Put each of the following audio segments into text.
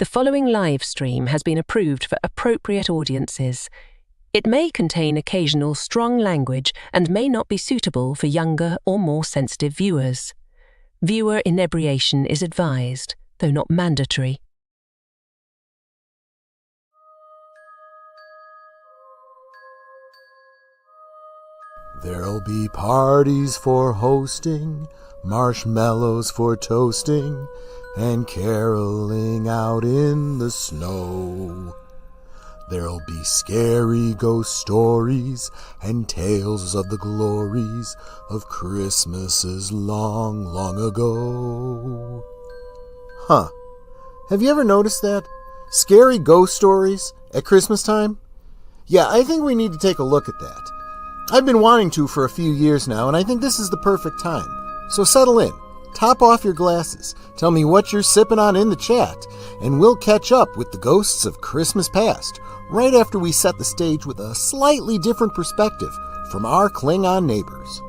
The following live stream has been approved for appropriate audiences. It may contain occasional strong language and may not be suitable for younger or more sensitive viewers. Viewer inebriation is advised, though not mandatory. There'll be parties for hosting, marshmallows for toasting, and caroling out in the snow. There'll be scary ghost stories and tales of the glories of Christmases long, long ago. Huh. Have you ever noticed that? Scary ghost stories at Christmas time? Yeah, I think we need to take a look at that. I've been wanting to for a few years now, and I think this is the perfect time. So settle in. Top off your glasses, tell me what you're sipping on in the chat, and we'll catch up with the ghosts of Christmas past, right after we set the stage with a slightly different perspective from our Klingon neighbors.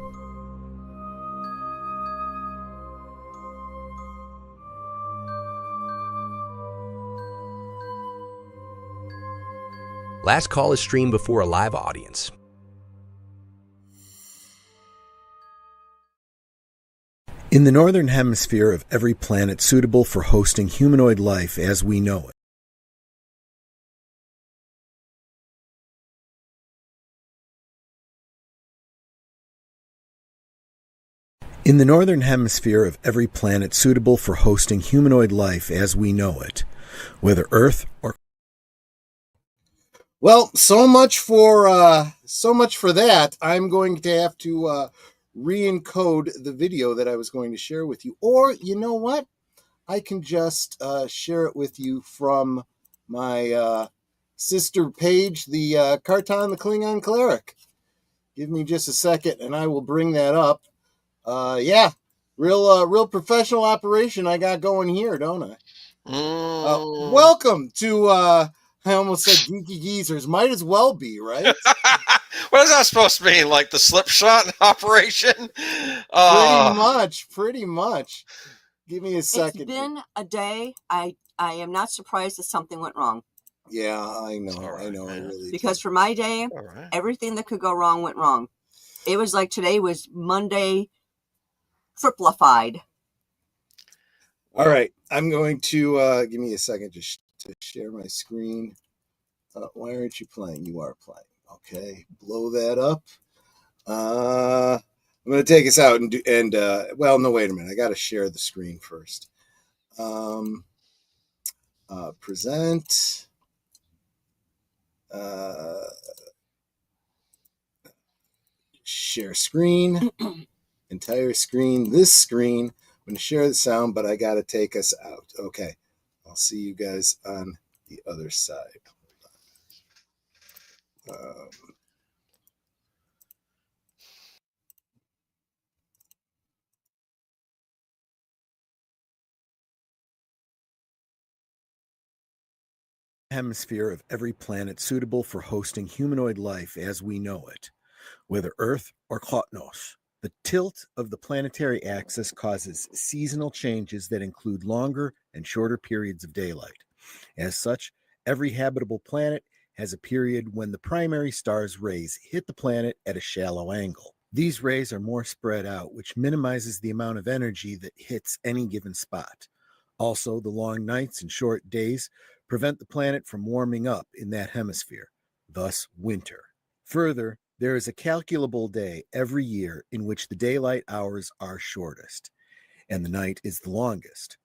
Last call is streamed before a live audience. In the northern hemisphere of every planet suitable for hosting humanoid life as we know it. In the northern hemisphere of every planet suitable for hosting humanoid life as we know it, whether Earth or... Well, so much for that. I'm going to have to re-encode the video that I was going to share with you. Or, you know what? I can just share it with you from my sister page, the Carton the Klingon Cleric. Give me just a second and I will bring that up. Yeah, real professional operation I got going here, don't I? Welcome to, I almost said Geeky Geezers. Might as well be, right? What is that supposed to mean? Like the slipshot operation? Pretty much. Give me a second. It's been a day. I am not surprised that something went wrong. Yeah, I know. Right, I know. I really because for my day, everything that could go wrong went wrong. It was like today was Monday triplified. All right. I'm going to give me a second just to share my screen. Why aren't you playing? You are playing. Okay. Blow that up. I'm going to take us out and well, no, wait a minute. I got to share the screen first. Present. Share screen. Entire screen. This screen. I'm going to share the sound, but I got to take us out. Okay. I'll see you guys on the other side. Hemisphere of every planet suitable for hosting humanoid life as we know it, whether Earth or Klotnos. The tilt of the planetary axis causes seasonal changes that include longer and shorter periods of daylight. As such, every habitable planet has a period when the primary star's rays hit the planet at a shallow angle. These rays are more spread out, which minimizes the amount of energy that hits any given spot. Also, the long nights and short days prevent the planet from warming up in that hemisphere, thus winter. Further, there is a calculable day every year in which the daylight hours are shortest, and the night is the longest.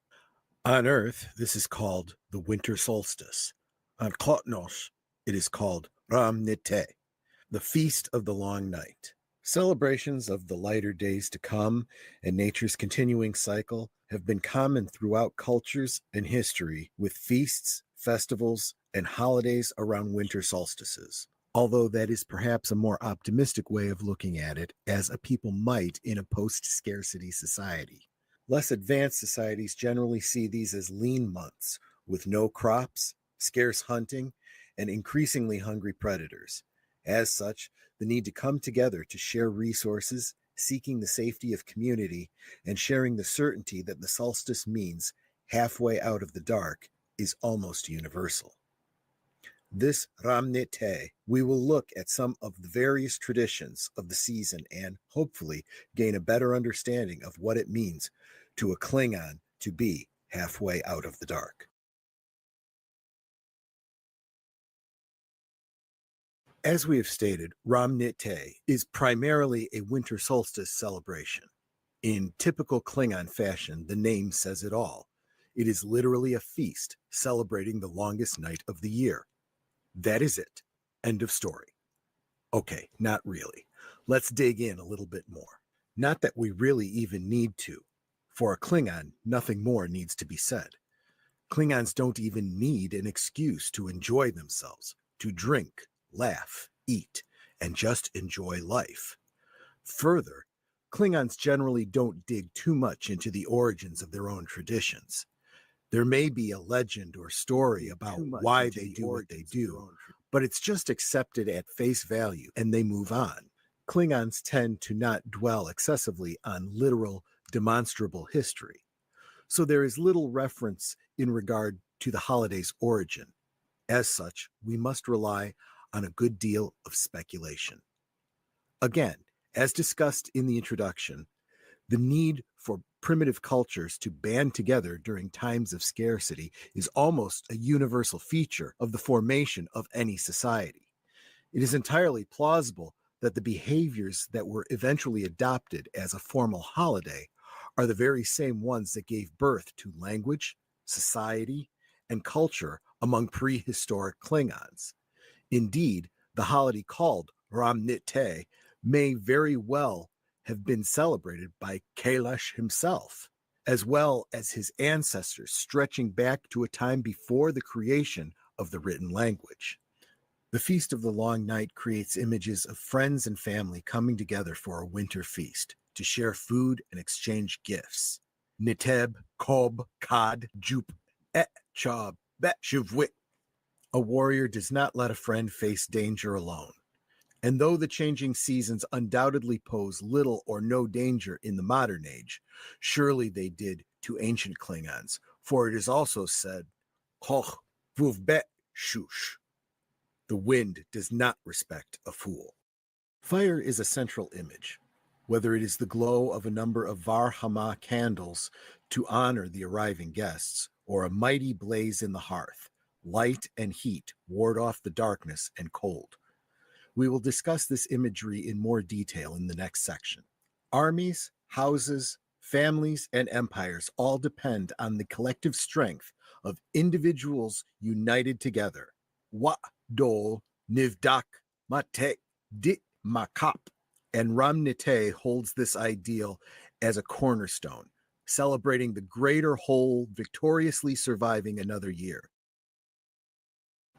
On Earth, this is called the winter solstice. On Klotnos, it is called Ram Nite, the feast of the long night. Celebrations of the lighter days to come and nature's continuing cycle have been common throughout cultures and history, with feasts, festivals, and holidays around winter solstices. Although that is perhaps a more optimistic way of looking at it, as a people might in a post-scarcity society. Less advanced societies generally see these as lean months, with no crops, scarce hunting, and increasingly hungry predators. As such, the need to come together to share resources, seeking the safety of community, and sharing the certainty that the solstice means halfway out of the dark is almost universal. This Ramnite, we will look at some of the various traditions of the season and hopefully gain a better understanding of what it means to a Klingon to be halfway out of the dark. As we have stated, Ramnite is primarily a winter solstice celebration. In typical Klingon fashion, the name says it all. It is literally a feast celebrating the longest night of the year. That is it. End of story. Okay, not really. Let's dig in a little bit more. Not that we really even need to. For a Klingon, nothing more needs to be said. Klingons don't even need an excuse to enjoy themselves, to drink, laugh, eat, and just enjoy life. Further, Klingons generally don't dig too much into the origins of their own traditions. There may be a legend or story about why they do what they do, but it's just accepted at face value and they move on. Klingons tend to not dwell excessively on literal, demonstrable history. So there is little reference in regard to the holiday's origin. As such, we must rely on a good deal of speculation. Again, as discussed in the introduction, the need for primitive cultures to band together during times of scarcity is almost a universal feature of the formation of any society. It is entirely plausible that the behaviors that were eventually adopted as a formal holiday are the very same ones that gave birth to language, society, and culture among prehistoric Klingons. Indeed, the holiday called Ramnite may very well have been celebrated by Kailash himself, as well as his ancestors stretching back to a time before the creation of the written language. The Feast of the Long Night creates images of friends and family coming together for a winter feast, to share food and exchange gifts. Niteb, Kob, Kad, Jup, Et, Chab, Bet, Shuvwit. A warrior does not let a friend face danger alone. And though the changing seasons undoubtedly pose little or no danger in the modern age, surely they did to ancient Klingons, for it is also said, Koch, Vuvbet, Shush. The wind does not respect a fool. Fire is a central image. Whether it is the glow of a number of Var-Hama candles to honor the arriving guests, or a mighty blaze in the hearth, light and heat ward off the darkness and cold. We will discuss this imagery in more detail in the next section. Armies, houses, families, and empires all depend on the collective strength of individuals united together. Wa dol nivdak mate dit makap. And Ramnite holds this ideal as a cornerstone, celebrating the greater whole victoriously surviving another year.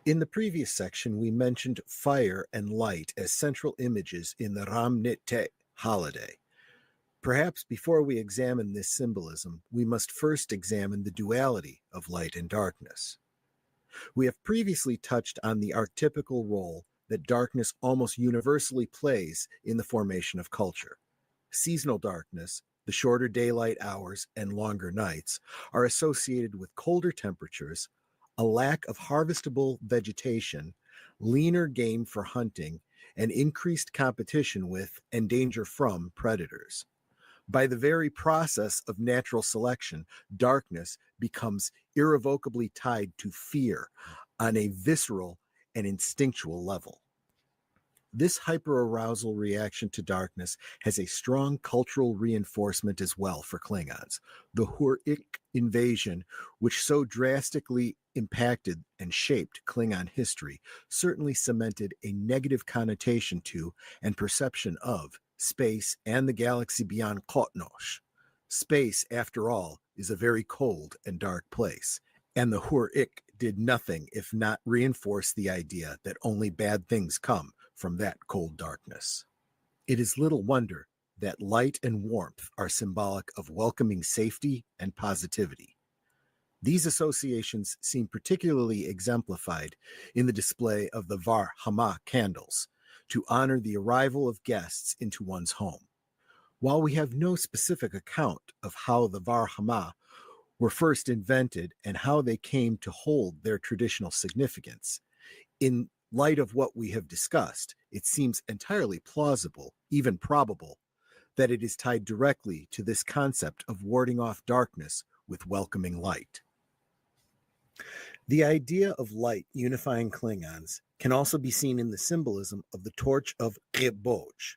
In the previous section, we mentioned fire and light as central images in the Ramnite holiday. Perhaps before we examine this symbolism, we must first examine the duality of light and darkness. We have previously touched on the archetypical role that darkness almost universally plays in the formation of culture. Seasonal darkness, the shorter daylight hours and longer nights, are associated with colder temperatures, a lack of harvestable vegetation, leaner game for hunting, and increased competition with and danger from predators. By the very process of natural selection, darkness becomes irrevocably tied to fear on a visceral and instinctual level. This hyperarousal reaction to darkness has a strong cultural reinforcement as well for Klingons. The Hur-Ik invasion, which so drastically impacted and shaped Klingon history, certainly cemented a negative connotation to and perception of space and the galaxy beyond Kotnosh. Space, after all, is a very cold and dark place, and the Hur-Ik did nothing if not reinforce the idea that only bad things come from that cold darkness. It is little wonder that light and warmth are symbolic of welcoming safety and positivity. These associations seem particularly exemplified in the display of the Var-Hama candles to honor the arrival of guests into one's home. While we have no specific account of how the Var-Hama were first invented and how they came to hold their traditional significance. In light of what we have discussed, it seems entirely plausible, even probable, that it is tied directly to this concept of warding off darkness with welcoming light. The idea of light unifying Klingons can also be seen in the symbolism of the torch of Reboj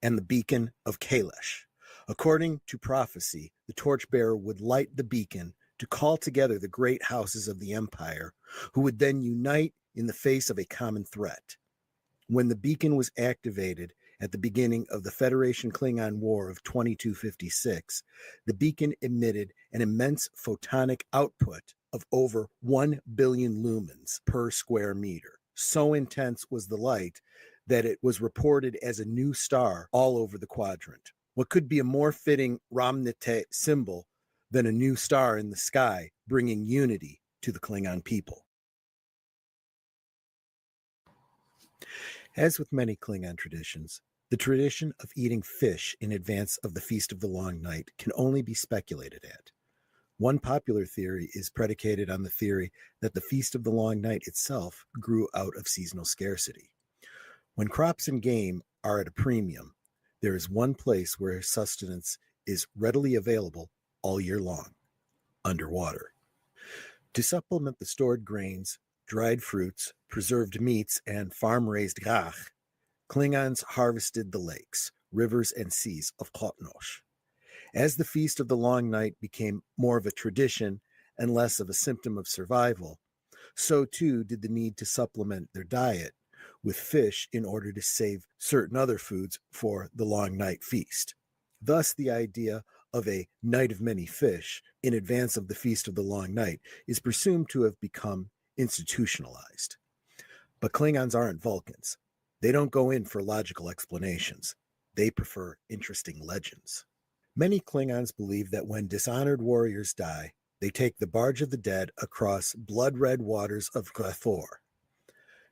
and the beacon of Kalesh. According to prophecy, the torchbearer would light the beacon to call together the great houses of the Empire, who would then unite in the face of a common threat. When the beacon was activated at the beginning of the Federation Klingon War of 2256, the beacon emitted an immense photonic output of over 1 billion lumens per square meter. So intense was the light that it was reported as a new star all over the quadrant. What could be a more fitting Ramnite symbol than a new star in the sky, bringing unity to the Klingon people? As with many Klingon traditions, the tradition of eating fish in advance of the Feast of the Long Night can only be speculated at. One popular theory is predicated on the theory that the Feast of the Long Night itself grew out of seasonal scarcity. When crops and game are at a premium, there is one place where sustenance is readily available all year long: underwater. To supplement the stored grains, dried fruits, preserved meats, and farm-raised grach, Klingons harvested the lakes, rivers, and seas of Kotnosh. As the Feast of the Long Night became more of a tradition and less of a symptom of survival, so too did the need to supplement their diet with fish in order to save certain other foods for the Long Night feast. Thus, the idea of a night of many fish in advance of the Feast of the Long Night is presumed to have become institutionalized. But Klingons aren't Vulcans. They don't go in for logical explanations. They prefer interesting legends. Many Klingons believe that when dishonored warriors die, they take the barge of the dead across blood-red waters of Grathor.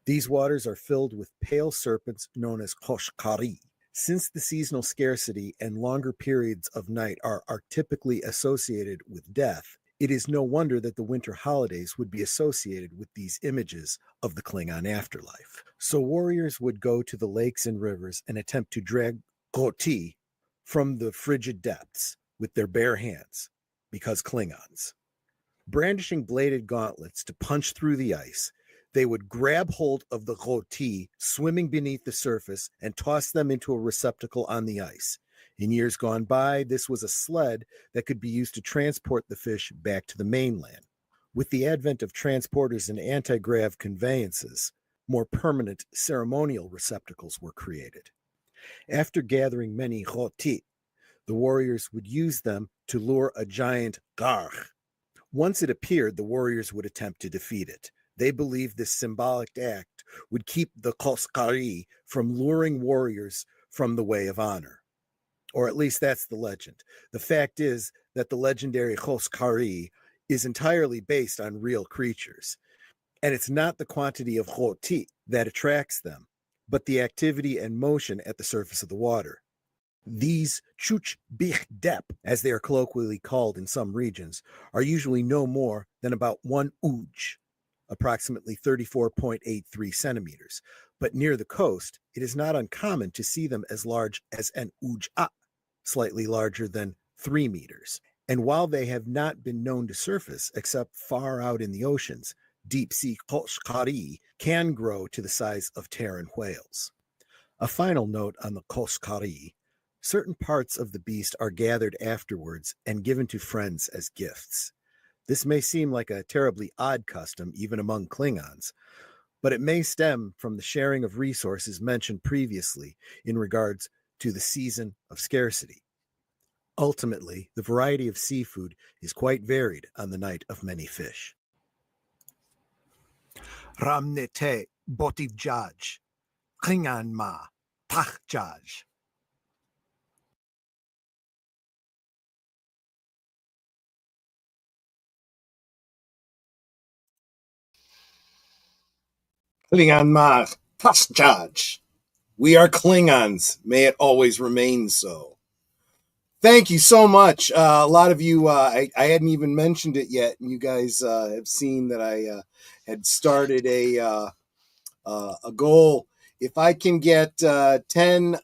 These waters are filled with pale serpents known as Koshkari. Since the seasonal scarcity and longer periods of night are typically associated with death, it is no wonder that the winter holidays would be associated with these images of the Klingon afterlife. So warriors would go to the lakes and rivers and attempt to drag Goti from the frigid depths with their bare hands, because Klingons. Brandishing bladed gauntlets to punch through the ice, they would grab hold of the Goti swimming beneath the surface and toss them into a receptacle on the ice. In years gone by, this was a sled that could be used to transport the fish back to the mainland. With the advent of transporters and anti-grav conveyances, more permanent ceremonial receptacles were created. After gathering many Goti, the warriors would use them to lure a giant Garch. Once it appeared, the warriors would attempt to defeat it. They believed this symbolic act would keep the Koskari from luring warriors from the way of honor. Or at least that's the legend. The fact is that the legendary Koskari is entirely based on real creatures. And it's not the quantity of Goti that attracts them, but the activity and motion at the surface of the water. These Chuch Bich Dep, as they are colloquially called in some regions, are usually no more than about 1 uj, approximately 34.83 centimeters. But near the coast, it is not uncommon to see them as large as an uj-a, slightly larger than 3 meters. And while they have not been known to surface except far out in the oceans, deep-sea Koshkari can grow to the size of Terran whales. A final note on the Koshkari: certain parts of the beast are gathered afterwards and given to friends as gifts. This may seem like a terribly odd custom, even among Klingons, but it may stem from the sharing of resources mentioned previously in regards to the season of scarcity. Ultimately, the variety of seafood is quite varied on the night of many fish. Ramnete botivjaj, Klingan ma, tachjaj. Klingon ma, tachjaj. We are Klingons. May it always remain so. Thank you so much. A lot of you, I hadn't even mentioned it yet, and you guys have seen that I had started a goal. If I can get 10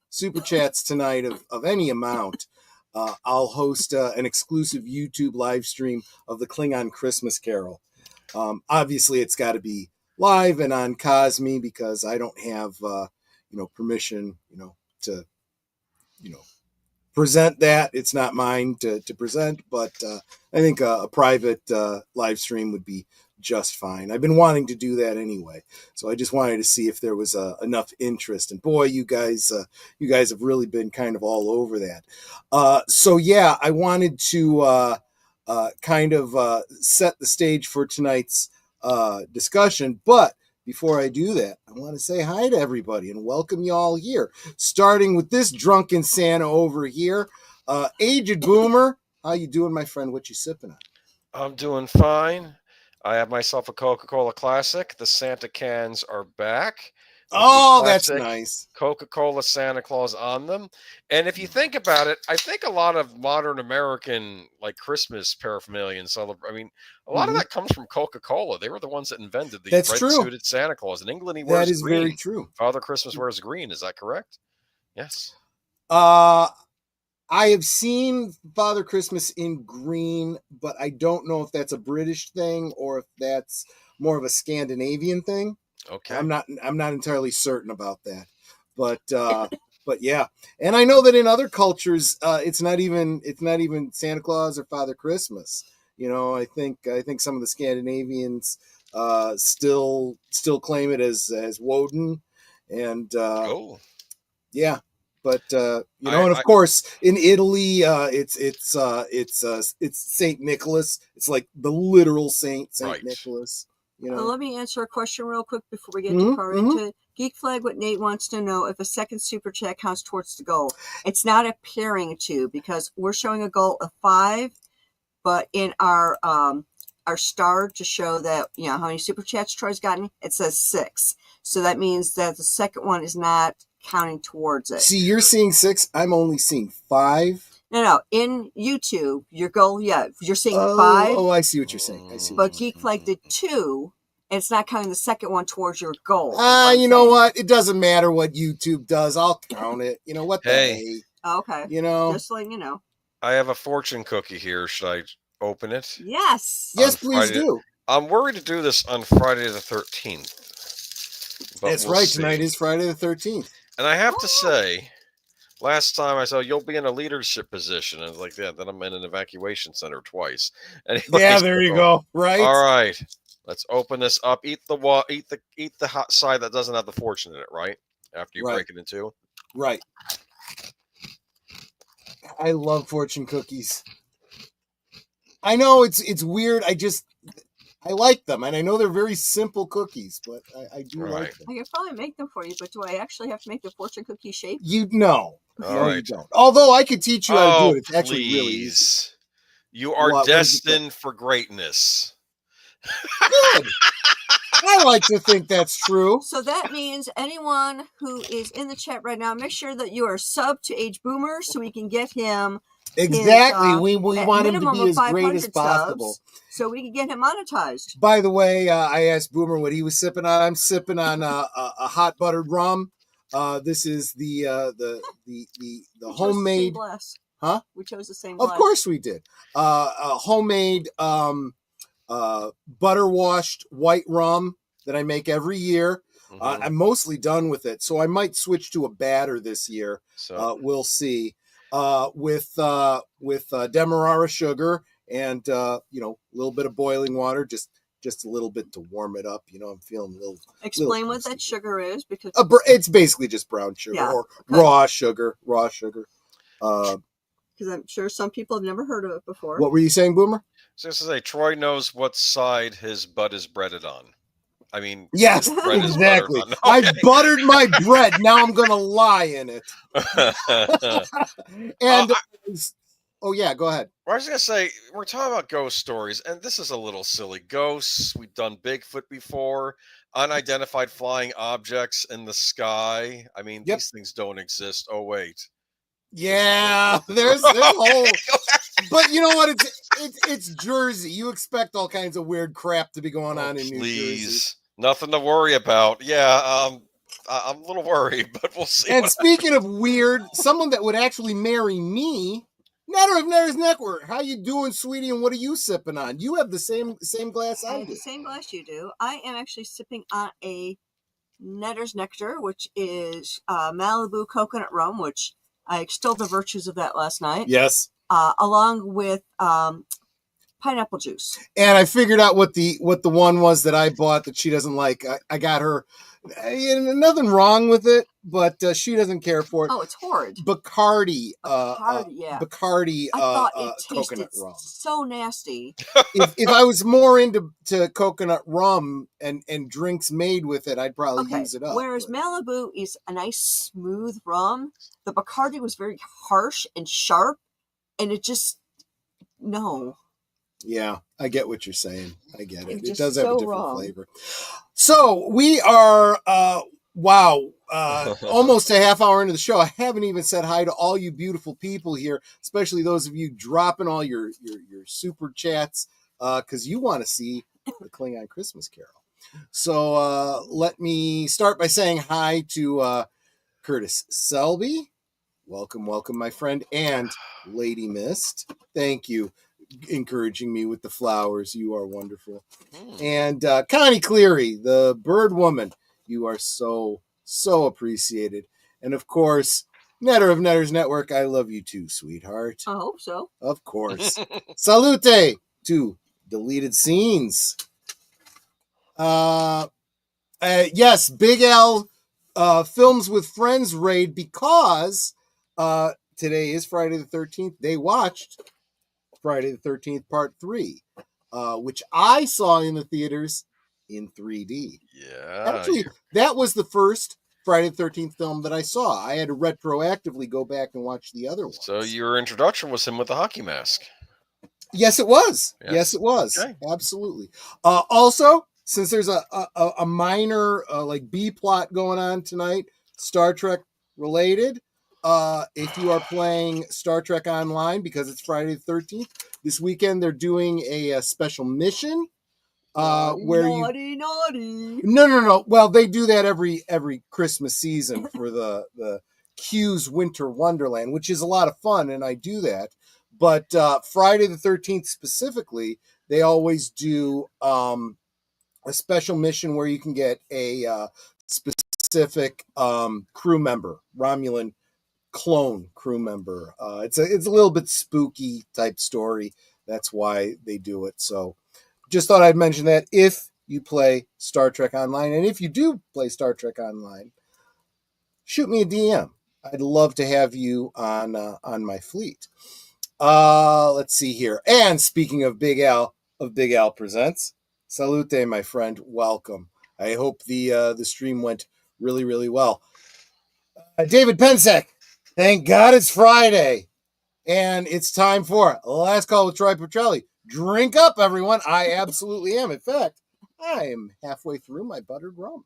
super chats tonight of any amount, I'll host an exclusive YouTube live stream of the Klingon Christmas Carol. Obviously, it's got to be live and on Cosme because I don't have permission to present that. It's not mine to present, but I think a private live stream would be just fine. I've been wanting to do that anyway, so I just wanted to see if there was enough interest. And boy, you guys have really been kind of all over that. So yeah, I wanted to kind of set the stage for tonight's discussion, but before I do that, I want to say hi to everybody and welcome you all here. Starting with this drunken Santa over here, Aged Boomer. How you doing, my friend? What you sipping on? I'm doing fine. I have myself a Coca-Cola Classic. The Santa cans are back. Oh, that's nice. Coca-Cola Santa Claus on them. And if you think about it, I think a lot of modern American Christmas paraphernalia and a lot of that comes from Coca-Cola. They were the ones that invented the red-suited Santa Claus. In England, he wears green. That is very true. Father Christmas wears green. Is that correct? Yes. I have seen Father Christmas in green, but I don't know if that's a British thing or if that's more of a Scandinavian thing. Okay. I'm not entirely certain about that, but yeah. And I know that in other cultures, it's not even Santa Claus or Father Christmas. I think some of the Scandinavians still claim it as Woden, and yeah. But and of course in Italy, it's Saint Nicholas. It's like the literal Saint Nicholas. Let me answer a question real quick before we get too far into it. Geek Flag, what Nate wants to know if a second super chat counts towards the goal. It's not appearing to, because we're showing a goal of 5, but in our star to show that how many super chats Troy's gotten, it says 6. So that means that the second one is not counting towards it. See, you're seeing 6. I'm only seeing 5. No. In YouTube, your goal, you're seeing 5. Oh, I see what you're saying. But Geek Flag did 2, and it's not counting the second one towards your goal. You know what? It doesn't matter what YouTube does. I'll count it. You know what? Hey. Okay. Just letting you know. I have a fortune cookie here. Should I open it? Yes. Yes, please do. I'm worried to do this on Friday the 13th. That's right. Tonight is Friday the 13th. And I have to say, last time I saw you'll be in a leadership position, and like that, then I'm in an evacuation center twice. Anyways, yeah, there you go. Right. All right, let's open this up. Eat the hot side that doesn't have the fortune in it. Right after you break it in 2. Right. I love fortune cookies. I know it's weird. I like them, and I know they're very simple cookies, but I do like them. I can probably make them for you, but do I actually have to make the fortune cookie shape? You don't. You don't. Although I could teach you how to do it. It's actually really easy. You are destined for greatness. Good. I like to think that's true. So that means anyone who is in the chat right now, make sure that you are sub to Age Boomer so we can get him. Exactly. We want him to be as great as possible. Subs, so we can get him monetized. By the way, I asked Boomer what he was sipping on. I'm sipping on a hot buttered rum. This is the homemade glass. Huh? We chose the same glass. Of course we did. A homemade butter washed white rum that I make every year. I'm mostly done with it, so I might switch to a batter this year. So we'll see. With demerara sugar and a little bit of boiling water, just a little bit to warm it up. I'm feeling a little. Explain what that sugar is, because it's basically just brown sugar or raw sugar. Because I'm sure some people have never heard of it before. What were you saying, Boomer? So this is Troy knows what side his butt is breaded on. I mean, yes, exactly. I buttered my bread. Now I'm going to lie in it. And oh yeah, go ahead. I was going to say, we're talking about ghost stories, and this is a little silly. Ghosts, we've done Bigfoot before, unidentified flying objects in the sky. I mean, these things don't exist. Oh, wait. Yeah, there's a whole. But you know what? It's Jersey. You expect all kinds of weird crap to be going on in New Jersey. Nothing to worry about. Yeah, I'm a little worried, but we'll see. And speaking of weird, someone that would actually marry me, Netter of Netter's Network. How you doing, sweetie? And what are you sipping on? You have the same glass I do. The same glass you do. I am actually sipping on a Netter's Nectar, which is Malibu coconut rum, which I extolled the virtues of that last night. Yes. Along with pineapple juice. And I figured out what the one was that I bought that she doesn't like. I got her. Nothing wrong with it, but she doesn't care for it. Oh, it's horrid. Bacardi. Yeah. Bacardi. I thought it tasted coconut rum. so nasty. If I was more into coconut rum and drinks made with it, I'd probably use it up. Whereas Malibu is a nice smooth rum, the Bacardi was very harsh and sharp, and it just no. Yeah, I get what you're saying. I get it. It does so have a different wrong. flavor. So we are, almost a half hour into the show. I haven't even said hi to all you beautiful people here, especially those of you dropping all your super chats because you want to see the Klingon Christmas Carol. So let me start by saying hi to Curtis Selby. Welcome, my friend, and Lady Mist. Thank you. Encouraging me with the flowers. You are wonderful. And Connie Cleary, the bird woman. You are so appreciated. And of course, Netter of Netter's Network, I love you too, sweetheart. I hope so. Of course. Salute to Deleted Scenes. Yes, Big L Films with Friends raid because today is Friday the 13th. They watched Friday the 13th Part 3, which I saw in the theaters in 3D. Yeah. Actually, that was the first Friday the 13th film that I saw. I had to retroactively go back and watch the other ones. So your introduction was him with the hockey mask. Yes, it was. Yes, yes it was. Okay. Absolutely. Also, since there's a minor like B plot going on tonight, Star Trek related, if you are playing Star Trek Online, because it's Friday the 13th, this weekend they're doing a special mission where naughty. No. Well, they do that every Christmas season for the Q's Winter Wonderland, which is a lot of fun, and I do that. But Friday the 13th specifically, they always do a special mission where you can get a specific crew member, Romulan clone crew member. It's a little bit spooky type story. That's why they do it. So just thought I'd mention that if you play Star Trek Online, and if you do play Star Trek Online, shoot me a DM. I'd love to have you on my fleet. Let's see here. And speaking of Big Al Presents, salute, my friend. Welcome. I hope the stream went really, really well. David Pensek, thank God it's Friday. And it's time for Last Call with Troy Pacelli. Drink up, everyone. I absolutely am. In fact, I am halfway through my buttered rum.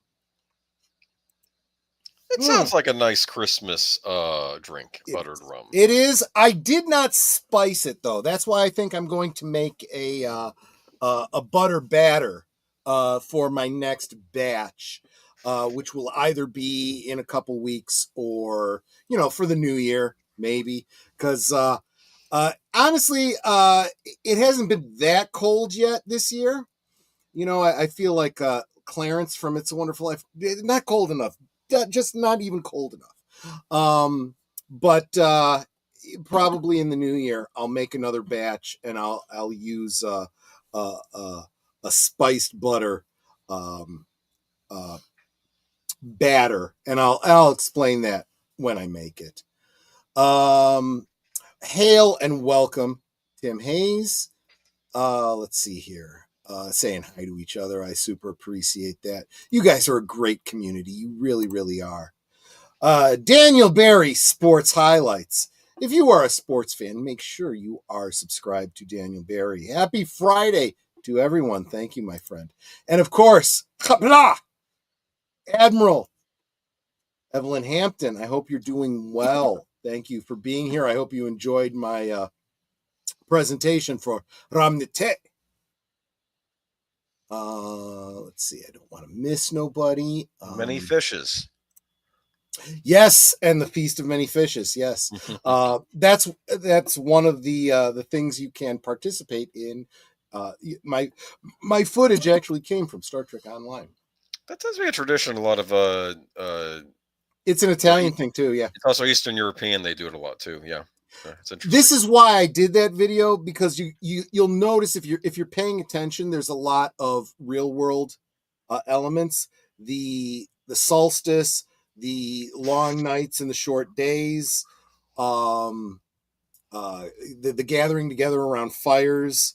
It sounds like a nice Christmas drink, buttered rum. It is. I did not spice it, though. That's why I think I'm going to make a butter batter for my next batch, which will either be in a couple weeks or, for the new year, maybe. Because honestly, it hasn't been that cold yet this year. I feel like Clarence from It's a Wonderful Life, not cold enough. Just not even cold enough. But probably in the new year, I'll make another batch and I'll use a spiced butter batter, and I'll explain that when I make it. Hail and welcome, Tim Hayes. Let's see here. Saying hi to each other. I super appreciate that. You guys are a great community. You really, really are. Daniel Barry, Sports Highlights. If you are a sports fan, make sure you are subscribed to Daniel Barry. Happy Friday to everyone. Thank you, my friend. And of course, Admiral Evelyn Hampton. I hope you're doing well. Thank you for being here. I hope you enjoyed my presentation for Ramnite. Let's see. I don't want to miss nobody. Many fishes. Yes, and the Feast of Many Fishes. Yes, that's one of the things you can participate in. My footage actually came from Star Trek Online. That tends to be a tradition. A lot of it's an Italian thing too. Yeah, it's also Eastern European. They do it a lot too. Yeah, it's interesting. This is why I did that video, because you'll notice if you're paying attention, there's a lot of real world elements. The solstice, the long nights and the short days, the gathering together around fires,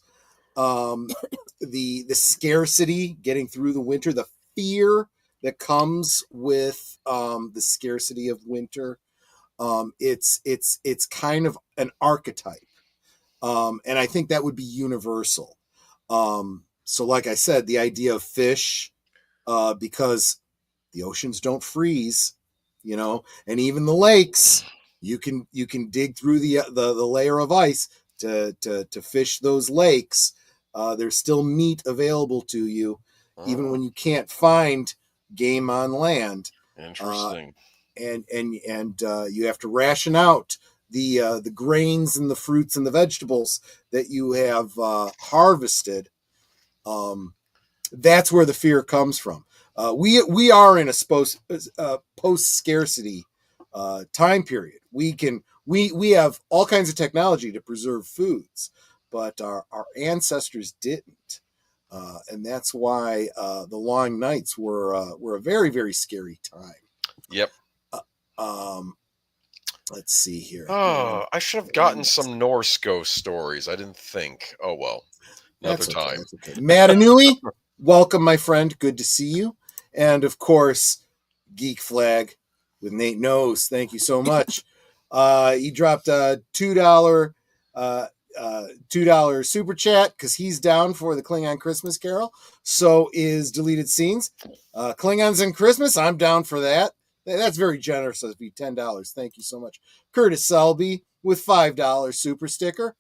the scarcity, getting through the winter, the fear that comes with the scarcity of winter. It's kind of an archetype, and I think that would be universal. So like I said, the idea of fish, because the oceans don't freeze, and even the lakes, you can dig through the layer of ice to fish those lakes. There's still meat available to you, even when you can't find game on land. Interesting. And you have to ration out the grains and the fruits and the vegetables that you have harvested. That's where the fear comes from. We are in a post scarcity time period. We have all kinds of technology to preserve foods, but our ancestors didn't, and that's why the long nights were a very, very scary time. Yep. Let's see here. Oh, I should have gotten some Norse ghost stories. I didn't think. Oh well, another time. That's okay. Matanui, welcome, my friend. Good to see you. And of course, Geek Flag with Nate Knows. Thank you so much. He dropped a $2 super chat because he's down for the Klingon Christmas Carol. So is Deleted Scenes. Klingons and Christmas. I'm down for that. That's very generous of you. $10. Thank you so much. Curtis Selby with $5 super sticker.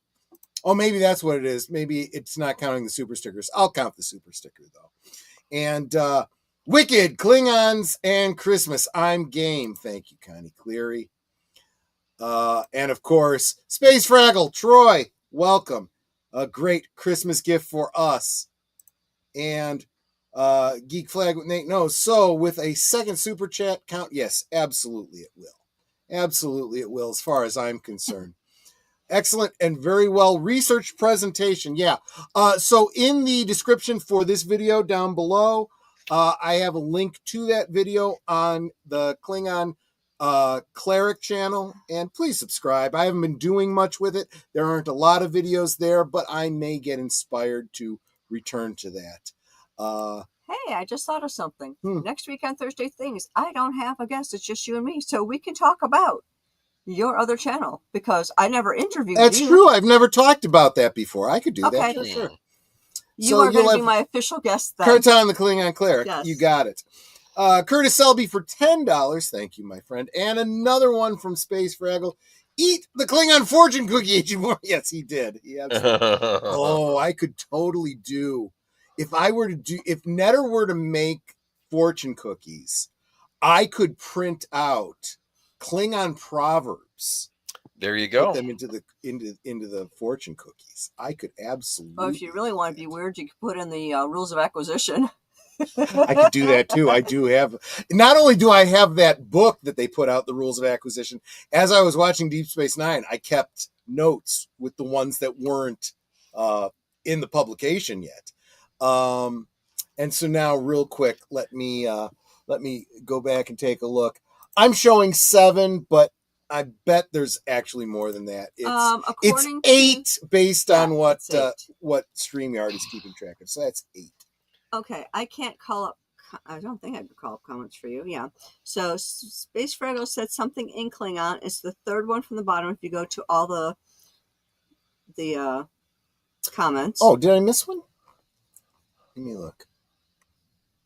Oh, maybe that's what it is. Maybe it's not counting the super stickers. I'll count the super sticker, though. And Wicked, Klingons, and Christmas. I'm game. Thank you, Connie Cleary. And, of course, Space Fraggle, Troy, welcome. A great Christmas gift for us. And Geek Flag with Nate Knows. So, with a second super chat count, yes, absolutely it will. Absolutely it will, as far as I'm concerned. Excellent and very well researched presentation. Yeah. So in the description for this video down below, I have a link to that video on the Klingon Cleric channel, and please subscribe. I haven't been doing much with it. There aren't a lot of videos there, but I may get inspired to return to that. Hey, I just thought of something. Next week on Thursday Things, I don't have a guest. It's just you and me. So we can talk about your other channel, because I never interviewed you. That's true. I've never talked about that before. I could do that for sure. You are going to be my official guest then. Curtin the Klingon Cleric. Yes. You got it. Curtis Selby for $10. Thank you, my friend. And another one from Space Fraggle. Eat the Klingon fortune cookie, Agent Moore. Yes, he did. He absolutely. Oh, I could totally do. If Netter were to make fortune cookies, I could print out Klingon proverbs. There you go. Put them into the fortune cookies. I could absolutely. Well, if you really want to be weird, you could put in the rules of acquisition. I could do that too. I do have. Not only do I have that book that they put out, the rules of acquisition. As I was watching Deep Space Nine, I kept notes with the ones that weren't in the publication yet. And so now, real quick, let me go back and take a look. I'm showing 7, but I bet there's actually more than that. It's 8 based on what StreamYard is keeping track of. So that's 8. Okay, I can't call up. I don't think I could call up comments for you. Yeah. So Space Fraggle said something in Klingon. It's the third one from the bottom. If you go to all the comments. Oh, did I miss one? Let me look.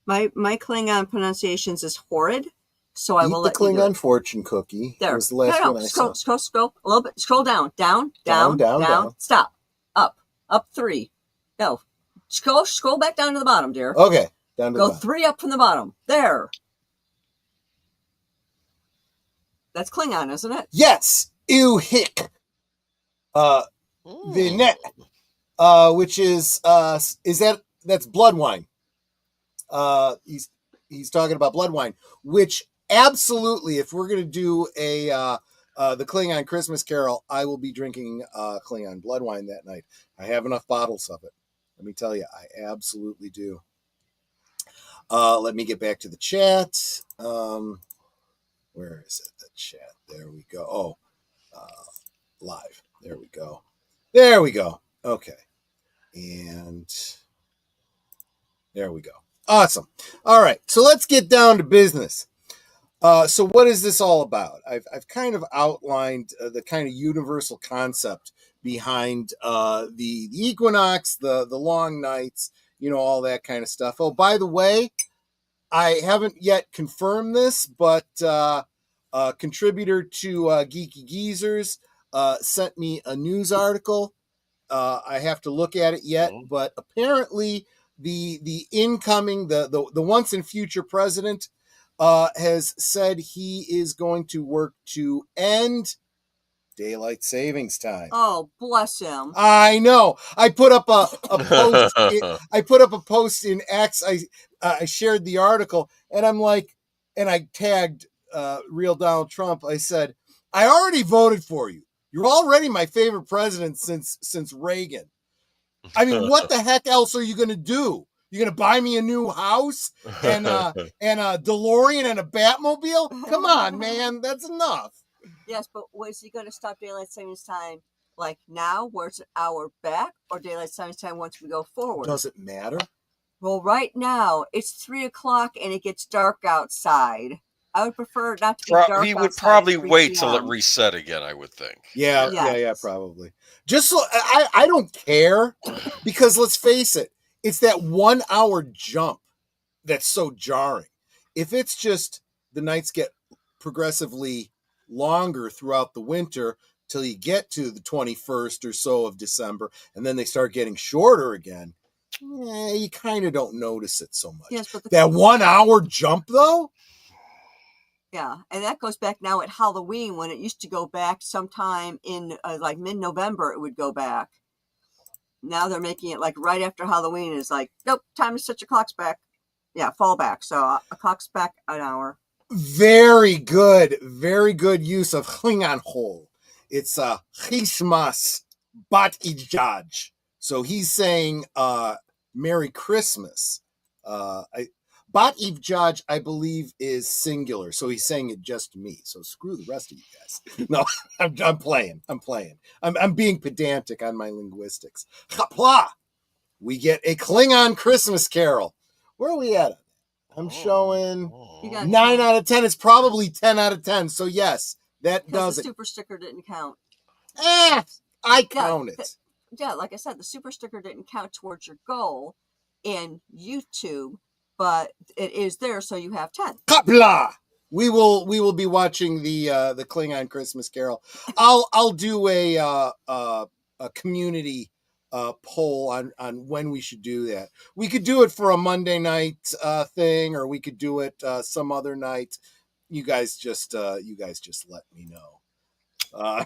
My Klingon pronunciations is horrid. So I Eat will the let you do Klingon it. fortune cookie. There. Was the last one I saw. Scroll a little bit. Scroll down. Down. Stop. Up 3. No. Scroll back down to the bottom, dear. Okay. Down to the Go bottom. 3 up from the bottom. There. That's Klingon, isn't it? Yes. Ew-hick. Vignette. Which is that's blood wine. He's talking about blood wine, which absolutely, if we're going to do the Klingon Christmas Carol, I will be drinking Klingon blood wine that night. I have enough bottles of it. Let me tell you, I absolutely do. Let me get back to the chat. Where is it? The chat. There we go. Live. There we go. There we go. Okay. And there we go. Awesome. All right. So let's get down to business. So what is this all about? I've kind of outlined the kind of universal concept behind the equinox, the long nights, all that kind of stuff. Oh, by the way, I haven't yet confirmed this, but a contributor to Geeky Geezers sent me a news article. I have to look at it yet, but apparently the incoming, the once and future president has said he is going to work to end daylight savings time. Oh, bless him. I know. I put up a post. I put up a post in X. I shared the article, and I'm like, and I tagged real Donald Trump. I said, I already voted for you. You're already my favorite president since Reagan. I mean, what the heck else are you going to do? You're going to buy me a new house and a DeLorean and a Batmobile? Come on, man. That's enough. Yes, but was he going to stop daylight savings time like now, where it's an hour back, or daylight savings time once we go forward? Does it matter? Well, right now it's 3:00 and it gets dark outside. I would prefer not to be dark. He would probably wait till it reset again, I would think. Yeah, probably. Just so I don't care, because let's face it, it's that 1 hour jump that's so jarring. If it's just the nights get progressively longer throughout the winter till you get to the 21st or so of December, and then they start getting shorter again, you kind of don't notice it so much. Yes, but that 1 hour jump, though? Yeah, and that goes back now at Halloween, when it used to go back sometime in like mid-November, it would go back. Now they're making it like right after Halloween. Is like, nope, time to set your clocks back. Yeah, fall back. So a clock's back an hour. Very good use of Klingon hole. It's Christmas bat ijaj. So he's saying Merry Christmas. Bat ijaj, I believe, is singular. So he's saying it just to me. So screw the rest of you guys. No, I'm playing. I'm being pedantic on my linguistics. Hapla! We get a Klingon Christmas Carol. Where are we at? I'm showing 9 out of 10. It's probably 10 out of 10. So yes, that does it. The super sticker didn't count. I count it. Yeah, like I said, the super sticker didn't count towards your goal in YouTube, but it is there, so you have 10. Kapla! We will be watching the Klingon Christmas Carol. I'll do a community poll on when we should do that. We could do it for a Monday night thing, or we could do it some other night. You guys just let me know.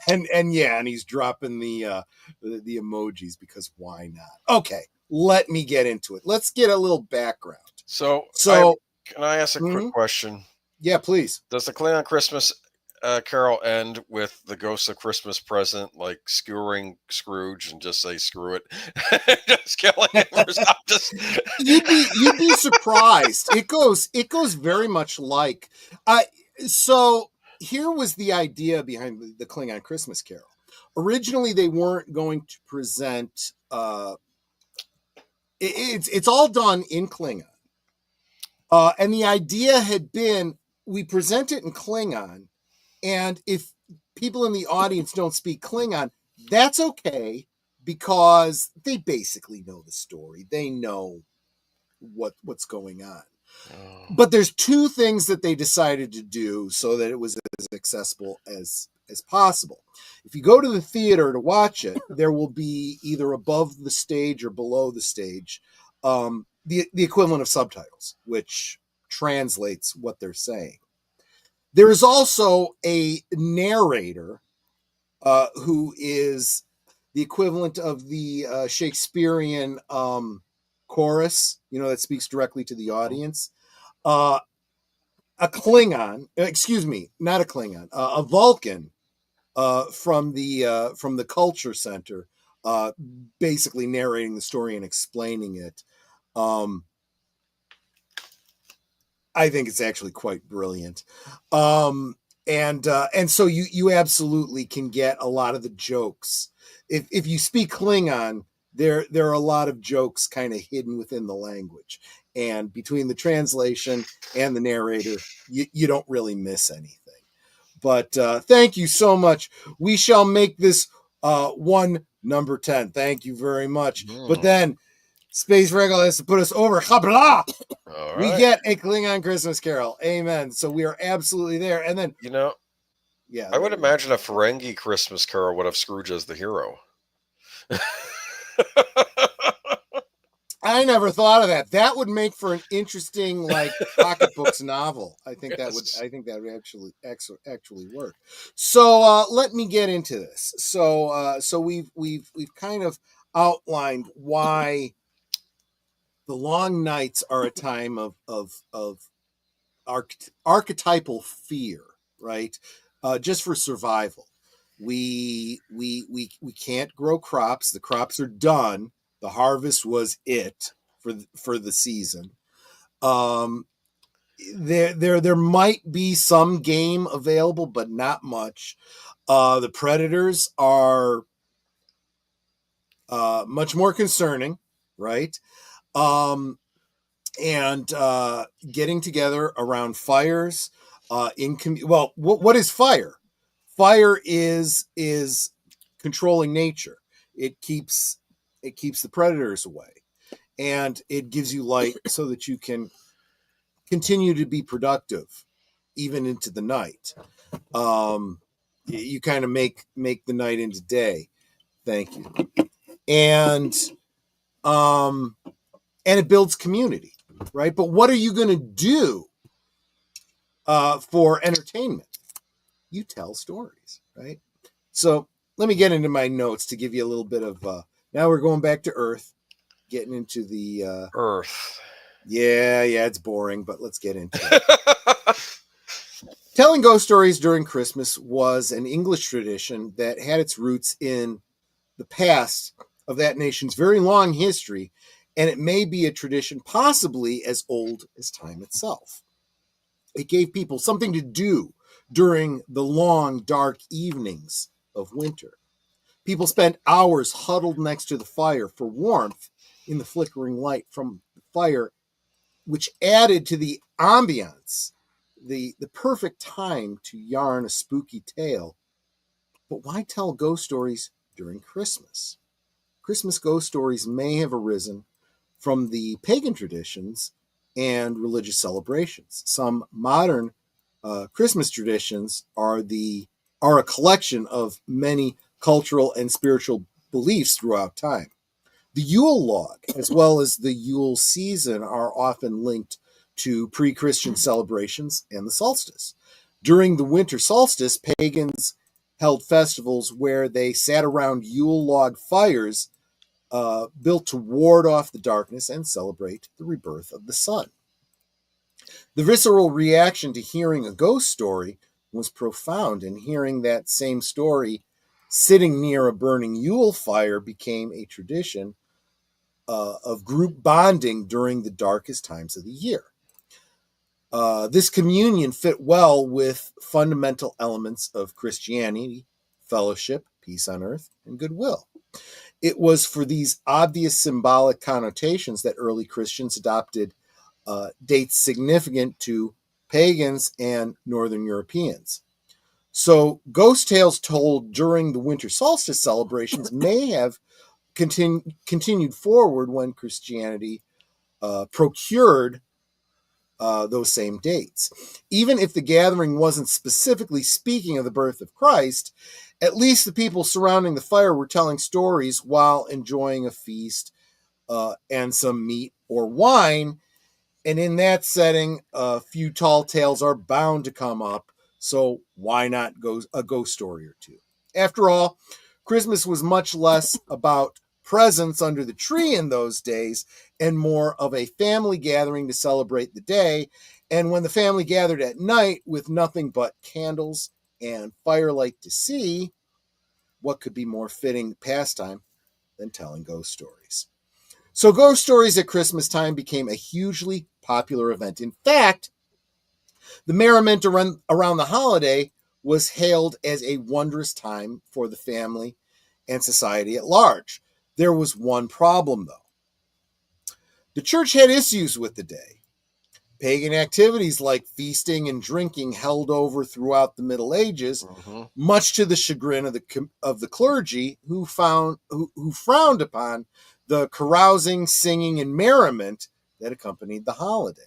And he's dropping the emojis, because why not? Okay, let me get into it. Let's get a little background. So can I ask a quick question? Yeah, please. Does the Klingon Christmas Carol end with the ghost of Christmas present, like skewering Scrooge and just say screw it, just killing him or something? You'd be surprised. It goes very much like so. Here was the idea behind the Klingon Christmas Carol. Originally, they weren't going to present. It's all done in Klingon, and the idea had been we present it in Klingon. And if people in the audience don't speak Klingon, that's okay, because they basically know the story. They know what's going on. But there's two things that they decided to do so that it was as accessible as possible. If you go to the theater to watch it, there will be either above the stage or below the stage the equivalent of subtitles, which translates what they're saying. There is also a narrator who is the equivalent of the Shakespearean chorus, that speaks directly to the audience. A Klingon, excuse me, not a Klingon, a Vulcan from the Culture Center, basically narrating the story and explaining it. I think it's actually quite brilliant. And so you absolutely can get a lot of the jokes. If you speak Klingon, there are a lot of jokes kind of hidden within the language. And between the translation and the narrator, you don't really miss anything. But thank you so much. We shall make this one number 10. Thank you very much. But then Space Fraggle has to put us over. Habla! All We right. get a Klingon Christmas Carol. Amen. So we are absolutely there. And then, yeah, I would imagine a Ferengi Christmas Carol would have Scrooge as the hero. I never thought of that. That would make for an interesting, pocketbooks novel. I think that would actually work. So let me get into this. So we've kind of outlined why the long nights are a time of archetypal fear, right? Just for survival. We can't grow crops. The crops are done. The harvest was it for the season. There might be some game available, but not much. The predators are much more concerning, right? And getting together around fires. What is fire? Fire is controlling nature. It keeps the predators away, and it gives you light so that you can continue to be productive even into the night. You kind of make the night into day. Thank you. And it builds community, right? But what are you going to do for entertainment? You tell stories, right? So let me get into my notes to give you a little bit of, now we're going back to Earth, getting into the... Earth. Yeah, it's boring, but let's get into it. Telling ghost stories during Christmas was an English tradition that had its roots in the past of that nation's very long history, and it may be a tradition possibly as old as time itself. It gave people something to do during the long, dark evenings of winter. People spent hours huddled next to the fire for warmth in the flickering light from the fire, which added to the ambiance, the perfect time to yarn a spooky tale. But why tell ghost stories during Christmas? Christmas ghost stories may have arisen from the pagan traditions and religious celebrations. Some modern Christmas traditions are a collection of many cultural and spiritual beliefs throughout time. The Yule log, as well as the Yule season, are often linked to pre-Christian celebrations and the solstice. During the winter solstice, pagans held festivals where they sat around Yule log fires built to ward off the darkness and celebrate the rebirth of the sun. The visceral reaction to hearing a ghost story was profound, and hearing that same story sitting near a burning Yule fire became a tradition of group bonding during the darkest times of the year. This communion fit well with fundamental elements of Christianity: fellowship, peace on earth, and goodwill. It was for these obvious symbolic connotations that early Christians adopted dates significant to pagans and Northern Europeans. So ghost tales told during the winter solstice celebrations may have continued forward when Christianity procured those same dates. Even if the gathering wasn't specifically speaking of the birth of Christ, at least the people surrounding the fire were telling stories while enjoying a feast and some meat or wine. And in that setting, a few tall tales are bound to come up. So why not go a ghost story or two? After all, Christmas was much less about presents under the tree in those days and more of a family gathering to celebrate the day. And when the family gathered at night with nothing but candles and firelight to see, what could be more fitting pastime than telling ghost stories? So ghost stories at Christmas time became a hugely popular event. In fact, the merriment around the holiday was hailed as a wondrous time for the family and society at large. There was one problem, though. The church had issues with the day. Pagan activities like feasting and drinking held over throughout the Middle Ages, much to the chagrin of the clergy, who frowned upon the carousing, singing, and merriment that accompanied the holiday.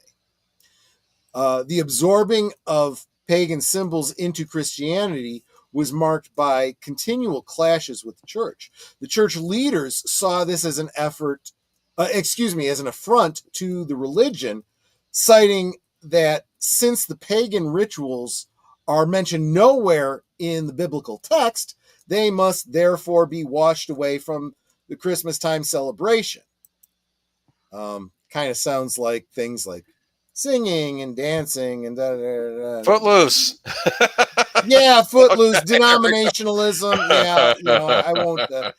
The absorbing of pagan symbols into Christianity was marked by continual clashes with the church. The church leaders saw this as an as an affront to the religion, citing that since the pagan rituals are mentioned nowhere in the biblical text, they must therefore be washed away from the Christmas time celebration. Kind of sounds like things like singing and dancing and Footloose. Yeah, footloose, denominationalism. Yeah, I won't. The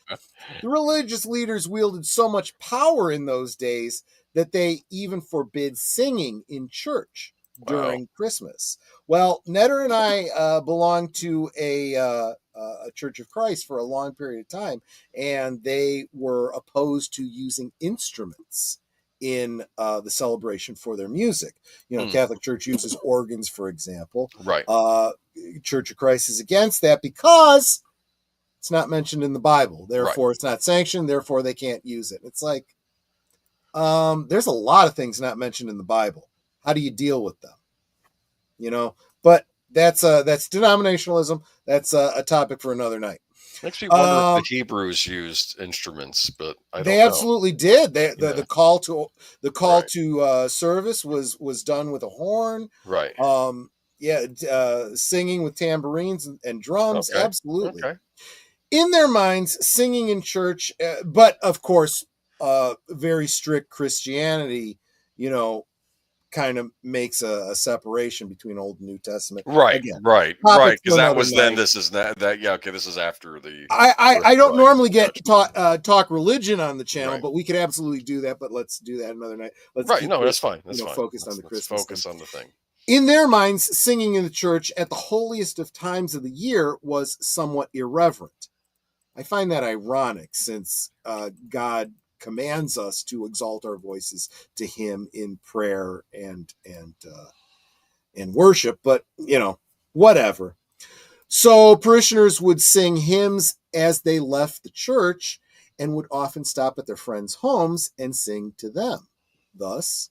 religious leaders wielded so much power in those days that they even forbid singing in church during Christmas. Well, Netter and I belonged to a Church of Christ for a long period of time, and they were opposed to using instruments in the celebration for their music. Catholic Church uses organs, for example. Right. Church of Christ is against that because it's not mentioned in the Bible. Therefore, It's not sanctioned. Therefore, they can't use it. It's like, there's a lot of things not mentioned in the Bible. How do you deal with them? But that's denominationalism. That's a topic for another night. Makes me wonder if the Hebrews used instruments, but I don't know. They absolutely did. The call to service was done with a horn. Right. Singing with tambourines and drums. Okay. Absolutely. Okay. In their minds, singing in church, but of course, very strict Christianity, kind of makes a separation between Old and New Testament. Right. Again, right. Because that was night. Then. This is that. Yeah. Okay. This is after the. I don't normally get talk religion on the channel, but we could absolutely do that. But let's do that another night. Let's that's fine. That's fine. Focused on the Christmas. Focus on the thing. In their minds, singing in the church at the holiest of times of the year was somewhat irreverent. I find that ironic, since God commands us to exalt our voices to Him in prayer and worship, but whatever. So parishioners would sing hymns as they left the church and would often stop at their friends' homes and sing to them. Thus,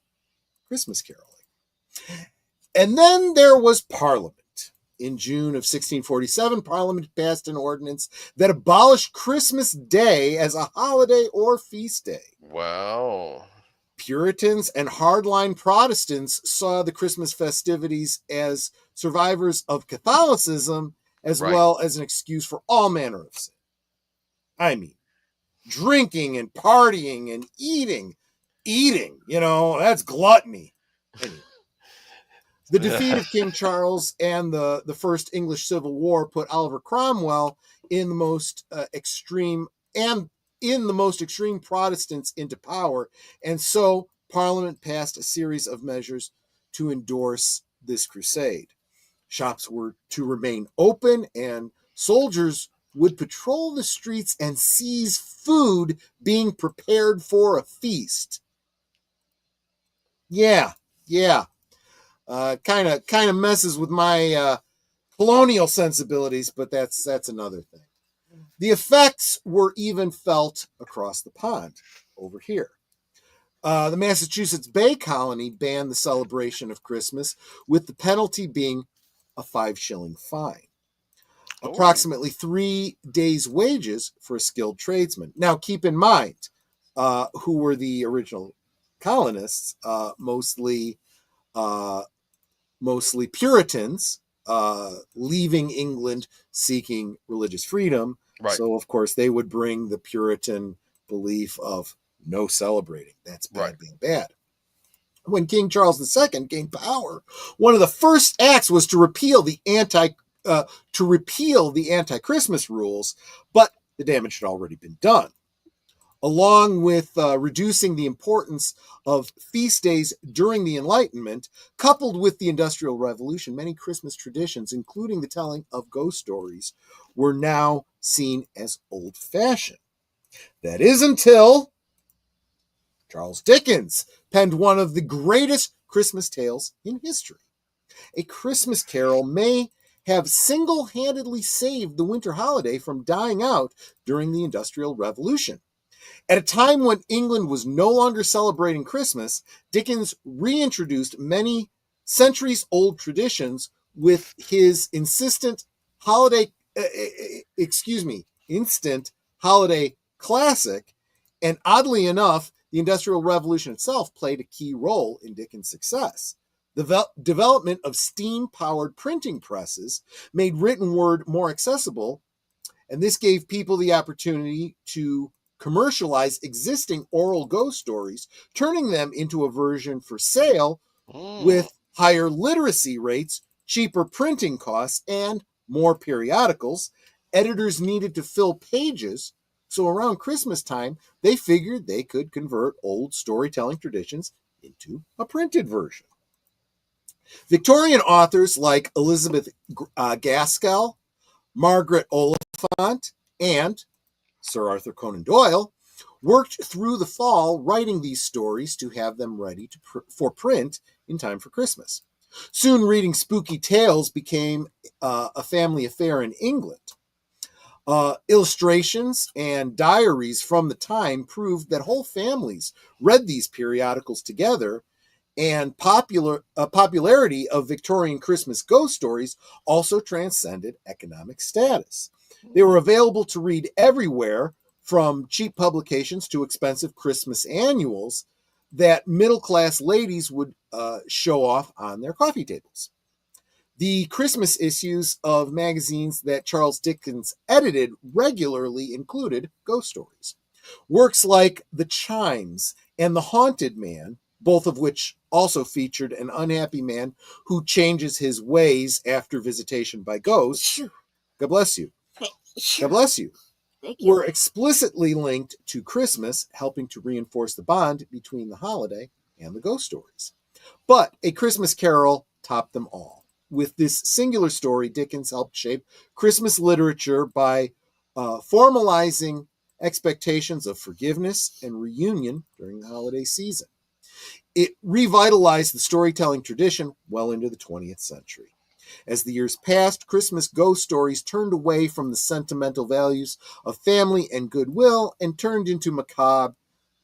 Christmas caroling. And then there was Parliament. In June of 1647, Parliament passed an ordinance that abolished Christmas Day as a holiday or feast day. Wow. Puritans and hardline Protestants saw the Christmas festivities as survivors of Catholicism, as well as an excuse for all manner of sin. I mean, drinking and partying and eating, that's gluttony. Anyway. The defeat of King Charles and the First English Civil War put Oliver Cromwell in the most extreme Protestants into power, and so Parliament passed a series of measures to endorse this crusade. Shops were to remain open, and soldiers would patrol the streets and seize food being prepared for a feast. Yeah. Kind of messes with my colonial sensibilities, but that's another thing. The effects were even felt across the pond over here. The Massachusetts Bay Colony banned the celebration of Christmas, with the penalty being a 5-shilling fine. Oh. Approximately 3 days' wages for a skilled tradesman. Now, keep in mind, who were the original colonists, mostly Puritans, leaving England seeking religious freedom. Right. So, of course, they would bring the Puritan belief of no celebrating. That's bad, Right. bad. When King Charles II gained power, one of the first acts was to repeal the anti-Christmas rules, but the damage had already been done. Along with reducing the importance of feast days during the Enlightenment, coupled with the Industrial Revolution, many Christmas traditions, including the telling of ghost stories, were now seen as old-fashioned. That is until Charles Dickens penned one of the greatest Christmas tales in history. A Christmas Carol may have single-handedly saved the winter holiday from dying out during the Industrial Revolution. At a time when England was no longer celebrating Christmas, Dickens reintroduced many centuries-old traditions with his instant holiday classic, and oddly enough, the Industrial Revolution itself played a key role in Dickens' success. The development of steam-powered printing presses made written word more accessible, and this gave people the opportunity to commercialize existing oral ghost stories, turning them into a version for sale with higher literacy rates, cheaper printing costs, and more periodicals. Editors needed to fill pages, so around Christmas time, they figured they could convert old storytelling traditions into a printed version. Victorian authors like Elizabeth Gaskell, Margaret Oliphant, and Sir Arthur Conan Doyle worked through the fall writing these stories to have them ready for print in time for Christmas. Soon reading spooky tales became a family affair in England. Illustrations and diaries from the time proved that whole families read these periodicals together, and popularity of Victorian Christmas ghost stories also transcended economic status. They were available to read everywhere, from cheap publications to expensive Christmas annuals that middle-class ladies would show off on their coffee tables. The Christmas issues of magazines that Charles Dickens edited regularly included ghost stories. Works like The Chimes and The Haunted Man, both of which also featured an unhappy man who changes his ways after visitation by ghosts. God bless you. God bless you. Thank you. Were explicitly linked to Christmas, helping to reinforce the bond between the holiday and the ghost stories. But A Christmas Carol topped them all. With this singular story, Dickens helped shape Christmas literature by formalizing expectations of forgiveness and reunion during the holiday season. It revitalized the storytelling tradition well into the 20th century. As the years passed, Christmas ghost stories turned away from the sentimental values of family and goodwill and turned into macabre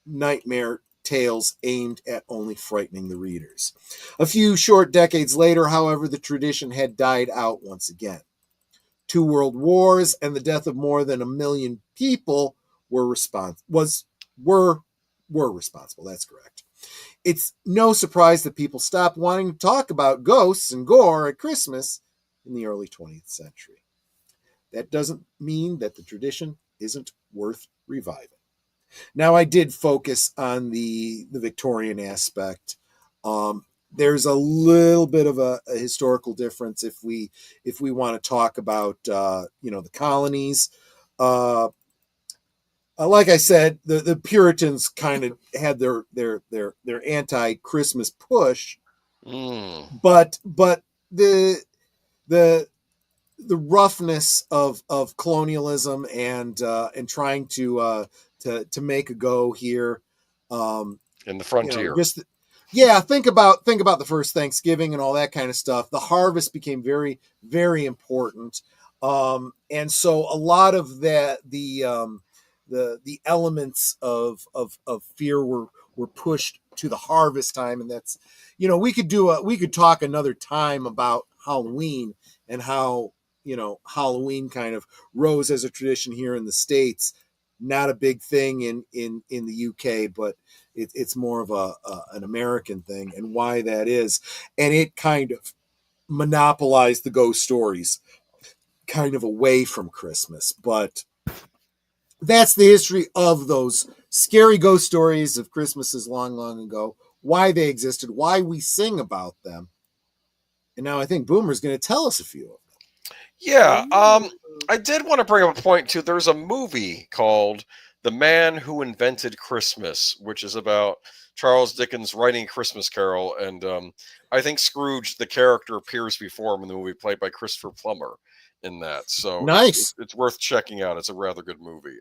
nightmare tales aimed at only frightening the readers. A few short decades later, however, the tradition had died out once again. 2 world wars and the death of more than 1 million people were responsible. That's correct. It's no surprise that people stopped wanting to talk about ghosts and gore at Christmas in the early 20th century. That doesn't mean that the tradition isn't worth reviving. Now, I did focus on the Victorian aspect. There's a little bit of a historical difference if we want to talk about the colonies. Like I said, the Puritans kind of had their anti-Christmas push, but the roughness of colonialism and trying to make a go here in the frontier. Think about the first Thanksgiving and all that kind of stuff. The harvest became very, very important, and so a lot of the elements of fear were we're pushed to the harvest time. And that's, we could talk another time about Halloween and how, Halloween kind of rose as a tradition here in the States. Not a big thing in the UK, but it's more of an American thing, and why that is. And it kind of monopolized the ghost stories kind of away from Christmas. But that's the history of those scary ghost stories of Christmases long, long ago, why they existed, why we sing about them. And now I think Boomer's going to tell us a few of them. Yeah, I did want to bring up a point too. There's a movie called The Man Who Invented Christmas, which is about Charles Dickens writing Christmas Carol, and I think Scrooge, the character, appears before him in the movie, played by Christopher Plummer in that. So nice. It's worth checking out. It's a rather good movie.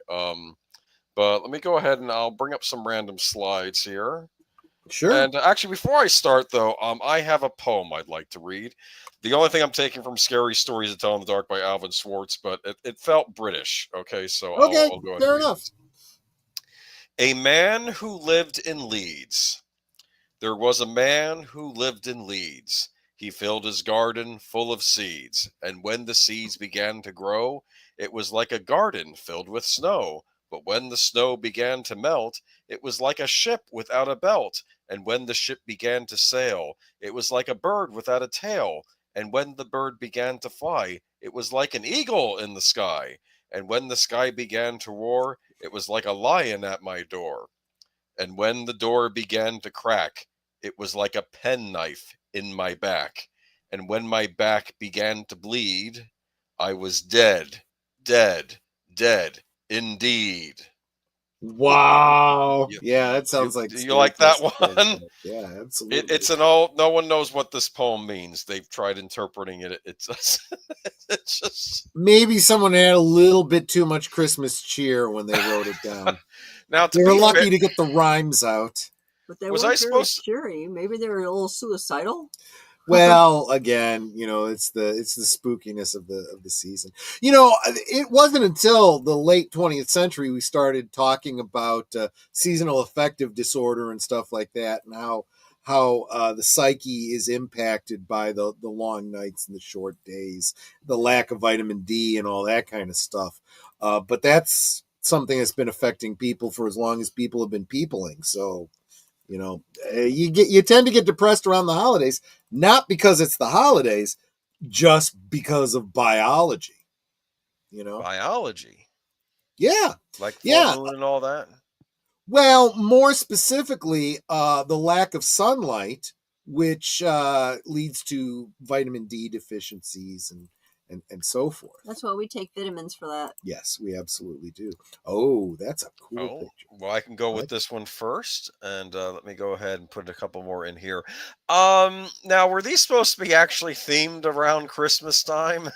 But let me go ahead and I'll bring up some random slides here. Sure. And actually, before I start, though, I have a poem I'd like to read. The only thing I'm taking from Scary Stories to Tell in the Dark by Alvin Schwartz, but it felt British. Okay, so okay, I'll go ahead fair and read enough. it. A man who lived in Leeds. There was a man who lived in Leeds. He filled his garden full of seeds, and when the seeds began to grow, it was like a garden filled with snow. But when the snow began to melt, it was like a ship without a belt. And when the ship began to sail, it was like a bird without a tail. And when the bird began to fly, it was like an eagle in the sky. And when the sky began to roar, it was like a lion at my door. And when the door began to crack, it was like a penknife in my back. And when my back began to bleed, I was dead, dead, dead. Indeed. Wow. Yeah, that sounds like you like that one? Yeah, absolutely. It's an old. No one knows what this poem means. They've tried interpreting it. It's just maybe someone had a little bit too much Christmas cheer when they wrote it down. Now they were lucky to get the rhymes out. But they weren't very cheery. Maybe they were a little suicidal. Well, again, it's the spookiness of the season. It wasn't until the late 20th century we started talking about seasonal affective disorder and stuff like that, and how the psyche is impacted by the long nights and the short days, the lack of vitamin D and all that kind of stuff. But that's something that's been affecting people for as long as people have been peopling. So, you tend to get depressed around the holidays, not because it's the holidays, just because of biology. Biology. Yeah. Like full moon and all that. Well, more specifically, the lack of sunlight, which leads to vitamin D deficiencies and so forth. That's why we take vitamins for that. Yes, we absolutely do. Oh, that's a cool picture. Well, I can go with this one first, and let me go ahead and put a couple more in here. Now, were these supposed to be actually themed around Christmas time?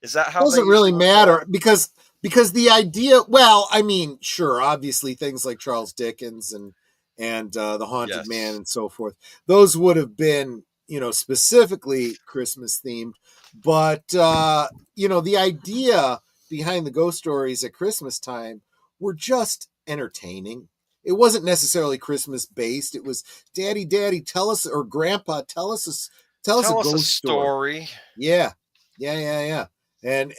Is that how? Doesn't really matter because the idea. Well, I mean, sure, obviously things like Charles Dickens and the Haunted Man and so forth, those would have been specifically Christmas themed. But, the idea behind the ghost stories at Christmas time were just entertaining. It wasn't necessarily Christmas based. It was Daddy, tell us, or Grandpa, tell us a ghost story. Yeah. And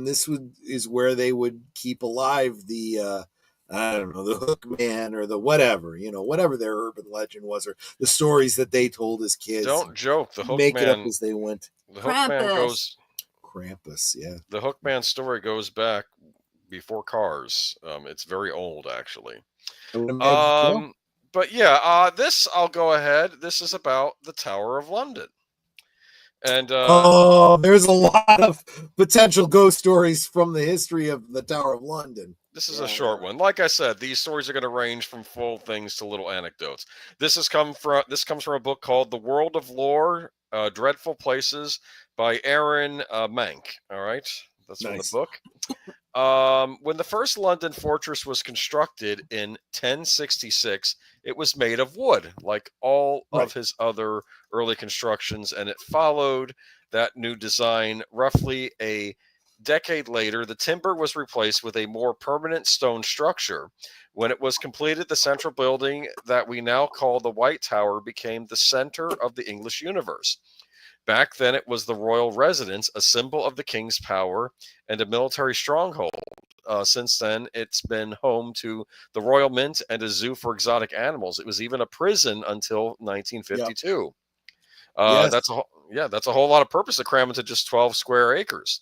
this is where they would keep alive the, I don't know, the Hook Man or the whatever, whatever their urban legend was, or the stories that they told as kids. Don't joke. The Hook make Man, it up as they went. The Hook Man goes. Krampus, yeah. The Hook Man story goes back before Cars. It's very old, actually. But yeah, this I'll go ahead. This is about the Tower of London. And there's a lot of potential ghost stories from the history of the Tower of London. This is a short one. Like I said, these stories are going to range from full things to little anecdotes. This comes from a book called The World of Lore, Dreadful Places by Aaron Mank. All right, that's from the book. When the first London fortress was constructed in 1066, it was made of wood, like all of his other early constructions, and it followed that new design roughly a decade later, the timber was replaced with a more permanent stone structure. When it was completed, the central building that we now call the White Tower became the center of the English universe. Back then, it was the royal residence, a symbol of the king's power and a military stronghold. Since then, it's been home to the Royal Mint and a zoo for exotic animals. It was even a prison until 1952. Yes. That's a whole lot of purpose to cram into just 12 square acres.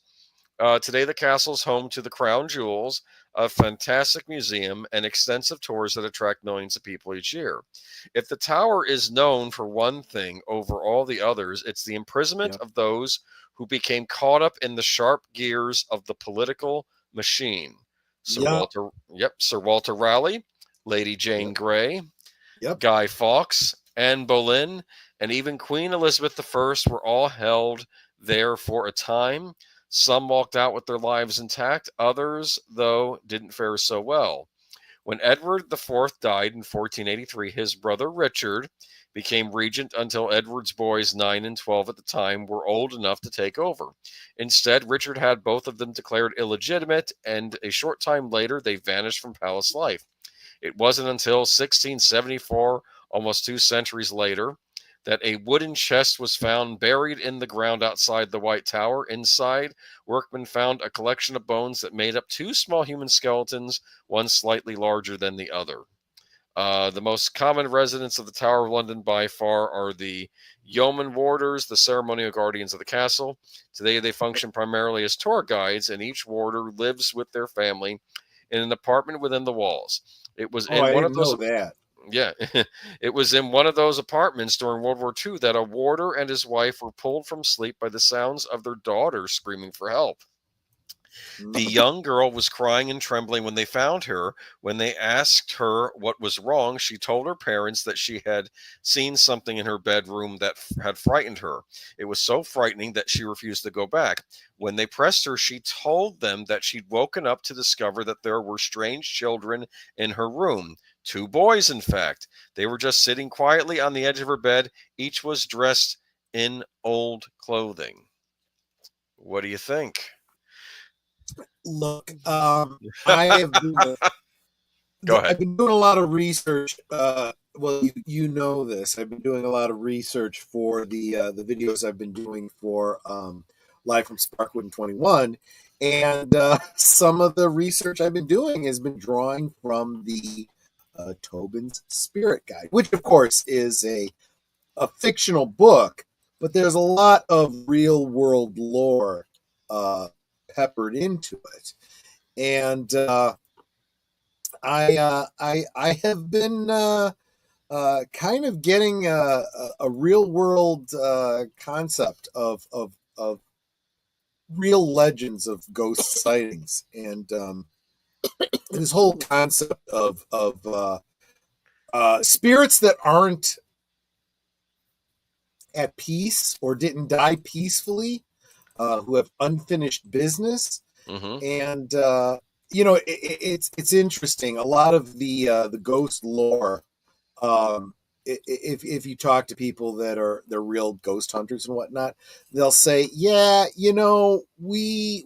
Today, the castle is home to the crown jewels, a fantastic museum, and extensive tours that attract millions of people each year. If the tower is known for one thing over all the others, it's the imprisonment of those who became caught up in the sharp gears of the political machine. Sir Walter Raleigh, Lady Jane Grey, Guy Fawkes, Anne Boleyn, and even Queen Elizabeth I were all held there for a time. Some walked out with their lives intact. Others, though, didn't fare so well. When Edward IV died in 1483, his brother Richard became regent until Edward's boys, 9 and 12 at the time, were old enough to take over. Instead, Richard had both of them declared illegitimate, and a short time later, they vanished from palace life. It wasn't until 1674, almost 2 centuries later, that a wooden chest was found buried in the ground outside the White Tower. Inside, workmen found a collection of bones that made up 2 small human skeletons, one slightly larger than the other. The most common residents of the Tower of London by far are the yeoman warders, the ceremonial guardians of the castle. Today, they function primarily as tour guides, and each warder lives with their family in an apartment within the walls. It was in one of those. Yeah, it was in one of those apartments during World War II that a warder and his wife were pulled from sleep by the sounds of their daughter screaming for help. The young girl was crying and trembling when they found her. When they asked her what was wrong, she told her parents that she had seen something in her bedroom that had frightened her. It was so frightening that she refused to go back. When they pressed her, she told them that she'd woken up to discover that there were strange children in her room. 2 boys, in fact. They were just sitting quietly on the edge of her bed. Each was dressed in old clothing. What do you think? Look, I have been, Go ahead. I've been doing a lot of research. Well, you know this. I've been doing a lot of research for the videos I've been doing for Live from Sparkwood in 21. And some of the research I've been doing has been drawing from the Tobin's Spirit Guide, which, of course, is a fictional book, but there's a lot of real-world lore peppered into it. And I have been kind of getting a real-world concept of real legends of ghost sightings, and this whole concept of spirits that aren't at peace or didn't die peacefully, who have unfinished business. And it's interesting. A lot of the ghost lore, if you talk to people they're real ghost hunters and whatnot, they'll say, we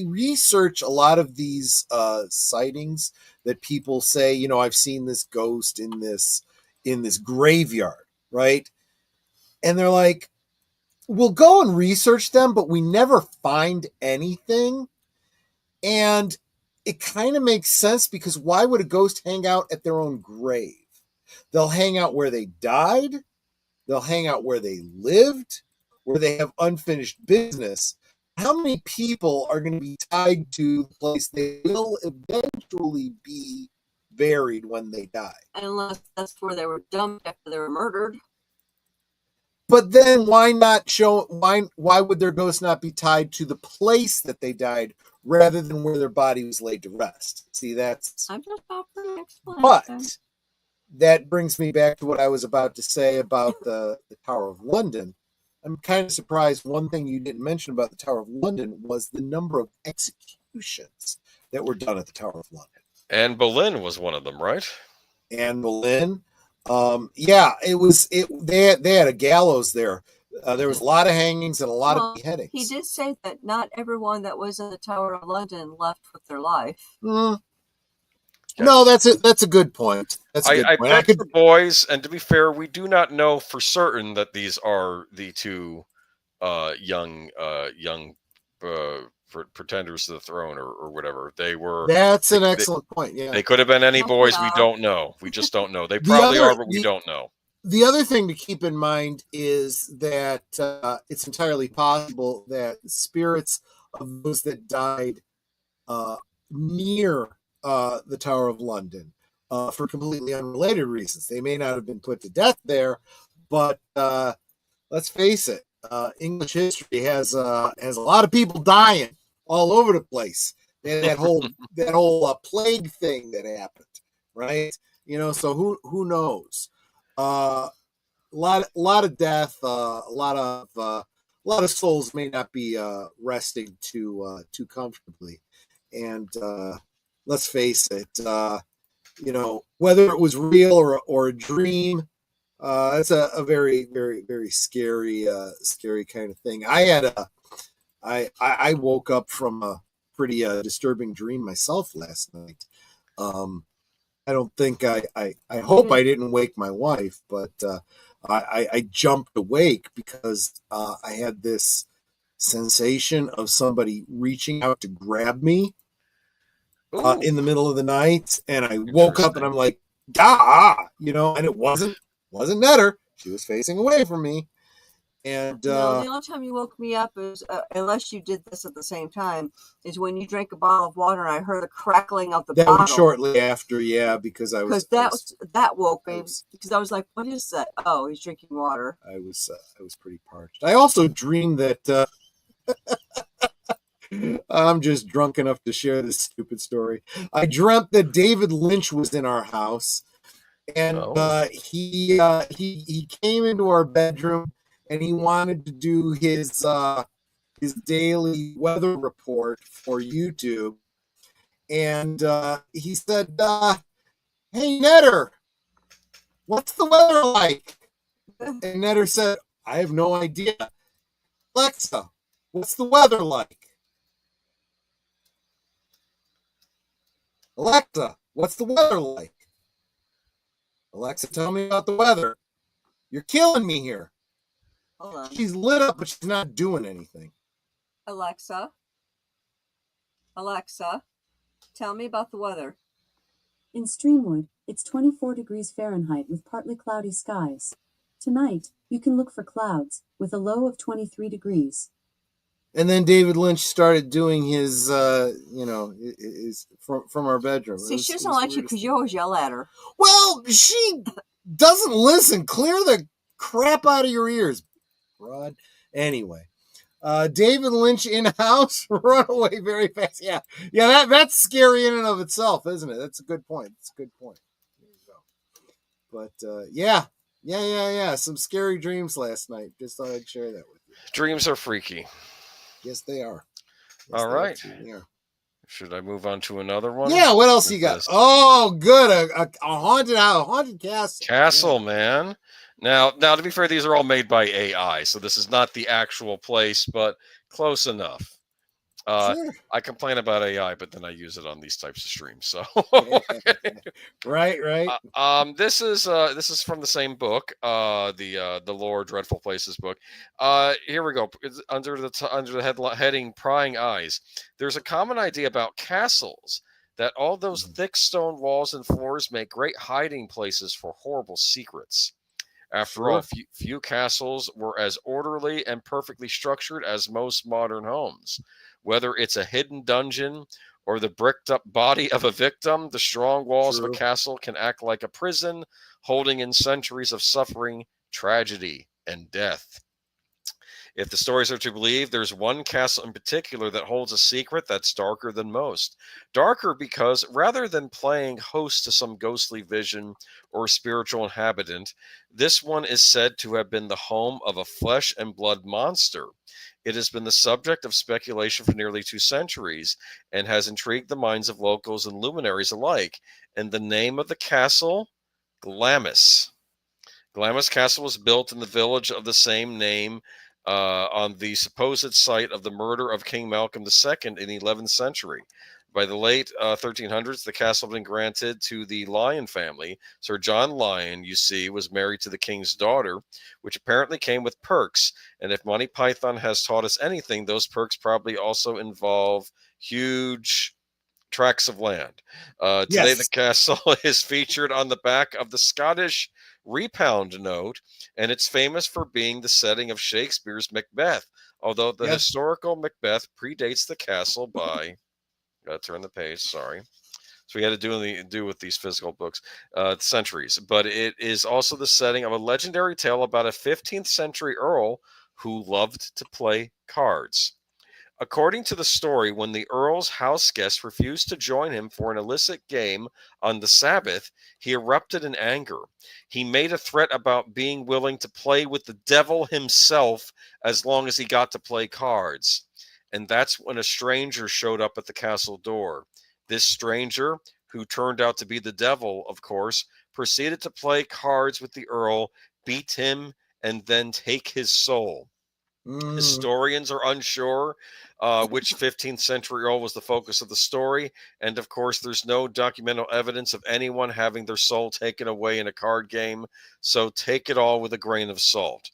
research a lot of these sightings that people say, I've seen this ghost in this graveyard, right? And they're like, we'll go and research them, but we never find anything. And it kind of makes sense, because why would a ghost hang out at their own grave? They'll hang out where they died. They'll hang out where they lived, where they have unfinished business. How many people are going to be tied to the place they will eventually be buried when they die? Unless that's where they were dumped after they were murdered. But then why not show, why would their ghost not be tied to the place that they died rather than where their body was laid to rest? See, that's... I'm just offering an explanation. But that brings me back to what I was about to say about the Tower of London. I'm kind of surprised one thing you didn't mention about the Tower of London was the number of executions that were done at the Tower of London. Anne Boleyn was one of them, right? Anne Boleyn. They had a gallows there. There was a lot of hangings and a lot Well, of beheadings. he did say that not everyone that was in the Tower of London left with their life. Mm. No, that's a good point. That's a good point. I picked the boys, and to be fair, we do not know for certain that these are the two young pretenders to the throne or whatever. They were. That's an excellent point. Yeah, they could have been any boys. We don't know. We just don't know. They probably are, but we don't know. The other thing to keep in mind is that it's entirely possible that spirits of those that died near the Tower of London for completely unrelated reasons. They may not have been put to death there, but let's face it, English history has a lot of people dying all over the place. And that whole plague thing that happened, right? So who knows? A lot of death, a lot of souls may not be resting too comfortably, and let's face it, whether it was real or a dream, it's a very, very, very scary kind of thing. I woke up from a pretty disturbing dream myself last night. I don't think I hope I didn't wake my wife, but I jumped awake because I had this sensation of somebody reaching out to grab me in the middle of the night, and I woke up and I'm like, and it wasn't Netter. She was facing away from me. And no, the only time you woke me up is, unless you did this at the same time, is when you drank a bottle of water and I heard the crackling of the bottle. That was shortly after, yeah, because that woke me because I was like, "What is that?" Oh, he's drinking water. I was pretty parched. I also dreamed that I'm just drunk enough to share this stupid story. I dreamt that David Lynch was in our house, and he came into our bedroom. And he wanted to do his daily weather report for YouTube. And he said, "Hey, Netter, what's the weather like?" And Netter said, "I have no idea. Alexa, what's the weather like? Alexa, what's the weather like? Alexa, tell me about the weather. You're killing me here." Hold on. She's lit up, but she's not doing anything. Alexa, tell me about the weather. In Streamwood, it's 24 degrees Fahrenheit with partly cloudy skies. Tonight, you can look for clouds with a low of 23 degrees. And then David Lynch started doing his, his from our bedroom. See, she doesn't like you because you always yell at her. Well, she doesn't listen. Clear the crap out of your ears. Rod. Anyway, David Lynch in house, run away very fast. Yeah, that's scary in and of itself, isn't it? That's a good point. There you go. But yeah, some scary dreams last night. Just thought I'd share that with you. Dreams are freaky. Yes, they are. All right. Should I move on to another one? Yeah. What else you got? Oh, good. A haunted house, haunted castle. Castle, man. Now, to be fair, these are all made by AI, so this is not the actual place, but close enough. Sure. I complain about AI, but then I use it on these types of streams. So, right. This is from the same book, the Lore Dreadful Places book. Here we go. It's under the heading "Prying Eyes." There's a common idea about castles that all those thick stone walls and floors make great hiding places for horrible secrets. After all, few castles were as orderly and perfectly structured as most modern homes. Whether it's a hidden dungeon or the bricked up body of a victim, the strong walls of a castle can act like a prison, holding in centuries of suffering, tragedy, and death. If the stories are to believe, there's one castle in particular that holds a secret that's darker than most. Darker because rather than playing host to some ghostly vision or spiritual inhabitant, this one is said to have been the home of a flesh and blood monster. It has been the subject of speculation for nearly 2 centuries and has intrigued the minds of locals and luminaries alike. And the name of the castle, Glamis. Glamis Castle was built in the village of the same name on the supposed site of the murder of King Malcolm II in the 11th century. By the late 1300s, the castle had been granted to the Lyon family. Sir John Lyon, you see, was married to the king's daughter, which apparently came with perks. And if Monty Python has taught us anything, those perks probably also involve huge tracts of land. Today, the castle is featured on the back of the Scottish Repound note, and it's famous for being the setting of Shakespeare's Macbeth, although the historical Macbeth predates the castle by... Gotta turn the page, sorry. So we had to do with these physical books, centuries. But it is also the setting of a legendary tale about a 15th century earl who loved to play cards. According to the story, when the Earl's house guests refused to join him for an illicit game on the Sabbath, he erupted in anger. He made a threat about being willing to play with the devil himself as long as he got to play cards. And that's when a stranger showed up at the castle door. This stranger, who turned out to be the devil, of course, proceeded to play cards with the Earl, beat him, and then take his soul. Historians are unsure which 15th century Earl was the focus of the story, and of course there's no documental evidence of anyone having their soul taken away in a card game, so take it all with a grain of salt.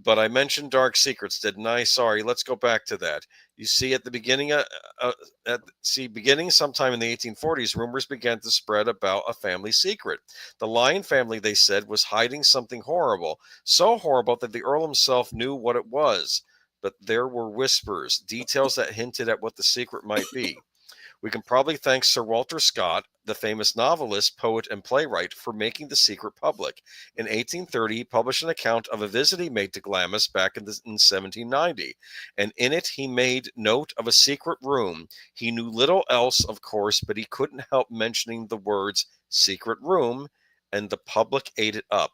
But I mentioned Dark Secrets, didn't I? Sorry, let's go back to that. You see, at the beginning, beginning sometime in the 1840s, rumors began to spread about a family secret. The Lyon family, they said, was hiding something horrible, so horrible that the Earl himself knew what it was. But there were whispers, details that hinted at what the secret might be. We can probably thank Sir Walter Scott, the famous novelist, poet, and playwright, for making the secret public. In 1830, he published an account of a visit he made to Glamis back in 1790, and in it he made note of a secret room. He knew little else, of course, but he couldn't help mentioning the words secret room, and the public ate it up.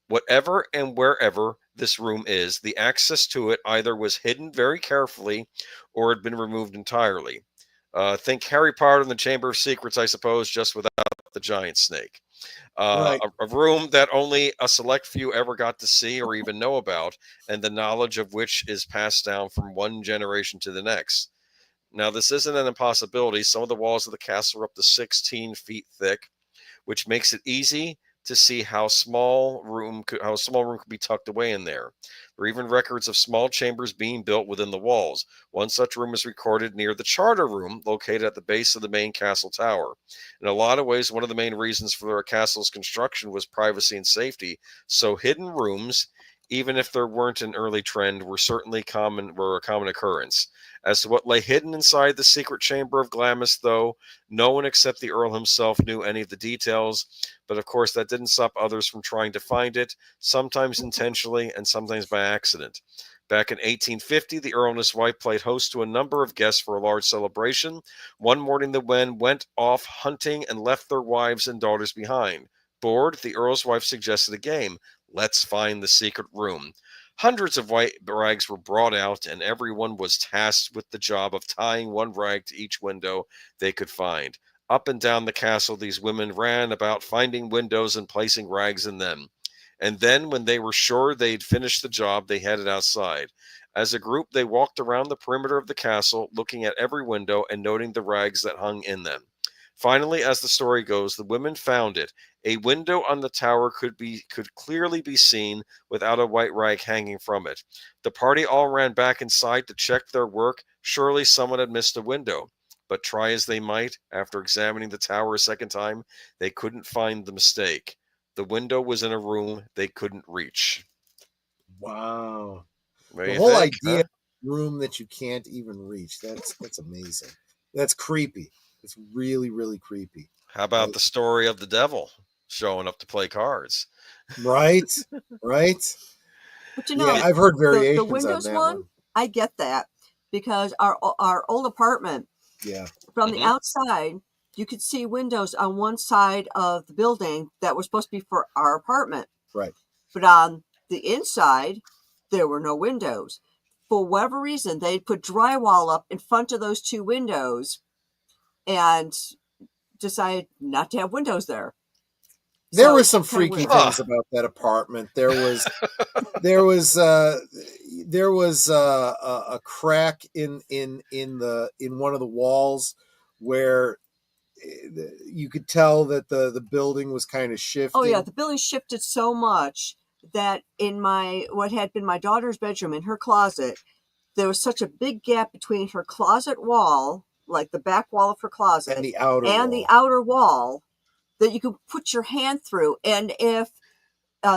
Whatever and wherever this room is, the access to it either was hidden very carefully or had been removed entirely. Think Harry Potter and the Chamber of Secrets, I suppose, just without the giant snake. A room that only a select few ever got to see or even know about, and the knowledge of which is passed down from one generation to the next. Now, this isn't an impossibility. Some of the walls of the castle are up to 16 feet thick, which makes it easy to see how small room could be tucked away in there. There are even records of small chambers being built within the walls. One such room is recorded near the Charter Room, located at the base of the main castle tower. In a lot of ways, one of the main reasons for the castle's construction was privacy and safety, so hidden rooms, even if there weren't an early trend, were certainly a common occurrence. As to what lay hidden inside the secret chamber of Glamis, though, no one except the Earl himself knew any of the details, but of course that didn't stop others from trying to find it, sometimes intentionally and sometimes by accident. Back in 1850, the Earl and his wife played host to a number of guests for a large celebration. One morning the men went off hunting and left their wives and daughters behind. Bored, the Earl's wife suggested a game. Let's find the secret room. Hundreds of white rags were brought out, and everyone was tasked with the job of tying one rag to each window they could find. Up and down the castle, these women ran about finding windows and placing rags in them. And then, when they were sure they'd finished the job, they headed outside. As a group, they walked around the perimeter of the castle, looking at every window and noting the rags that hung in them. Finally, as the story goes, the women found it. A window on the tower could clearly be seen without a white rag hanging from it. The party all ran back inside to check their work. Surely someone had missed a window. But try as they might, after examining the tower a second time, they couldn't find the mistake. The window was in a room they couldn't reach. Wow. The whole idea of a room that you can't even reach, that's amazing. That's creepy. It's really, really creepy. How about the story of the devil showing up to play cards? Right. But you know, I've heard variations the Windows on that one. I get that, because our old apartment, from the outside, you could see windows on one side of the building that were supposed to be for our apartment. Right. But on the inside, there were no windows. For whatever reason, they put drywall up in front of those two windows and decided not to have windows there. There So, were some kinda freaky weird. things about that apartment. There was a crack in one of the walls where you could tell that the building was kind of shifting. Oh yeah, the building shifted so much that in what had been my daughter's bedroom, in her closet, there was such a big gap between her closet wall, like the back wall of her closet, And the outer wall. the outer wall, that you could put your hand through. And if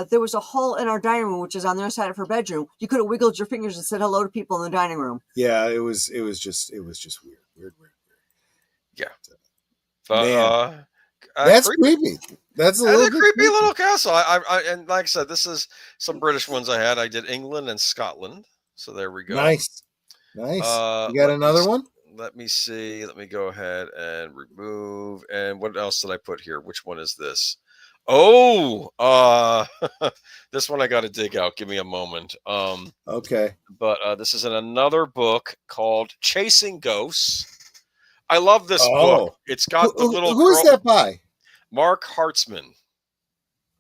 there was a hole in our dining room, which is on the other side of her bedroom, you could have wiggled your fingers and said hello to people in the dining room. Yeah, it was just weird. Yeah. But, Man, that's creepy. That's a little bit creepy little castle. And like I said, this is some British ones I had. I did England and Scotland. So there we go. Nice. You got another one? Let me see. Let me go ahead and remove. And what else did I put here? Which one is this? Oh, this one I got to dig out. Give me a moment. Okay. But this is in another book called Chasing Ghosts. I love this book. It's got the little. Who is that by? Mark Hartzman.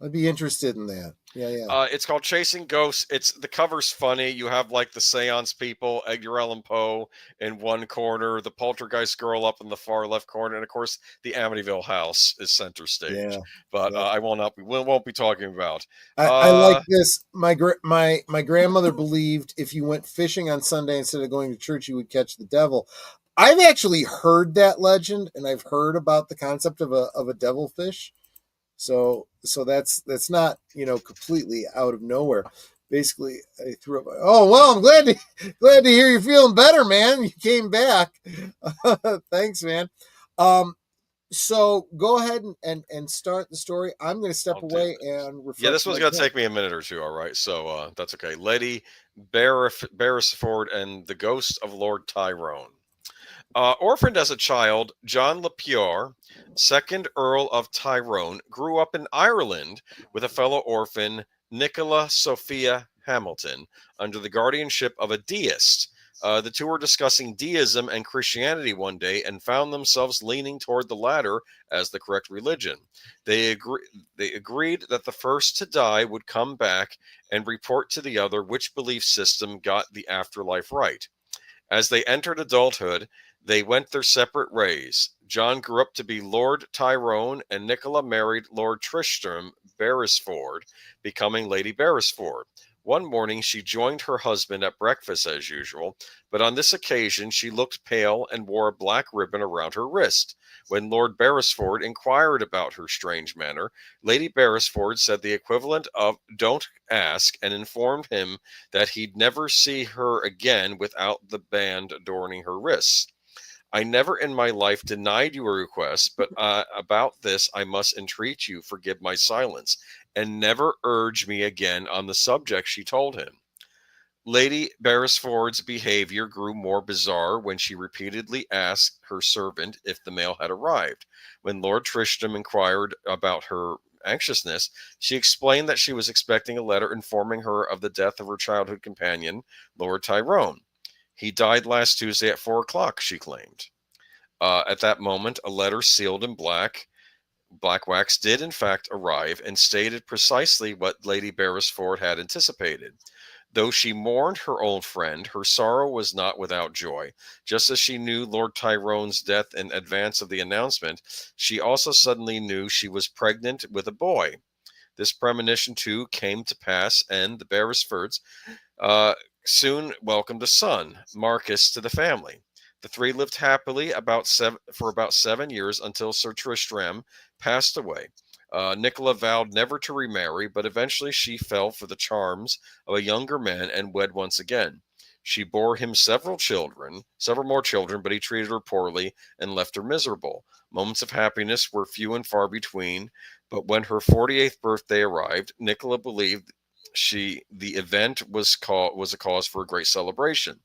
I'd be interested in that. Yeah. It's called Chasing Ghosts. The cover's funny. You have like the seance people, Edgar Allan Poe in one corner, the poltergeist girl up in the far left corner, and of course the Amityville house is center stage. Yeah. But I won't be talking about. I like this. My grandmother believed if you went fishing on Sunday instead of going to church, you would catch the devil. I've actually heard that legend, and I've heard about the concept of a devilfish. So that's not, completely out of nowhere. Basically, I threw up. Oh well, I'm glad to hear you're feeling better, man. You came back. Thanks, man. So go ahead and start the story. I'm going to step away and refer. Yeah, this one's going to take me a minute or two. All right, so that's okay. Lady Beresford and the Ghost of Lord Tyrone. Orphaned as a child, John Lepior, 2nd Earl of Tyrone, grew up in Ireland with a fellow orphan, Nicola Sophia Hamilton, under the guardianship of a deist. The two were discussing deism and Christianity one day and found themselves leaning toward the latter as the correct religion. They agreed that the first to die would come back and report to the other which belief system got the afterlife right. As they entered adulthood, they went their separate ways. John grew up to be Lord Tyrone, and Nicola married Lord Tristram Beresford, becoming Lady Beresford. One morning, she joined her husband at breakfast as usual, but on this occasion, she looked pale and wore a black ribbon around her wrist. When Lord Beresford inquired about her strange manner, Lady Beresford said the equivalent of "don't ask," and informed him that he'd never see her again without the band adorning her wrists. I never in my life denied you a request, but about this I must entreat you forgive my silence, and never urge me again on the subject, she told him. Lady Beresford's behavior grew more bizarre when she repeatedly asked her servant if the mail had arrived. When Lord Tristram inquired about her anxiousness, she explained that she was expecting a letter informing her of the death of her childhood companion, Lord Tyrone. He died last Tuesday at 4 o'clock, she claimed. At that moment, a letter sealed in black wax did in fact arrive and stated precisely what Lady Beresford had anticipated. Though she mourned her old friend, her sorrow was not without joy. Just as she knew Lord Tyrone's death in advance of the announcement, she also suddenly knew she was pregnant with a boy. This premonition, too, came to pass, and the Beresfords soon welcomed a son, Marcus, to the family. The three lived happily for about 7 years until Sir Tristram passed away. Nicola vowed never to remarry, but eventually she fell for the charms of a younger man and wed once again. She bore him several more children, but he treated her poorly and left her miserable. Moments of happiness were few and far between, but when her 48th birthday arrived, Nicola believed the event was a cause for a great celebration.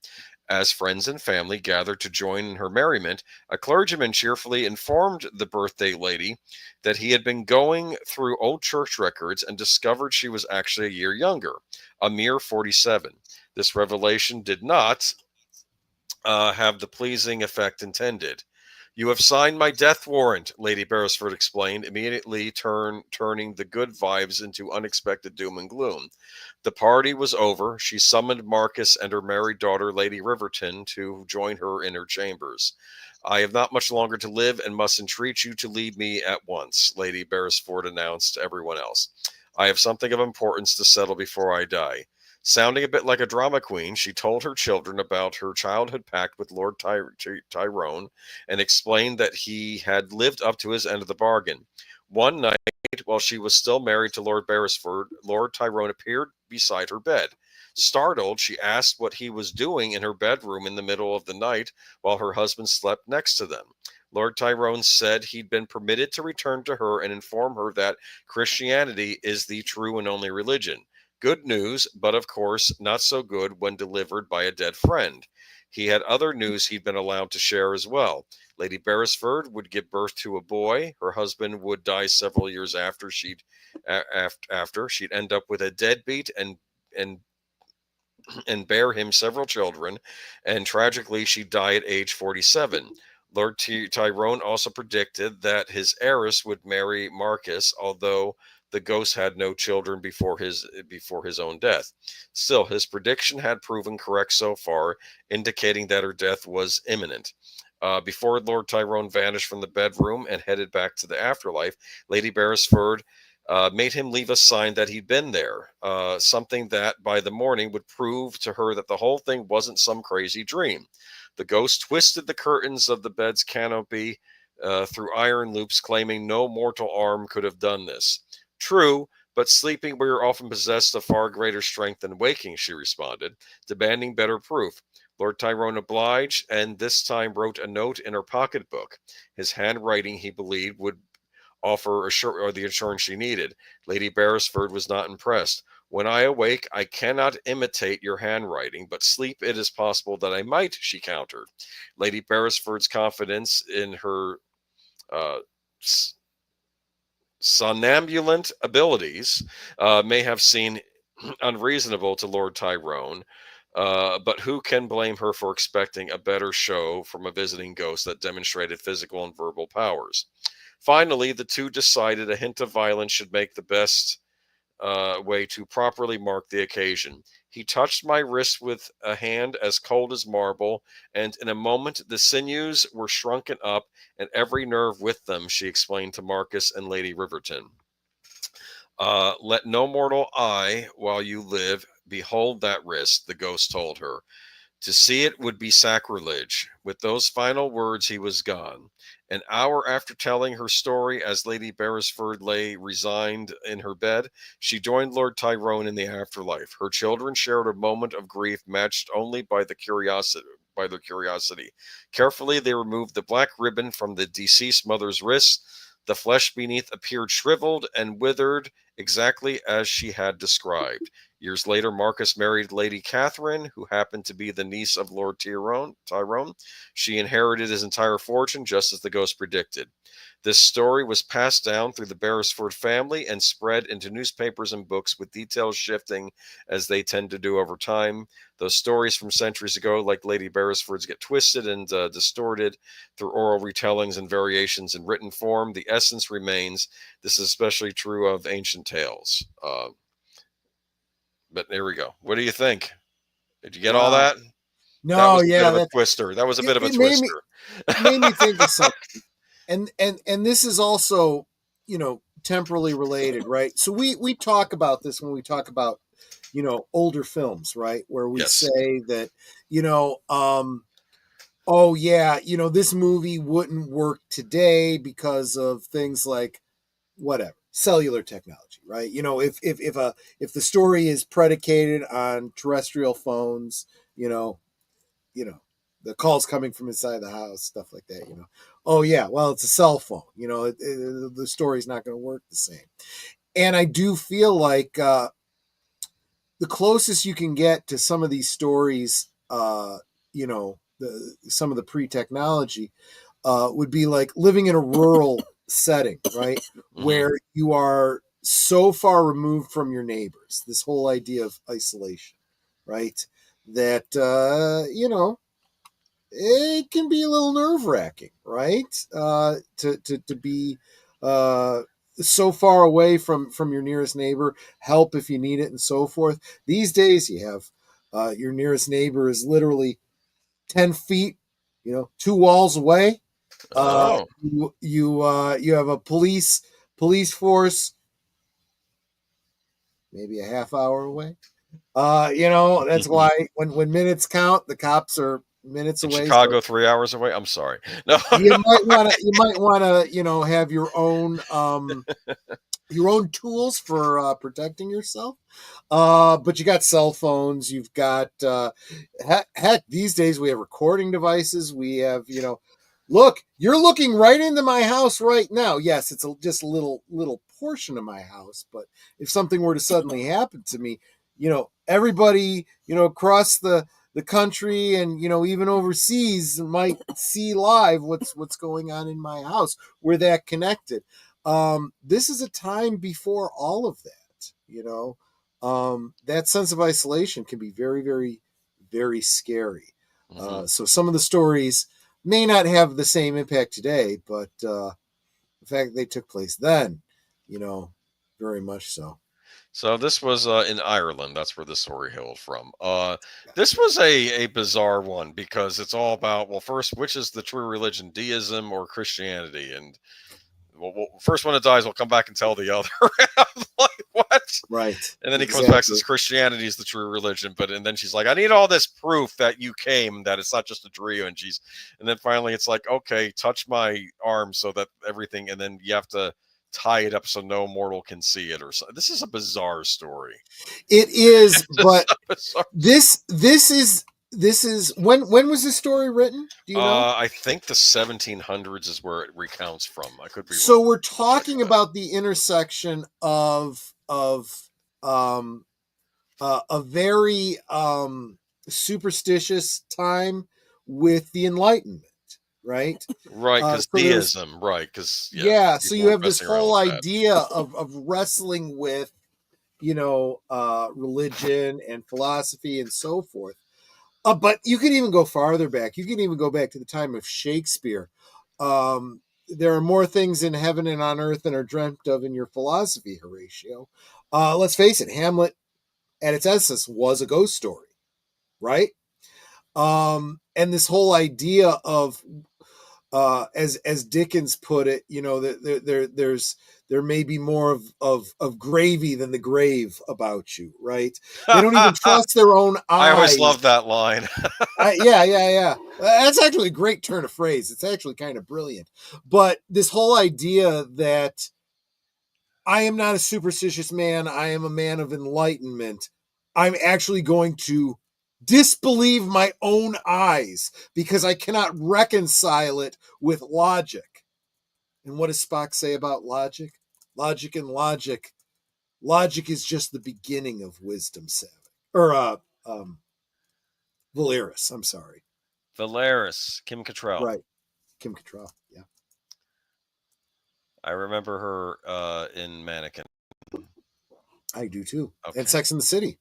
As friends and family gathered to join in her merriment, a clergyman cheerfully informed the birthday lady that he had been going through old church records and discovered she was actually a year younger, a mere 47. This revelation did not have the pleasing effect intended. You have signed my death warrant, Lady Beresford explained, immediately turning the good vibes into unexpected doom and gloom. The party was over. She summoned Marcus and her married daughter, Lady Riverton, to join her in her chambers. I have not much longer to live and must entreat you to leave me at once, Lady Beresford announced to everyone else. I have something of importance to settle before I die. Sounding a bit like a drama queen, she told her children about her childhood pact with Lord Tyrone and explained that he had lived up to his end of the bargain. One night, while she was still married to Lord Beresford, Lord Tyrone appeared beside her bed. Startled, she asked what he was doing in her bedroom in the middle of the night while her husband slept next to them. Lord Tyrone said he'd been permitted to return to her and inform her that Christianity is the true and only religion. Good news, but of course not so good when delivered by a dead friend. He had other news he'd been allowed to share as well. Lady Beresford would give birth to a boy. Her husband would die several years after. She'd end up with a deadbeat and bear him several children, and tragically she'd die at age 47. Lord Tyrone also predicted that his heiress would marry Marcus, although the ghost had no children before his own death. Still, his prediction had proven correct so far, indicating that her death was imminent. Before Lord Tyrone vanished from the bedroom and headed back to the afterlife, Lady Beresford made him leave a sign that he'd been there, something that by the morning would prove to her that the whole thing wasn't some crazy dream. The ghost twisted the curtains of the bed's canopy through iron loops, claiming no mortal arm could have done this. True, but sleeping we are often possessed of far greater strength than waking, she responded, demanding better proof. Lord Tyrone obliged, and this time wrote a note in her pocketbook. His handwriting, he believed, would offer the assurance she needed. Lady Beresford was not impressed. When I awake, I cannot imitate your handwriting, but sleep it is possible that I might, she countered. Lady Beresford's confidence in her somnambulant abilities may have seemed unreasonable to Lord Tyrone, but who can blame her for expecting a better show from a visiting ghost that demonstrated physical and verbal powers? Finally, the two decided a hint of violence should make the best way to properly mark the occasion. He touched my wrist with a hand as cold as marble, and in a moment the sinews were shrunken up, and every nerve with them, she explained to Marcus and Lady Riverton. Let no mortal eye, while you live, behold that wrist, the ghost told her. To see it would be sacrilege. With those final words, he was gone. An hour after telling her story, as Lady Beresford lay resigned in her bed, she joined Lord Tyrone in the afterlife. Her children shared a moment of grief matched only by their curiosity. Carefully, they removed the black ribbon from the deceased mother's wrist. The flesh beneath appeared shriveled and withered, exactly as she had described. Years later, Marcus married Lady Catherine, who happened to be the niece of Lord Tyrone. She inherited his entire fortune, just as the ghost predicted. This story was passed down through the Beresford family and spread into newspapers and books, with details shifting as they tend to do over time. Those stories from centuries ago, like Lady Beresford's, get twisted and distorted through oral retellings and variations in written form. The essence remains. This is especially true of ancient tales. But there we go. What do you think? Did you get all that? No, that was a yeah, bit of a twister. That was a bit of a twister. Made me think of something. And this is also, temporally related, right? So we talk about this when we talk about, older films, right? Where we say that, oh yeah, this movie wouldn't work today because of things like whatever, cellular technology, right? If the story is predicated on terrestrial phones, the calls coming from inside the house, stuff like that, oh yeah, well, it's a cell phone, the story's not going to work the same. And I do feel like the closest you can get to some of these stories, some of the pre-technology would be like living in a rural setting, right? Mm-hmm. Where you are so far removed from your neighbors, this whole idea of isolation, right? That, it can be a little nerve-wracking, right? To be so far away from your nearest neighbor, help if you need it, and so forth. These days, you have your nearest neighbor is literally 10 feet, 2 walls away. You have a police force maybe a half hour away. That's why when minutes count, the cops are minutes away. Chicago, 3 hours away. I'm sorry. No, you might want to have your own tools for protecting yourself. But you got cell phones. You've got heck. These days we have recording devices. We have look. You're looking right into my house right now. Yes, it's just a little portion of my house. But if something were to suddenly happen to me, everybody across the country and even overseas might see live what's going on in my house. We're that connected. This is a time before all of that. That sense of isolation can be very, very, very scary. So some of the stories may not have the same impact today, but the fact that they took place then, very much so. So this was in Ireland. That's where this story hailed from. This was a bizarre one because it's all about, well, first, which is the true religion, deism or Christianity? And well, first one that dies will come back and tell the other. Like, what? Right. And then he comes back and says Christianity is the true religion. And then she's like, I need all this proof that you came, that it's not just a dream. And then finally it's like, okay, touch my arm so that everything, and then you have to tie it up so no mortal can see it or something. This is a bizarre story. It is, but this is when was this story written? Do you know? I think the 1700s is where it recounts from. I could be wrong. So we're talking about the intersection of a very superstitious time with the Enlightenment. Right, because deism, right? Because so you have this whole idea of wrestling with, religion and philosophy and so forth. But you can even go farther back. You can even go back to the time of Shakespeare. There are more things in heaven and on earth than are dreamt of in your philosophy, Horatio. Let's face it, Hamlet, at its essence, was a ghost story, right? And this whole idea of as Dickens put it, there may be more of gravy than the grave about you, right? They don't even trust their own eyes. I always love that line. Yeah. That's actually a great turn of phrase. It's actually kind of brilliant. But this whole idea that I am not a superstitious man, I am a man of enlightenment. I'm actually going to disbelieve my own eyes because I cannot reconcile it with logic. And what does Spock say about logic? Logic is just the beginning of wisdom, Valeris, I'm sorry. Valeris, Kim Cattrall. Right. Kim Cattrall, yeah. I remember her in Mannequin. I do too. Okay. And Sex and the City.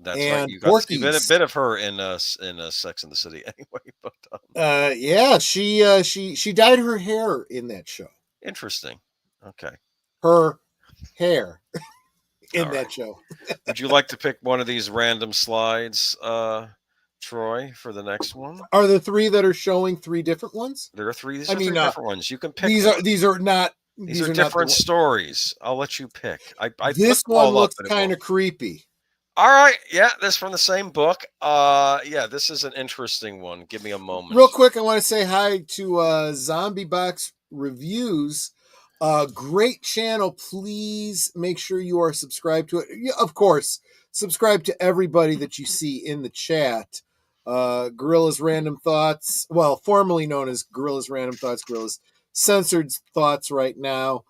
That's right. You got to see a bit of her in Sex and the City, anyway. But she dyed her hair in that show. Interesting. Okay. Her hair in that show. Would you like to pick one of these random slides, Troy, for the next one? Are there 3 that are showing 3 different ones? There are 3. These are 3 different ones. You can pick. These are not. These are different stories. I'll let you pick. This one looks kind of creepy. All right. Yeah, this from the same book. This is an interesting one. Give me a moment. Real quick, I want to say hi to Zombie Box Reviews. Great channel. Please make sure you are subscribed to it. Yeah, of course, subscribe to everybody that you see in the chat. Gorilla's Random Thoughts, well, formerly known as Gorilla's Random Thoughts, Gorilla's Censored Thoughts right now,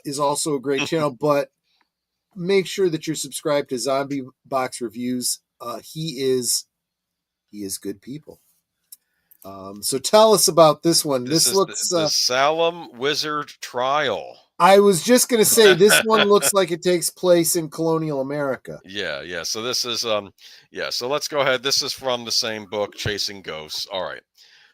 is also a great channel, but make sure that you're subscribed to Zombie Box Reviews. He is good people. So tell us about this one. This looks the Salem Wizard Trial. I was just going to say this one looks like it takes place in colonial America. Yeah. So this is so let's go ahead. This is from the same book, Chasing Ghosts. All right.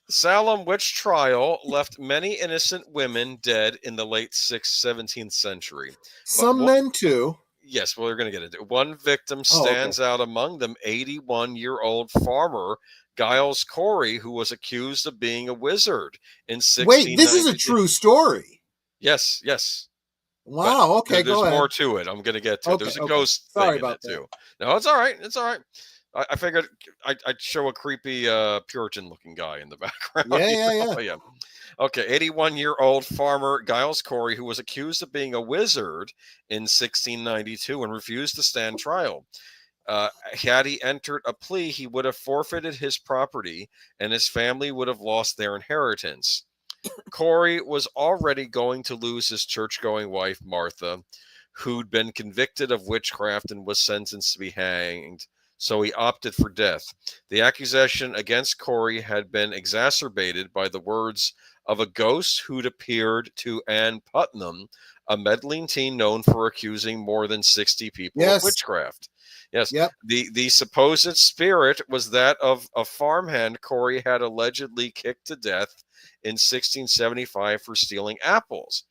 Salem witch trial left many innocent women dead in the late 17th century. Some men too. Yes, well, we're going to get into it. One victim okay. stands out among them, 81-year-old farmer Giles Corey, who was accused of being a wizard in 1690. Wait, this is a true story. Yes, yes. Wow, okay, there's go ahead. more to it. I'm going to get to it. There's a ghost Sorry thing in about it, that. too. No, it's all right. It's all right. I figured I'd show a creepy Puritan-looking guy in the background. Yeah. Okay, 81-year-old farmer Giles Corey, who was accused of being a wizard in 1692 and refused to stand trial. Had he entered a plea, he would have forfeited his property and his family would have lost their inheritance. Corey was already going to lose his church-going wife, Martha, who'd been convicted of witchcraft and was sentenced to be hanged, so he opted for death. The accusation against Corey had been exacerbated by the words of a ghost who'd appeared to Ann Putnam, a meddling teen known for accusing more than 60 people of witchcraft. Yes, the supposed spirit was that of a farmhand Corey had allegedly kicked to death in 1675 for stealing apples.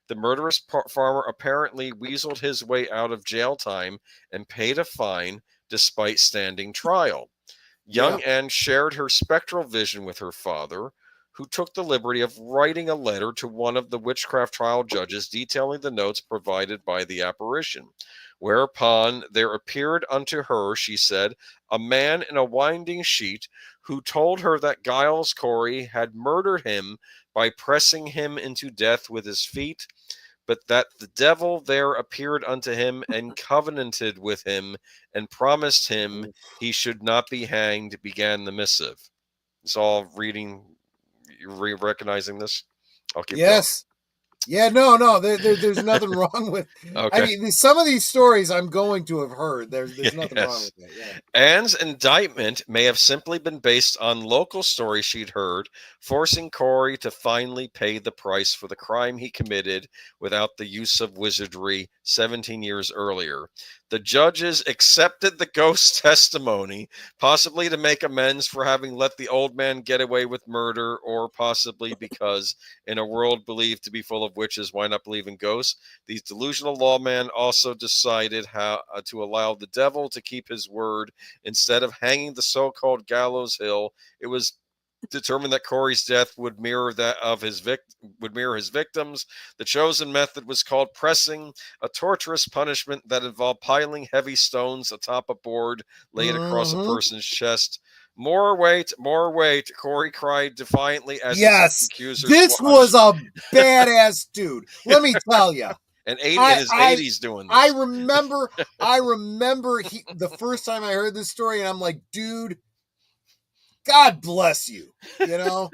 The murderous farmer apparently weaseled his way out of jail time and paid a fine despite standing trial. Young Anne shared her spectral vision with her father, who took the liberty of writing a letter to one of the witchcraft trial judges detailing the notes provided by the apparition. Whereupon there appeared unto her, she said, a man in a winding sheet who told her that Giles Corey had murdered him by pressing him into death with his feet, but that the devil there appeared unto him and covenanted with him and promised him he should not be hanged, began the missive. It's all reading, recognizing this? I'll keep going. Yeah, no, there's nothing wrong with. Okay. I mean, some of these stories I'm going to have heard. There's nothing wrong with that. Yeah. Anne's indictment may have simply been based on local stories she'd heard, forcing Corey to finally pay the price for the crime he committed without the use of wizardry 17 years earlier. The judges accepted the ghost's testimony, possibly to make amends for having let the old man get away with murder, or possibly because in a world believed to be full of witches, why not believe in ghosts? These delusional lawmen also decided how to allow the devil to keep his word. Instead of hanging the so-called gallows hill, it was determined that Corey's death would mirror that of his victims. The chosen method was called pressing, a torturous punishment that involved piling heavy stones atop a board laid across a person's chest. More weight, Corey cried defiantly as his accusers this was a badass dude. Let me tell you. And in his 80s doing this. I remember the first time I heard this story, and I'm like, dude, God bless you, you know?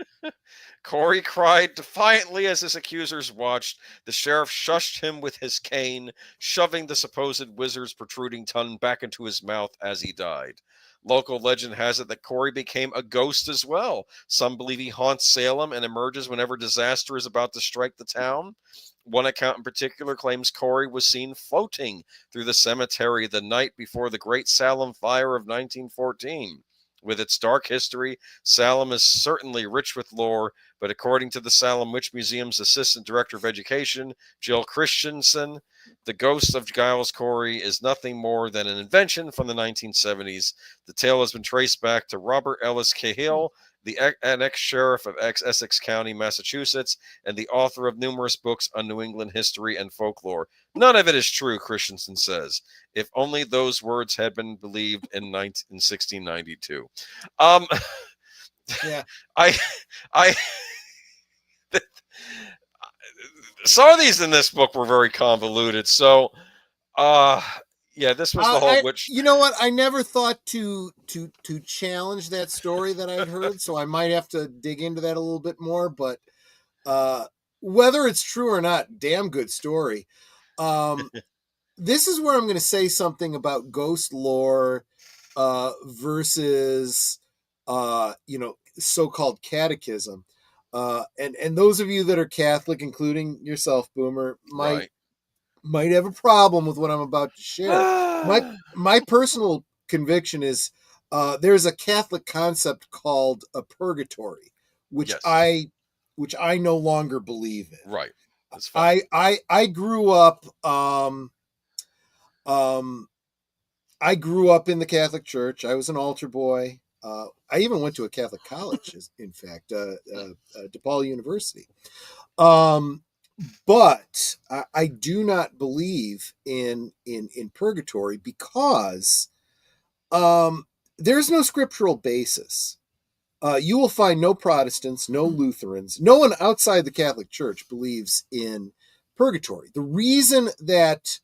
Corey cried defiantly as his accusers watched. The sheriff shushed him with his cane, shoving the supposed wizard's protruding tongue back into his mouth as he died. Local legend has it that Corey became a ghost as well. Some believe he haunts Salem and emerges whenever disaster is about to strike the town. One account in particular claims Corey was seen floating through the cemetery the night before the Great Salem Fire of 1914. With its dark history, Salem is certainly rich with lore, but according to the Salem Witch Museum's Assistant Director of Education, Jill Christensen, the ghost of Giles Corey is nothing more than an invention from the 1970s. The tale has been traced back to Robert Ellis Cahill, an ex-sheriff of Essex County, Massachusetts, and the author of numerous books on New England history and folklore. None of it is true, Christensen says. If only those words had been believed in 1692. Yeah. Some of these in this book were very convoluted. So, yeah, this was the whole witch. You know what? I never thought to challenge that story that I'd heard, so I might have to dig into that a little bit more. But whether it's true or not, damn good story. This is where I'm going to say something about ghost lore versus so-called catechism. And those of you that are Catholic, including yourself, Boomer, might have a problem with what I'm about to share. My personal conviction is there's a Catholic concept called a purgatory, which Yes. I no longer believe in. Right. That's fine. I grew up I grew up in the Catholic Church. I was an altar boy. I even went to a Catholic college, in fact, DePaul University. But I do not believe in purgatory because there's no scriptural basis. You will find no Protestants, no Lutherans, no one outside the Catholic Church believes in purgatory. The reason that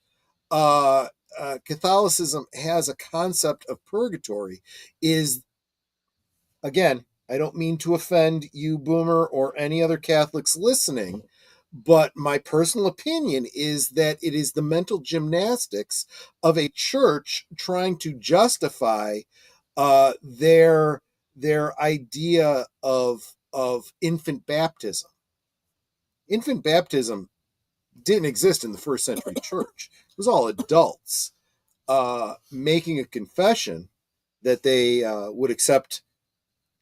Catholicism has a concept of purgatory is, again, I don't mean to offend you, Boomer, or any other Catholics listening, but my personal opinion is that it is the mental gymnastics of a church trying to justify their idea of infant baptism. Infant baptism didn't exist in the first century church. It was all adults making a confession that they would accept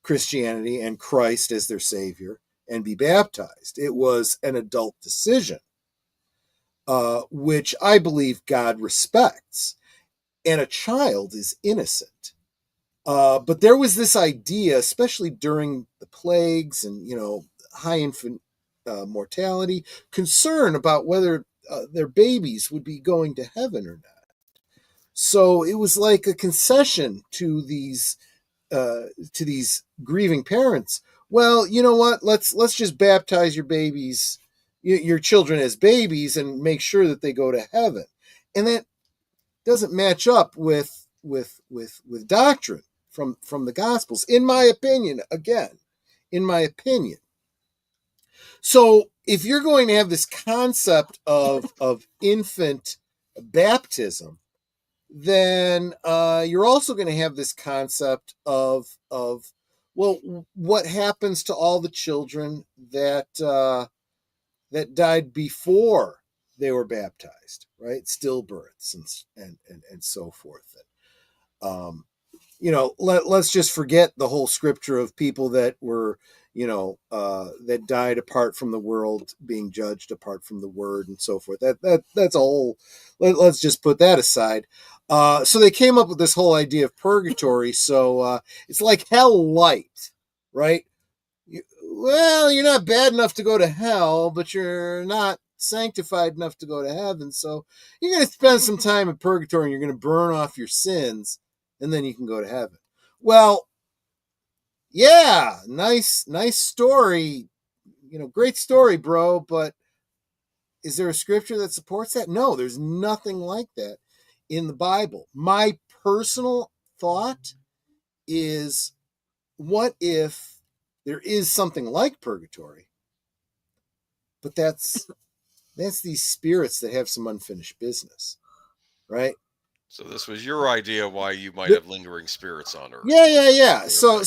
Christianity and Christ as their savior and be baptized. It was an adult decision, which I believe God respects, and a child is innocent. But there was this idea, especially during the plagues and high infant mortality, concern about whether their babies would be going to heaven or not. So it was like a concession to these grieving parents. Well, you know what? Let's just baptize your babies, your children as babies, and make sure that they go to heaven. And that doesn't match up with doctrine from the Gospels, in my opinion. Again, in my opinion. So if you're going to have this concept of infant baptism, then you're also going to have this concept of well, what happens to all the children that died before they were baptized, right? Stillbirths and so forth. Let's just forget the whole scripture of people that were that died apart from the world, being judged apart from the word, and so forth. That's a whole. Let's just put that aside. So they came up with this whole idea of purgatory. So it's like hell light, right? You're not bad enough to go to hell, but you're not sanctified enough to go to heaven. So you're going to spend some time in purgatory, and you're going to burn off your sins, and then you can go to heaven. Well, yeah, nice story. Great story, bro. But is there a scripture that supports that? No, there's nothing like that in the Bible. My personal thought is, what if there is something like purgatory, but that's these spirits that have some unfinished business, right? So this was your idea why you might have lingering spirits on Earth. Yeah. So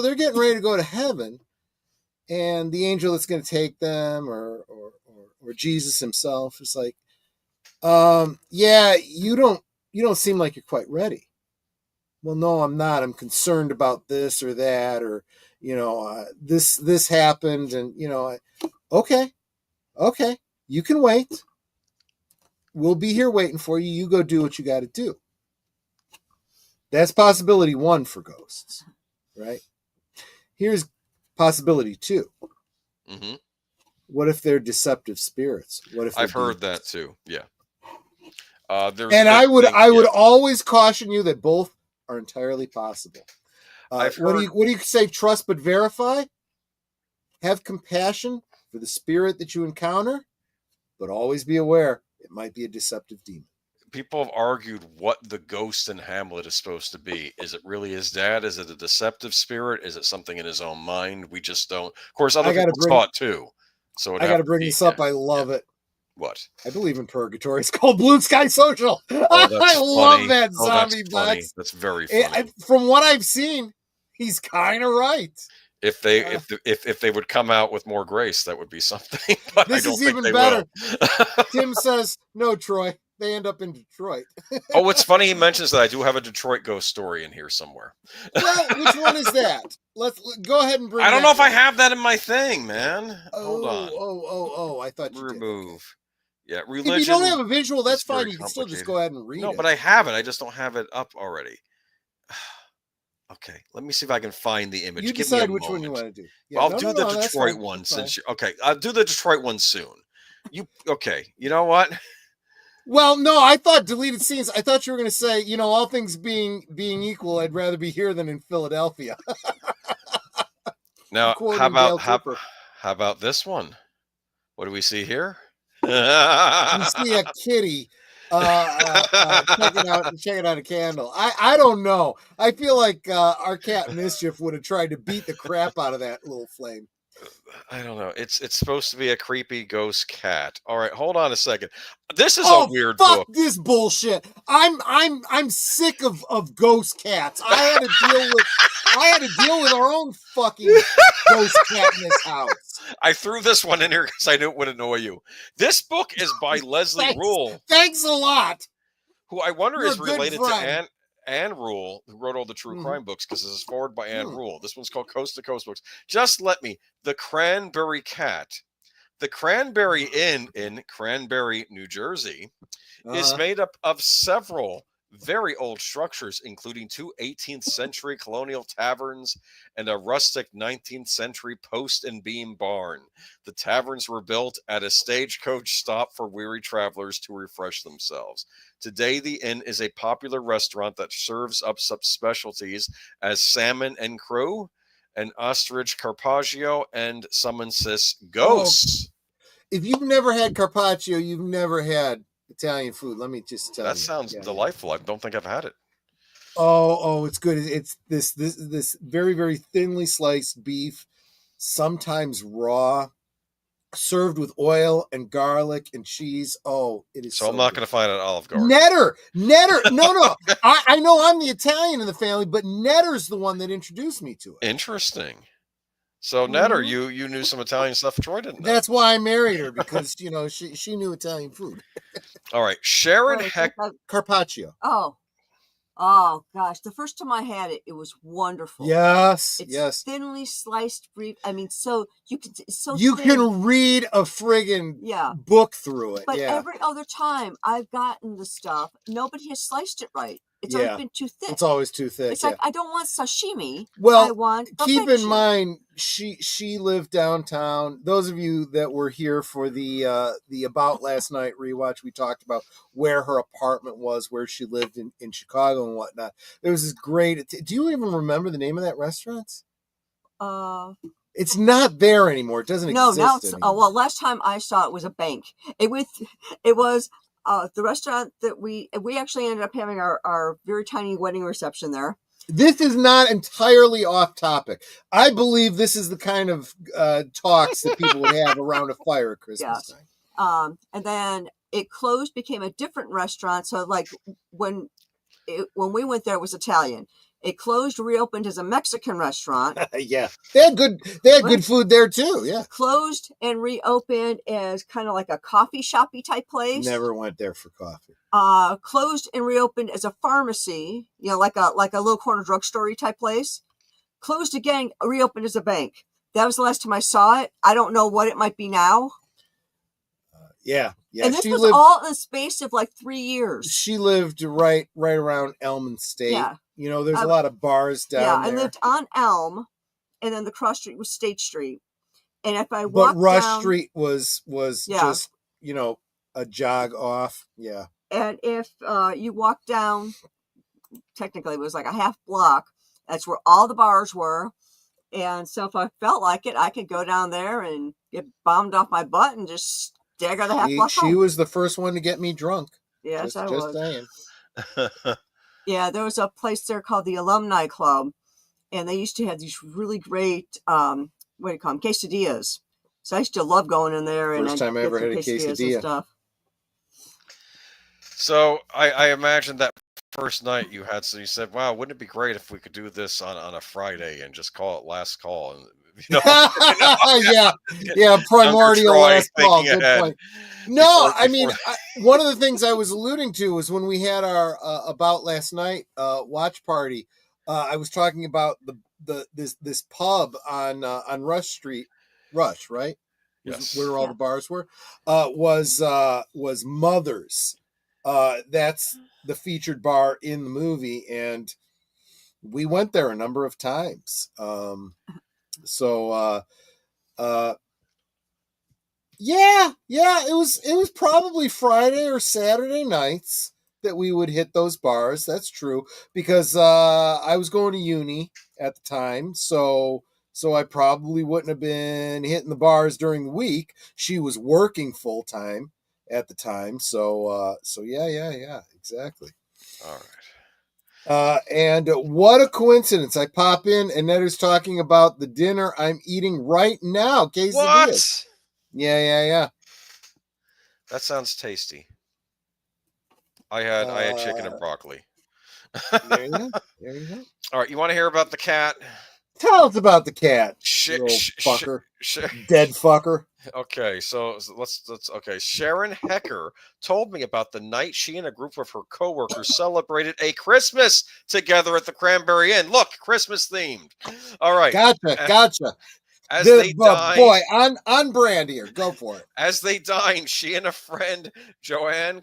they're getting ready to go to heaven, and the angel that's going to take them, or Jesus himself, is like, you don't seem like you're quite ready. Well, no, I'm not. I'm concerned about this or that, or this happened, and okay, you can wait. We'll be here waiting for you. You go do what you got to do. That's possibility 1 for ghosts, right? Here's possibility 2. Mm-hmm. What if they're deceptive spirits? What if I've heard that too? Yeah. I would always caution you that both are entirely possible. What do you say? Trust but verify. Have compassion for the spirit that you encounter, but always be aware it might be a deceptive demon. People have argued what the ghost in Hamlet is supposed to be. Is it really his dad? Is it a deceptive spirit? Is it something in his own mind? We just don't. Of course, other people saw it too. So I got to bring this up. I love it. What? I believe in purgatory. It's called Blue Sky Social. I love that zombie box. That's very funny. From what I've seen, he's kind of right. If they would come out with more grace, that would be something. But This I don't is think even they better. will. Tim says, "No, Troy. they end up in Detroit. Oh, it's funny he mentions that I do have a Detroit ghost story in here somewhere. Well, which one is that? Let's go ahead and bring. I don't know if I have that in my thing, man. Hold on. Oh! I thought you remove. Did. Okay. Yeah, religion. If you don't have a visual, that's is fine. very You can still just go complicated. ahead and read No, it. but I have it. I just don't have it up already. Okay, let me see if I can find the image. You Give decide me a which moment. one you want to do. Yeah, I'll do the Detroit one since you. Okay, I'll do the Detroit one soon. Okay? You know what? Well, no, I thought deleted scenes. I thought you were going to say, all things being equal, I'd rather be here than in Philadelphia. Now, how about this one? What do we see here? You see a kitty checking out a candle. I don't know. I feel like our cat Mischief would have tried to beat the crap out of that little flame. I don't know. It's supposed to be a creepy ghost cat. All right, hold on a second. This is a weird book. This bullshit. I'm sick of ghost cats. I had to deal with our own fucking ghost cat in this house. I threw this one in here because I knew it would annoy you. This book is by Leslie Rule. Thanks a lot. Who I wonder is related to Anne Rule, who wrote all the true crime books, because this is forward by Anne Rule. This one's called Coast to Coast Books. Just let me. The Cranberry Cat. The Cranberry Inn in Cranberry, New Jersey, is made up of several very old structures, including 2 18th century colonial taverns and a rustic 19th century post and beam barn. The taverns were built at a stagecoach stop for weary travelers to refresh themselves. Today, the inn is a popular restaurant that serves up such specialties as salmon and crew, and ostrich carpaccio, and some insist ghosts. If you've never had carpaccio, you've never had Italian food. Let me just tell you. That sounds delightful. I don't think I've had it. Oh, it's good. It's this very, very thinly sliced beef, sometimes raw, served with oil and garlic and cheese. Oh, it is. So I'm not going to find an Olive Garden. Netter. No. I know I'm the Italian in the family, but Netter's the one that introduced me to it. Interesting. So Netter, you knew some Italian stuff Troy didn't know. That's why I married her, because she knew Italian food. All right, Sharon Carpaccio. Oh gosh, the first time I had it, it was wonderful. Yes, it's thinly sliced beef. I mean, so you can can read a friggin' book through it. But every other time I've gotten the stuff, nobody has sliced it right. It's always been too thick. It's always too thick. It's like, I don't want sashimi. Well, I want keep in mind, she lived downtown. Those of you that were here for the About Last Night rewatch, we talked about where her apartment was, where she lived in Chicago and whatnot. There was this great. Do you even remember the name of that restaurant? It's not there anymore. It doesn't exist now it's anymore. Well, last time I saw it was a bank. It was the restaurant that we actually ended up having our very tiny wedding reception there. This is not entirely off topic. I believe this is the kind of talks that people would have around a fire at Christmas time. And then it closed, became a different restaurant. So like when we went there, it was Italian. It closed, reopened as a Mexican restaurant. Yeah, they had good food there too. Yeah, closed and reopened as kind of like a coffee shoppy type place. Never went there for coffee. Closed and reopened as a pharmacy. Like a little corner drugstore type place. Closed again, reopened as a bank. That was the last time I saw it. I don't know what it might be now. Yeah. And this was all in the space of like 3 years. She lived right around Elm State. Yeah. There's a lot of bars down there. Yeah, I lived on Elm, and then the cross street was State Street. And if I walked But Rush Street was just, a jog off. Yeah. And if you walk down, technically it was like a half block. That's where all the bars were. And so if I felt like it, I could go down there and get bombed off my butt and just stagger the half block home. She was the first one to get me drunk. Yes, I was. Just saying. Yeah, there was a place there called the Alumni Club, and they used to have these really great, what do you call them, quesadillas. So I used to love going in there. First time I ever had a quesadilla. And stuff. So I imagine that first night you had, so you said, wow, wouldn't it be great if we could do this on a Friday and just call it last call? And Yeah, primordial Troy last call. thinking Good ahead point. No, I before- mean, one of the things I was alluding to was when we had our About Last Night watch party. I was talking about this pub on Rush Street, right? Yes. Where all the bars were. Was Mother's. That's the featured bar in the movie, and we went there a number of times. Yeah, it was probably Friday or Saturday nights that we would hit those bars. That's true, because I was going to uni at the time, so I probably wouldn't have been hitting the bars during the week. She was working full time at the time, so yeah, exactly. All right. And what a coincidence! I pop in, and Ned is talking about the dinner I'm eating right now. Quesadillas. What? Yeah. That sounds tasty. I had chicken and broccoli. There you go. All right, you want to hear about the cat? Tell us about the cat, Sh- you sh- little fucker, sh- dead fucker. Okay, so let's okay. Sharon Hecker told me about the night she and a group of her coworkers celebrated a Christmas together at the Cranberry Inn. Look, Christmas themed. All right, Gotcha. As they dined, boy, on brand here. Go for it. As they dined, she and a friend, Joanne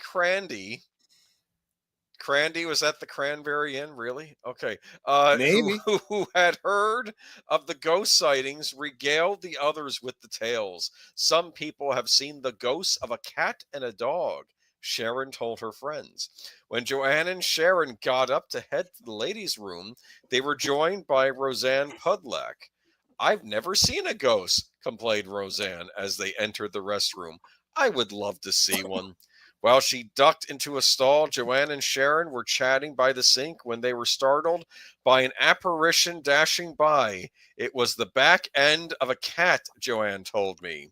Crandy was at the Cranberry Inn, really? Okay. Maybe. Who had heard of the ghost sightings, regaled the others with the tales. Some people have seen the ghosts of a cat and a dog, Sharon told her friends. When Joanne and Sharon got up to head to the ladies' room, they were joined by Roseanne Pudlack. I've never seen a ghost, complained Roseanne as they entered the restroom. I would love to see one. While she ducked into a stall, Joanne and Sharon were chatting by the sink when they were startled by an apparition dashing by. It was the back end of a cat, Joanne told me.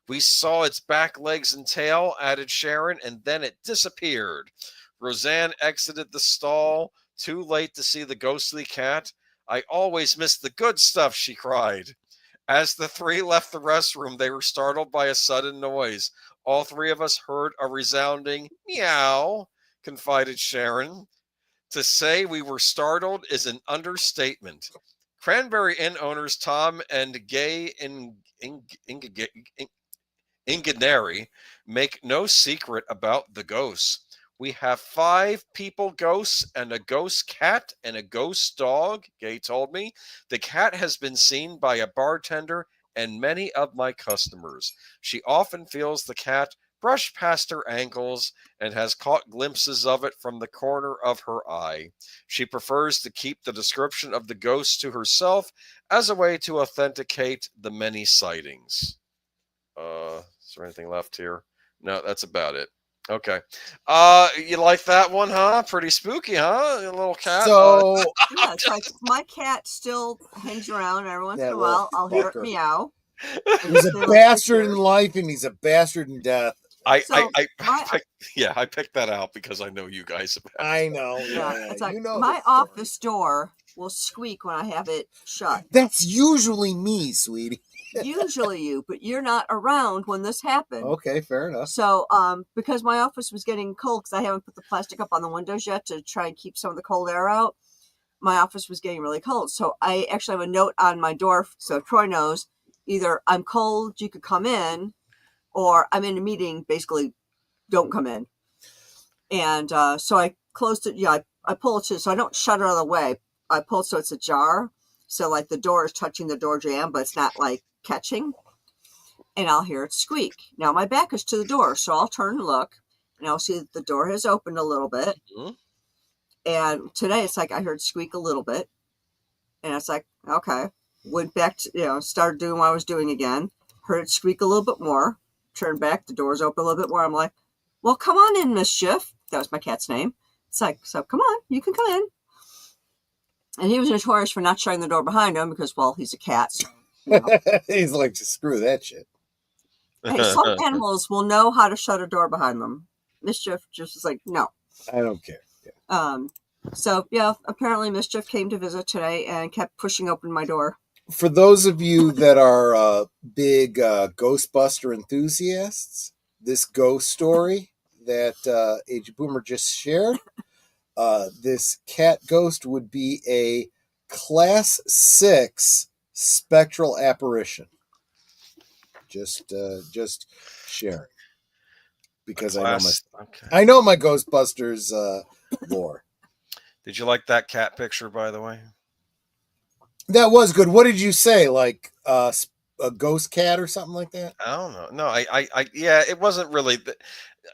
We saw its back legs and tail, added Sharon, and then it disappeared. Roseanne exited the stall, too late to see the ghostly cat. I always miss the good stuff, she cried. As the three left the restroom, they were startled by a sudden noise. All three of us heard a resounding meow, confided Sharon. To say we were startled is an understatement. Cranberry Inn owners Tom and Gay Inganeri make no secret about the ghosts. We have 5 people ghosts and a ghost cat and a ghost dog, Gay told me. The cat has been seen by a bartender and many of my customers. She often feels the cat brush past her ankles and has caught glimpses of it from the corner of her eye. She prefers to keep the description of the ghost to herself as a way to authenticate the many sightings. Is there anything left here? No, that's about it. Okay. You like that one, huh? Pretty spooky, huh? A little cat. So yeah, it's like my cat still hangs around every once in That a while. little I'll hear it fucker. meow. he's a bastard in life and he's a bastard in death. I picked that out because I know you guys about it. I know. Yeah, it's like you know my office door will squeak when I have it shut. That's usually me, sweetie. Usually you, but you're not around when this happened. Okay, fair enough. So, because my office was getting cold, because I haven't put the plastic up on the windows yet to try and keep some of the cold air out, my office was getting really cold. So I actually have a note on my door, so Troy knows either I'm cold, you could come in, or I'm in a meeting, basically don't come in. And so I closed it. Yeah, I pull it to, so I don't shut it all the way. I pull it so it's ajar. So like the door is touching the door jamb, but it's not like catching. And I'll hear it squeak. Now my back is to the door, so I'll turn and look, and I'll see that the door has opened a little bit. Mm-hmm. And today it's like I heard squeak a little bit, and it's like, okay. Went back to, started doing what I was doing again. Heard it squeak a little bit more. Turned back, the door's open a little bit more. I'm like, well, come on in, Mischief. That was my cat's name. It's like, so come on, you can come in. And he was notorious for not shutting the door behind him because, well, he's a cat. So, he's like, screw that shit. Hey, some animals will know how to shut a door behind them. Mischief just was like, no. I don't care. Yeah. So, yeah, apparently Mischief came to visit today and kept pushing open my door. for those of you that are big Ghostbuster enthusiasts, this ghost story that Age Boomer just shared, this cat ghost would be a Class 6 spectral apparition. Just sharing, because I know my Ghostbusters lore. Did you like that cat picture, by the way? That was good. What did you say? Like a ghost cat or something like that? I don't know. No, yeah, it wasn't really.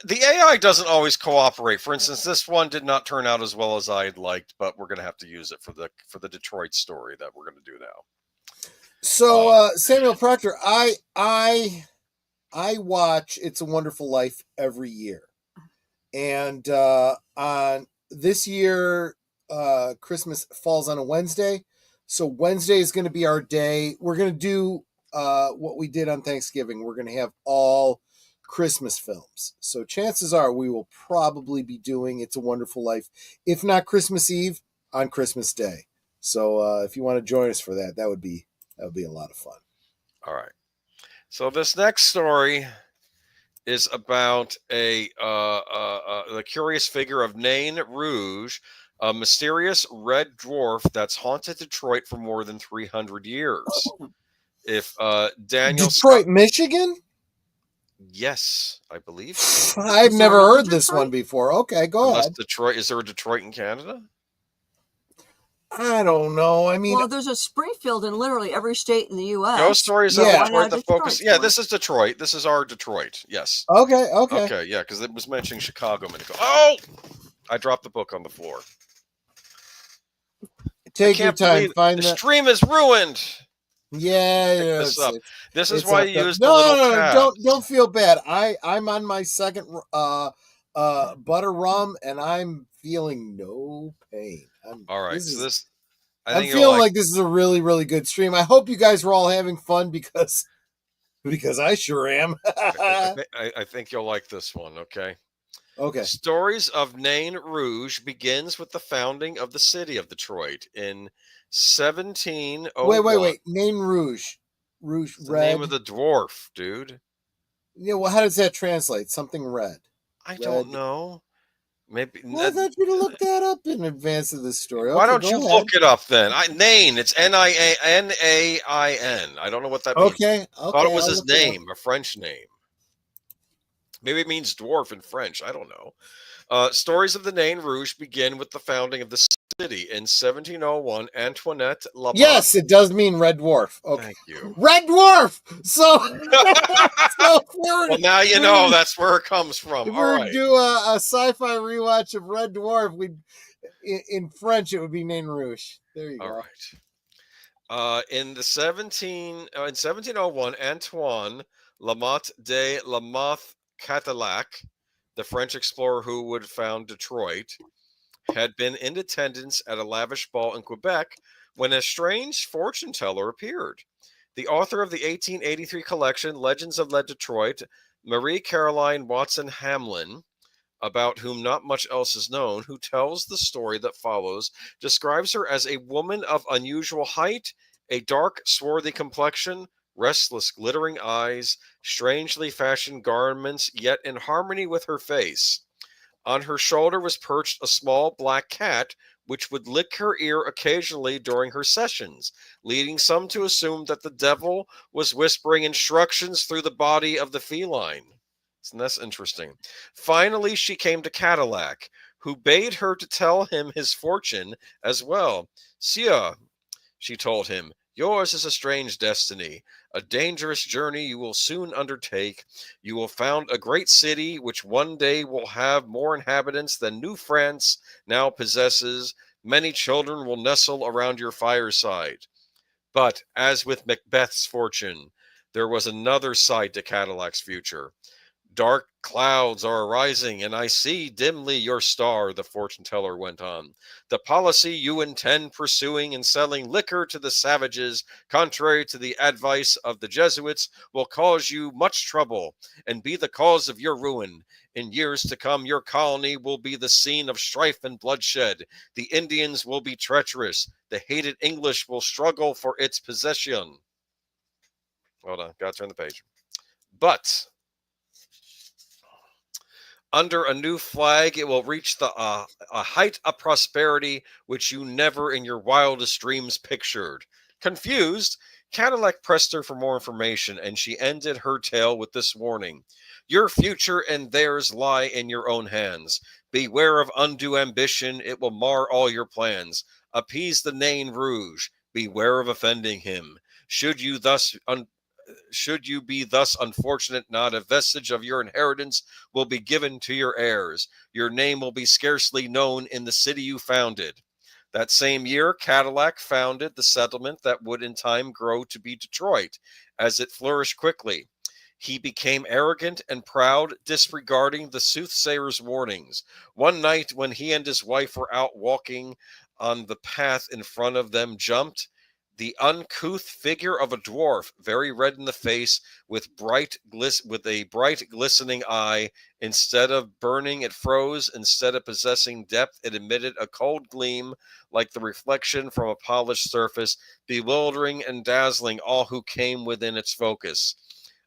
The AI doesn't always cooperate. For instance, this one did not turn out as well as I'd liked, but we're going to have to use it for the Detroit story that we're going to do now. So, Samuel Proctor, I watch It's a Wonderful Life every year, and on this year, Christmas falls on a Wednesday, so Wednesday is going to be our day. We're going to do what we did on Thanksgiving. We're going to have all Christmas films. So chances are we will probably be doing It's a Wonderful Life, if not Christmas Eve, on Christmas Day. So if you want to join us for that, that would be a lot of fun. All right. So this next story is about the curious figure of Nain Rouge, a mysterious red dwarf that's haunted Detroit for more than 300 years. If Daniel Detroit, Michigan? Yes, I believe so. I've never heard this one before. Okay, go ahead. Detroit, is there a Detroit in Canada? I don't know. I mean, well, there's a Springfield in literally every state in the U.S. Ghost stories of Detroit. The focus. Yeah, this is Detroit. This is our Detroit. Yes. Okay. Yeah, because it was mentioning Chicago a minute ago. Oh, I dropped the book on the floor. Take your time. Find the stream is ruined. Yeah, this is why you use the little tab. Don't feel bad. I'm on my second butter rum, and I'm feeling no pain. All right, I'm feeling like this is a really, really good stream. I hope you guys were all having fun because I sure am. I think you'll like this one. Okay. Stories of Nain Rouge begins with the founding of the city of Detroit in 1701. Wait. Nain Rouge. Rouge, it's red. The name of the dwarf, dude. Yeah, well, how does that translate? Something red. Don't know. Maybe. Well, I thought you to look that up in advance of this story. Why don't you look it up then? Nain. It's Nain. I don't know what that means. Okay. Thought it was his name, a French name. Maybe it means dwarf in French. I don't know. Stories of the Nain Rouge begin with the founding of the city in 1701. Antoinette Lamont. Yes, it does mean red dwarf. Okay. Thank you. Red dwarf. So well, now you know that's where it comes from. If we were to do a sci-fi rewatch of Red Dwarf, in French it would be Nain Rouge. There you go. All right. In 1701, Antoine Lamont de la Mothe Cadillac, the French explorer who would found Detroit, had been in attendance at a lavish ball in Quebec when a strange fortune teller appeared. The author of the 1883 collection, Legends of Detroit, Marie Caroline Watson Hamlin, about whom not much else is known, who tells the story that follows, describes her as a woman of unusual height, a dark, swarthy complexion, restless, glittering eyes, strangely fashioned garments, yet in harmony with her face. On her shoulder was perched a small black cat, which would lick her ear occasionally during her sessions, leading some to assume that the devil was whispering instructions through the body of the feline. And that's interesting. Finally, she came to Cadillac, who bade her to tell him his fortune as well. Sieur, she told him, yours is a strange destiny, a dangerous journey you will soon undertake. You will found a great city which one day will have more inhabitants than New France now possesses. Many children will nestle around your fireside. But as with Macbeth's fortune, there was another side to Cadillac's future. Dark clouds are arising, and I see dimly your star, the fortune teller went on. The policy you intend pursuing in selling liquor to the savages, contrary to the advice of the Jesuits, will cause you much trouble and be the cause of your ruin. In years to come, your colony will be the scene of strife and bloodshed. The Indians will be treacherous. The hated English will struggle for its possession. Hold on, gotta turn the page. But under a new flag, it will reach a height of prosperity which you never in your wildest dreams pictured. Confused, Cadillac pressed her for more information, and she ended her tale with this warning. Your future and theirs lie in your own hands. Beware of undue ambition, it will mar all your plans. Appease the Nain Rouge, beware of offending him. Should you be thus unfortunate, not a vestige of your inheritance will be given to your heirs. Your name will be scarcely known in the city you founded. That same year, Cadillac founded the settlement that would in time grow to be Detroit, as it flourished quickly. He became arrogant and proud, disregarding the soothsayer's warnings. One night, when he and his wife were out walking on the path in front of them, jumped the uncouth figure of a dwarf, very red in the face, with a bright glistening eye. Instead of burning, it froze. Instead of possessing depth, it emitted a cold gleam like the reflection from a polished surface, bewildering and dazzling all who came within its focus.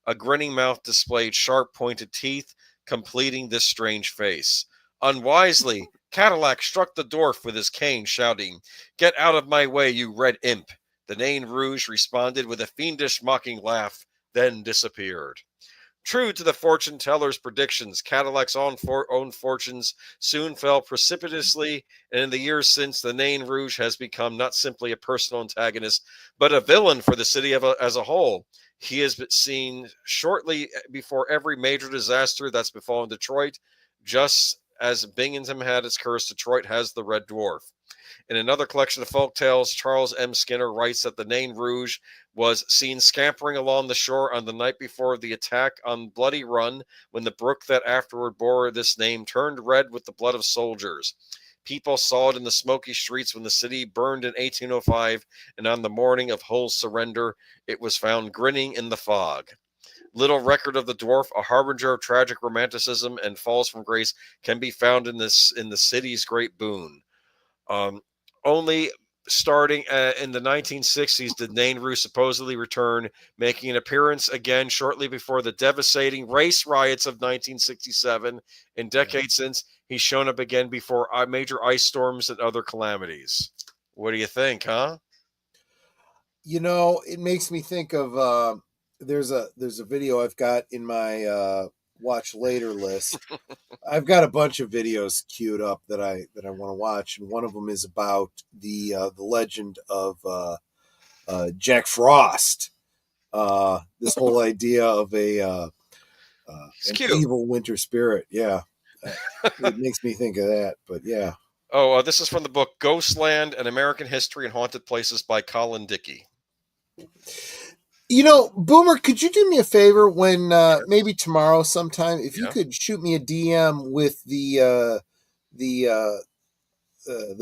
A grinning mouth displayed sharp pointed teeth, completing this strange face. Unwisely, Cadillac struck the dwarf with his cane, shouting, "Get out of my way, you red imp!" The Nain Rouge responded with a fiendish mocking laugh, then disappeared. True to the fortune teller's predictions, Cadillac's own fortunes soon fell precipitously, and in the years since, the Nain Rouge has become not simply a personal antagonist, but a villain for the city as a whole. He has been seen shortly before every major disaster that's befallen Detroit. Just as Binghamton had its curse, Detroit has the Red Dwarf. In another collection of folk tales, Charles M. Skinner writes that the Nain Rouge was seen scampering along the shore on the night before the attack on Bloody Run, when the brook that afterward bore this name turned red with the blood of soldiers. People saw it in the smoky streets when the city burned in 1805, and on the morning of Hull's surrender, it was found grinning in the fog. Little record of the dwarf, a harbinger of tragic romanticism and falls from grace, can be found in the city's great boon. Only starting in the 1960s did Nain Rouge supposedly return, making an appearance again shortly before the devastating race riots of 1967. In decades since, he's shown up again before major ice storms and other calamities. What do you think, huh? You know, it makes me think of there's a video I've got in my watch later list. I've got a bunch of videos queued up that I want to watch, and one of them is about the legend of Jack Frost. This whole idea of an evil winter spirit. Yeah, it makes me think of that. But yeah. Oh, this is from the book Ghostland: An American History and Haunted Places by Colin Dickey. You know, Boomer, could you do me a favor when maybe tomorrow sometime, if you could shoot me a DM with the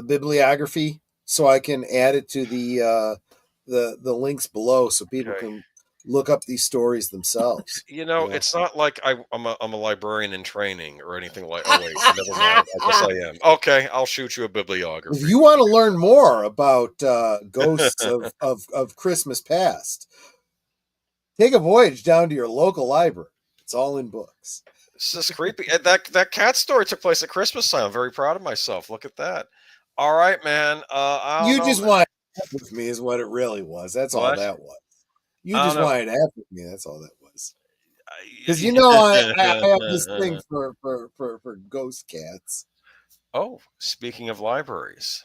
bibliography so I can add it to the links below so people can look up these stories themselves. You know, it's not like I'm a librarian in training or anything like. Oh wait, never mind. I guess I am. Okay, I'll shoot you a bibliography. If you want to learn more about ghosts of Christmas past, take a voyage down to your local library. It's all in books. This is creepy. That cat story took place at Christmas time. I'm very proud of myself. Look at that. All right, man. You just wanted to F with me is what it really was. That's all that was. You just wanted to F with me. That's all that was. Because you know I have this thing for ghost cats. Oh, speaking of libraries.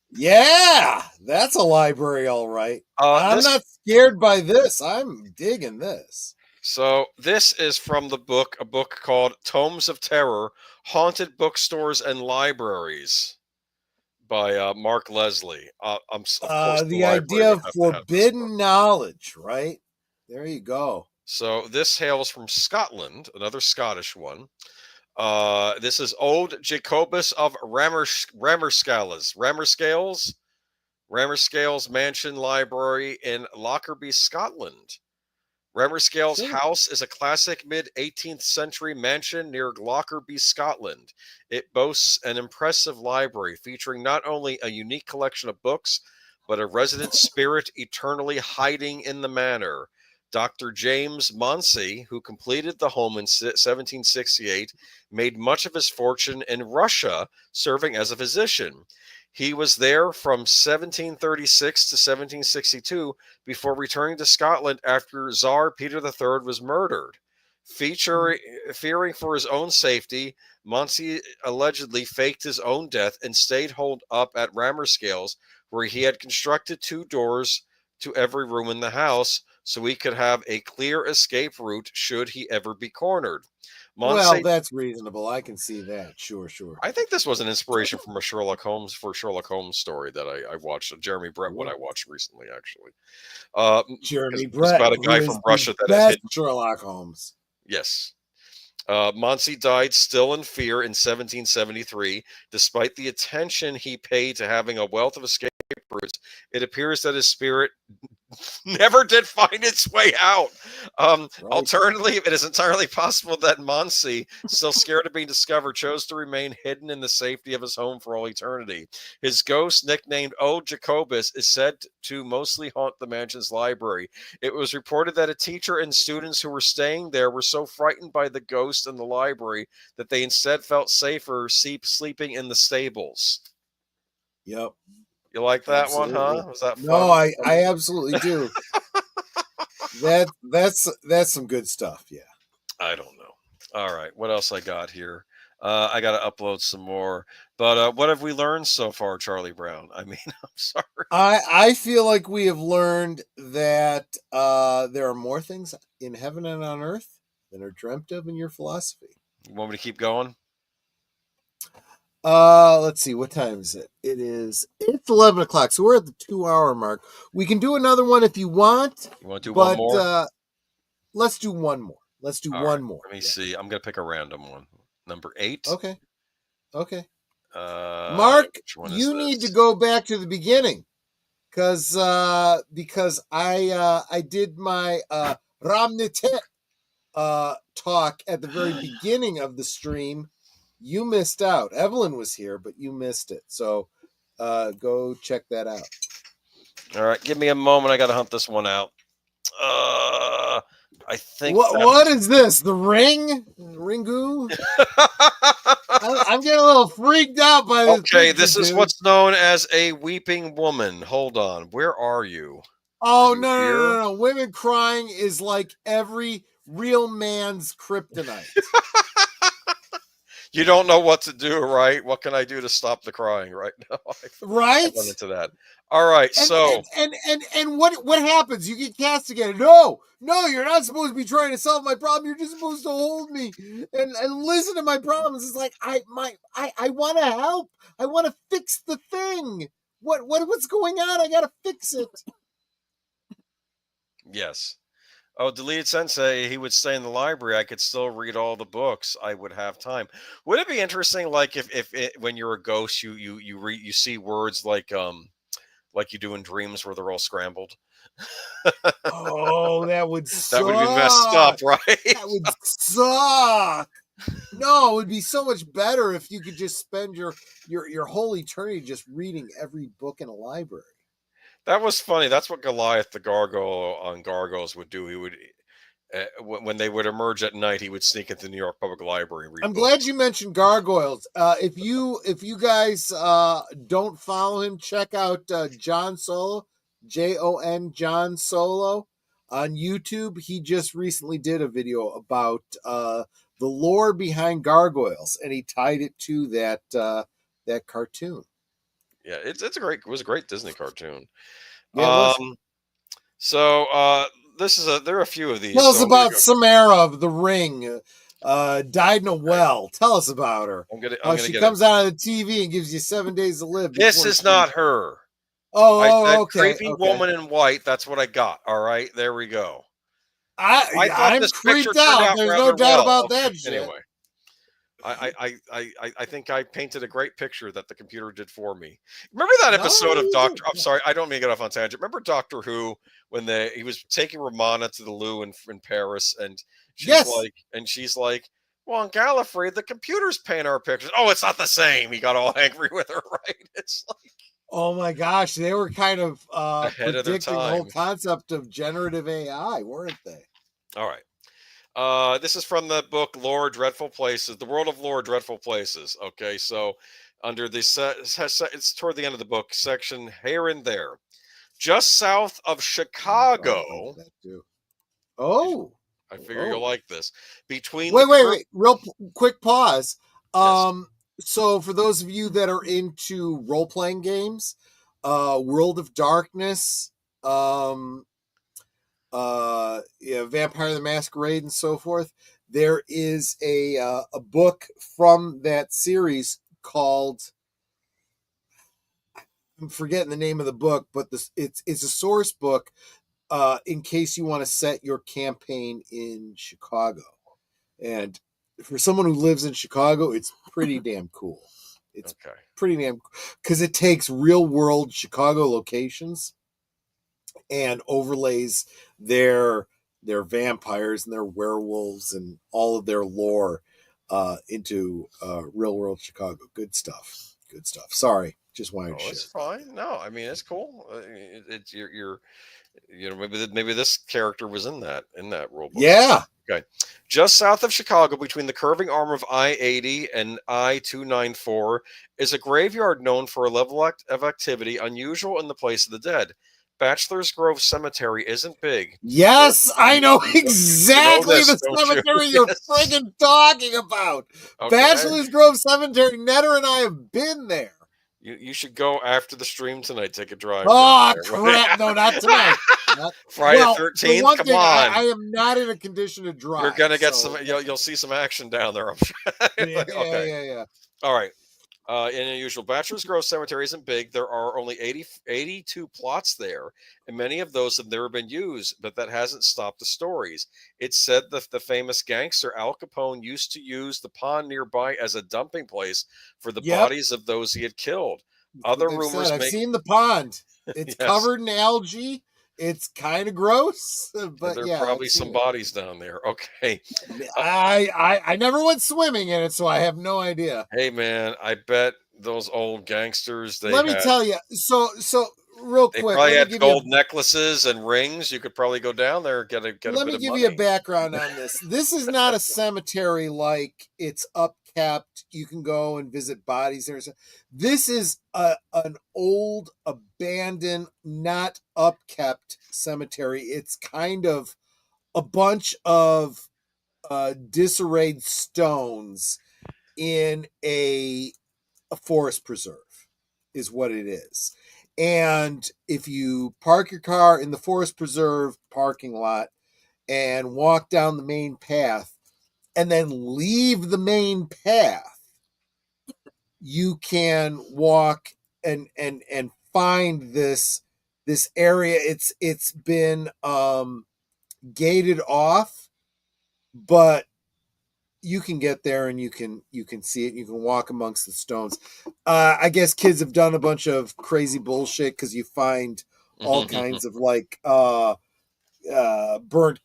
Yeah, that's a library, all right. I'm not scared by this. I'm digging this. So this is from a book called Tomes of Terror, Haunted Bookstores and Libraries by Mark Leslie. The idea of forbidden knowledge, right? There you go. So this hails from Scotland, another Scottish one. This is Old Jacobus of Rammerscales Mansion Library in Lockerbie, Scotland. Rammerscales House is a classic mid-18th century mansion near Lockerbie, Scotland. It boasts an impressive library featuring not only a unique collection of books, but a resident spirit eternally hiding in the manor. Dr. James Monsey, who completed the home in 1768, made much of his fortune in Russia, serving as a physician. He was there from 1736 to 1762 before returning to Scotland after Tsar Peter III was murdered. Fearing for his own safety, Monsey allegedly faked his own death and stayed holed up at Rammerscales, where he had constructed 2 doors to every room in the house so he could have a clear escape route should he ever be cornered. Well, that's reasonable. I can see that. Sure. I think this was an inspiration from a Sherlock Holmes story that I watched. Jeremy Brett, what I watched recently, actually. Jeremy Brett, about a guy from Russia that has hidden Sherlock Holmes. Yes. Monsey died still in fear in 1773, despite the attention he paid to having a wealth of escape routes. It appears that his spirit never did find its way out. Alternatively, it is entirely possible that Monsey, still scared of being discovered, chose to remain hidden in the safety of his home for all eternity. His ghost, nicknamed Old Jacobus, is said to mostly haunt the mansion's library. It was reported that a teacher and students who were staying there were so frightened by the ghost in the library that they instead felt safer sleeping in the stables. Yep. You like that one, huh? Was that fun? No, I absolutely do. That's some good stuff. Yeah. I don't know. All right. What else I got here? I got to upload some more. But what have we learned so far, Charlie Brown? I mean, I'm sorry. I feel like we have learned that there are more things in heaven and on earth than are dreamt of in your philosophy. You want me to keep going? Let's see, what time is it? It's 11 o'clock, so we're at the 2-hour mark. We can do another one if you want. You want to do one more? Let's do one more. One more. Let me see. I'm gonna pick a random one. Number 8. Okay. Mark, you need to go back to the beginning because I did my Ramnite talk at the very beginning of the stream. You missed out. Evelyn was here, but you missed it. So go check that out. All right. Give me a moment. I got to hunt this one out. I think. What is this? The Ring? Ringu? I'm getting a little freaked out by this. Okay, this is what's known as a weeping woman. Hold on. Where are you? Oh, no. Women crying is like every real man's kryptonite. You don't know what to do, right? What can I do to stop the crying right now? Right? I went into that. All right, and what happens? You get castigated. No, you're not supposed to be trying to solve my problem. You're just supposed to hold me and listen to my problems. It's like I want to help. I want to fix the thing. What's going on? I gotta fix it. Yes. Oh, Deleted Sensei, he would stay in the library. I could still read all the books. I would have time. Would it be interesting, like if when you're a ghost, you see words like you do in dreams where they're all scrambled? Oh, that would suck. That would be messed up, right? That would suck. No, it would be so much better if you could just spend your whole eternity just reading every book in a library. That was funny. That's what Goliath the Gargoyle on Gargoyles would do. He would, when they would emerge at night, he would sneak into the New York Public Library and read books. Glad you mentioned Gargoyles. If you guys don't follow him, check out John Solo, John Solo on YouTube. He just recently did a video about the lore behind Gargoyles, and he tied it to that cartoon. Yeah, it was a great Disney cartoon. Yeah, there are a few of these. Tell us about Samara of the Ring. Died in a well. Tell us about her. She comes out of the TV and gives you 7 days to live. This is not her. Oh, okay. Creepy woman in white. That's what I got. All right, there we go. I thought I'm this picture creeped turned out. out There's rather no doubt well. about that shit. Anyway, I think I painted a great picture that the computer did for me. Remember that episode of Doctor? I'm sorry, I don't mean to get off on tangent. Remember Doctor Who when he was taking Romana to the loo in Paris, and she's like, well, on Gallifrey, the computers paint our pictures. Oh, it's not the same. He got all angry with her, right? It's like, oh my gosh, they were kind of ahead of their predicting the whole time. concept of generative AI, weren't they? All right. This is from the book Lore Dreadful Places, The World of Lore Dreadful Places. Okay, so under the it's toward the end of the book, section here and there. Just south of Chicago. That too. Oh. I figure you'll like this. Between wait. Real quick pause. Yes. So for those of you that are into role-playing games, World of Darkness, Vampire the Masquerade, and so forth, there is a book from that series called, I'm forgetting the name of the book, but it's a source book in case you want to set your campaign in Chicago. And for someone who lives in Chicago, it's pretty damn cool. It's pretty damn cool because it takes real world Chicago locations and overlays their vampires and their werewolves and all of their lore into real world Chicago. Good stuff. Sorry, just wanted to share. It's fine. No, I mean it's cool. It's you're maybe this character was in that rule book. Yeah. Okay. Just south of Chicago, between the curving arm of I-80 and I-294, is a graveyard known for a level of activity unusual in the place of the dead. Bachelor's Grove Cemetery isn't big. Yes, I know exactly the cemetery you're friggin' talking about. Okay. Bachelor's Grove Cemetery. Netter and I have been there. You should go after the stream tonight. Take a drive. Oh crap! No, not tonight. Friday the 13th. Come on. I am not in a condition to drive. You're gonna get some. You'll see some action down there. I'm sure. Yeah. All right. In unusual, Bachelor's Grove Cemetery isn't big. There are only 82 plots there, and many of those have never been used, but that hasn't stopped the stories. It's said that the famous gangster Al Capone used to use the pond nearby as a dumping place for the bodies of those he had killed. Other rumors I've seen the pond. It's covered in algae. It's kind of gross, but there are probably some bodies down there. Okay. I never went swimming in it, so I have no idea. Hey man, I bet those old gangsters. Let me tell you. So real quick, they probably had gold necklaces and rings. You could probably go down there and get a bit of money. Let me give you a background on this. This is not a cemetery like it's upkept. You can go and visit bodies there. This is an old, abandoned, not upkept cemetery. It's kind of a bunch of disarrayed stones in a forest preserve is what it is. And if you park your car in the forest preserve parking lot and walk down the main path and then leave the main path, you can walk and find this area. It's been gated off, but you can get there and you can see it. You can walk amongst the stones. I guess kids have done a bunch of crazy bullshit because you find all kinds of like burnt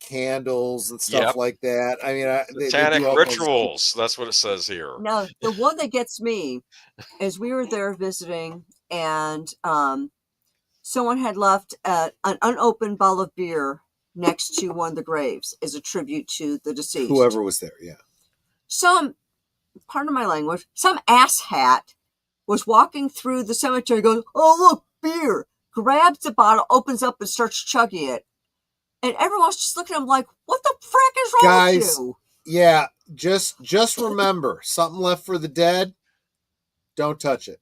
candles and stuff like that. I mean, satanic rituals. That's what it says here. Now, the one that gets me is we were there visiting, and someone had left an unopened bottle of beer next to one of the graves as a tribute to the deceased. Whoever was there, yeah. Pardon my language, some asshat was walking through the cemetery, goes, "Oh, look, beer," grabs the bottle, opens up and starts chugging it. And everyone's just looking at him like, what the frack is wrong with you? Yeah, just remember, something left for the dead, don't touch it.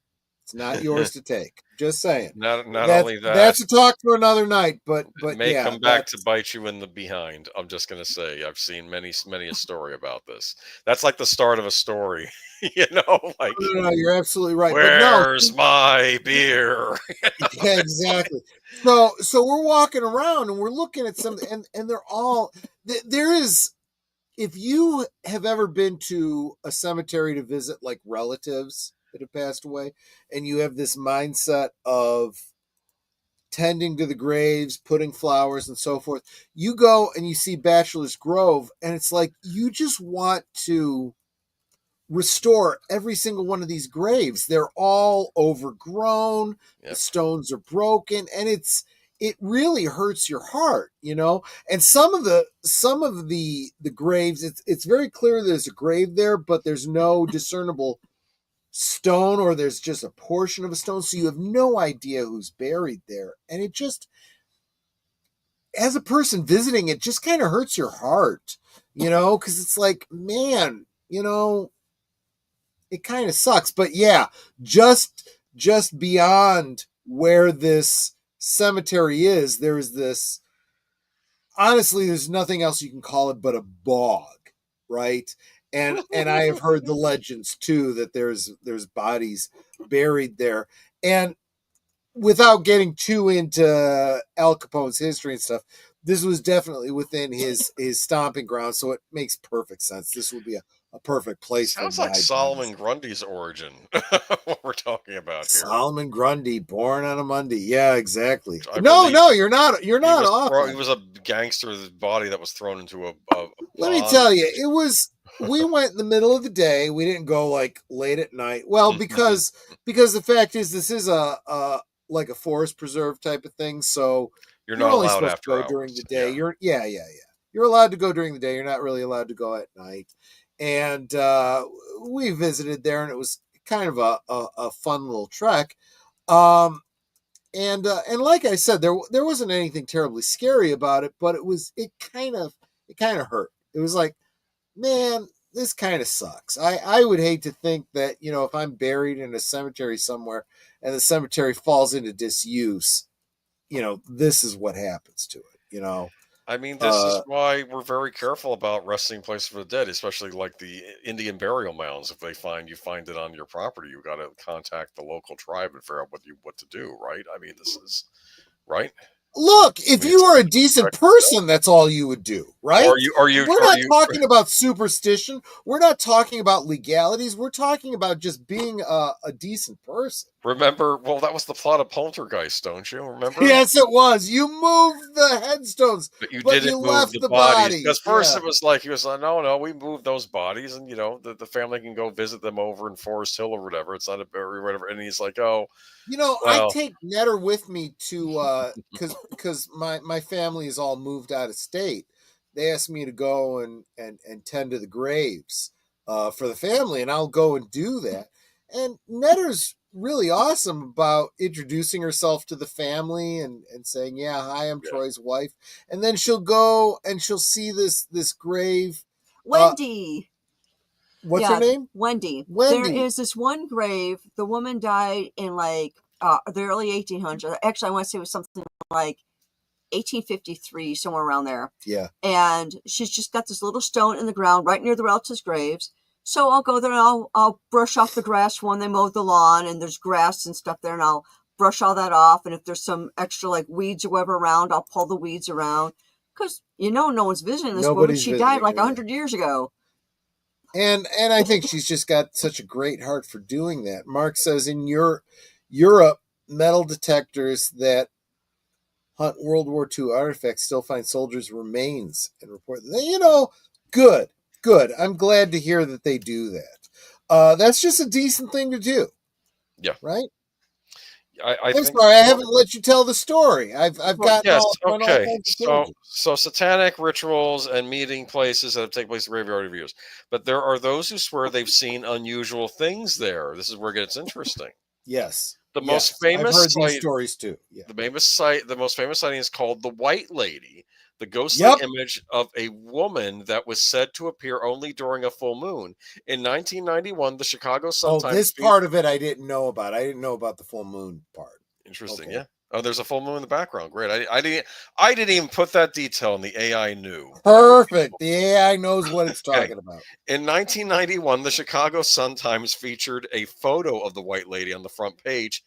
It's not yours to take. Just saying. Not That's, only that, that's a talk for another night, but it may yeah, come back to bite you in the behind. I'm just gonna say I've seen many a story about this. That's like the start of a story, like no, you're absolutely right. But no, where's my beer? yeah, exactly. So we're walking around and we're looking at some, and they're all there is. If you have ever been to a cemetery to visit like relatives that have passed away, and you have this mindset of tending to the graves, putting flowers and so forth, you go and you see Bachelor's Grove, and it's like you just want to restore every single one of these graves. They're all overgrown, the stones are broken, and it really hurts your heart, And some of the graves, it's very clear there's a grave there, but there's no discernible stone, or there's just a portion of a stone, so you have no idea who's buried there. And it just, as a person visiting, it just kind of hurts your heart, because it's like, man, it kind of sucks. But yeah, just beyond where this cemetery is, there's this, honestly, there's nothing else you can call it but a bog, right? And I have heard the legends too, that there's bodies buried there. And without getting too into Al Capone's history and stuff, this was definitely within his stomping ground, so it makes perfect sense. This would be a perfect place. Sounds like Solomon Grundy's origin. What we're talking about here. Solomon Grundy, born on a Monday. Yeah, exactly. No, you're not off. He was a gangster's body that was thrown into a Let me tell you, it was. We went in the middle of the day. We didn't go like late at night. Well, because the fact is, this is a like a forest preserve type of thing. So you're not only allowed supposed after to go hours. during the day. Yeah. You're allowed to go during the day. You're not really allowed to go at night. And we visited there, and it was kind of a fun little trek. And like I said, there wasn't anything terribly scary about it, but it kind of hurt. It was like, man, this kind of sucks. I would hate to think that, if I'm buried in a cemetery somewhere and the cemetery falls into disuse, this is what happens to it, I mean, this is why we're very careful about resting places for the dead, especially like the Indian burial mounds. If you find it on your property, you got to contact the local tribe and figure out what to do, right? I mean, this is right. Look, if you are a decent person, that's all you would do, right? We're not talking about superstition. We're not talking about legalities. We're talking about just being a decent person. Remember, well, that was the plot of Poltergeist, don't you remember? Yes, it was. You moved the headstones, but you didn't left move the bodies. Because first it was like, he was like, no, we moved those bodies, and the family can go visit them over in Forest Hill or whatever. It's not a burial or whatever. And he's like, oh. I take Netter with me to because my family is all moved out of state. They asked me to go and tend to the graves for the family, and I'll go and do that. And Netter's really awesome about introducing herself to the family and saying, yeah, hi, I'm Troy's wife. And then she'll go and she'll see this grave. Wendy. What's her name? Wendy. There is this one grave. The woman died in like the early 1800s. Actually, I want to say it was something like 1853, somewhere around there. Yeah. And she's just got this little stone in the ground right near the relatives' graves. So I'll go there and I'll brush off the grass when they mowed the lawn, and there's grass and stuff there, and I'll brush all that off. And if there's some extra like weeds or whatever around, I'll pull the weeds around. Because no one's visiting this woman. She died like 100 years ago. And I think she's just got such a great heart for doing that. Mark says in Europe, metal detectors that hunt World War II artifacts still find soldiers' remains and report that. Good. I'm glad to hear that they do that. That's just a decent thing to do. Yeah. Right? I'm sorry, I haven't let you tell the story. I've gotten yes, all okay. So satanic rituals and meeting places that have taken place in graveyard reviews. But there are those who swear they've seen unusual things there. This is where it gets interesting. Yes. The most famous I've heard these stories too. Yeah. The most famous sighting is called the White Lady. the ghostly image of a woman that was said to appear only during a full moon. In 1991, the Chicago Sun-Times... Oh, this part of it I didn't know about. I didn't know about the full moon part. Interesting, Okay. yeah. Oh, there's a full moon in the background. Great. I didn't even put that detail, and the AI knew. Perfect. The AI knows what it's talking about. In 1991, the Chicago Sun-Times featured a photo of the White Lady on the front page.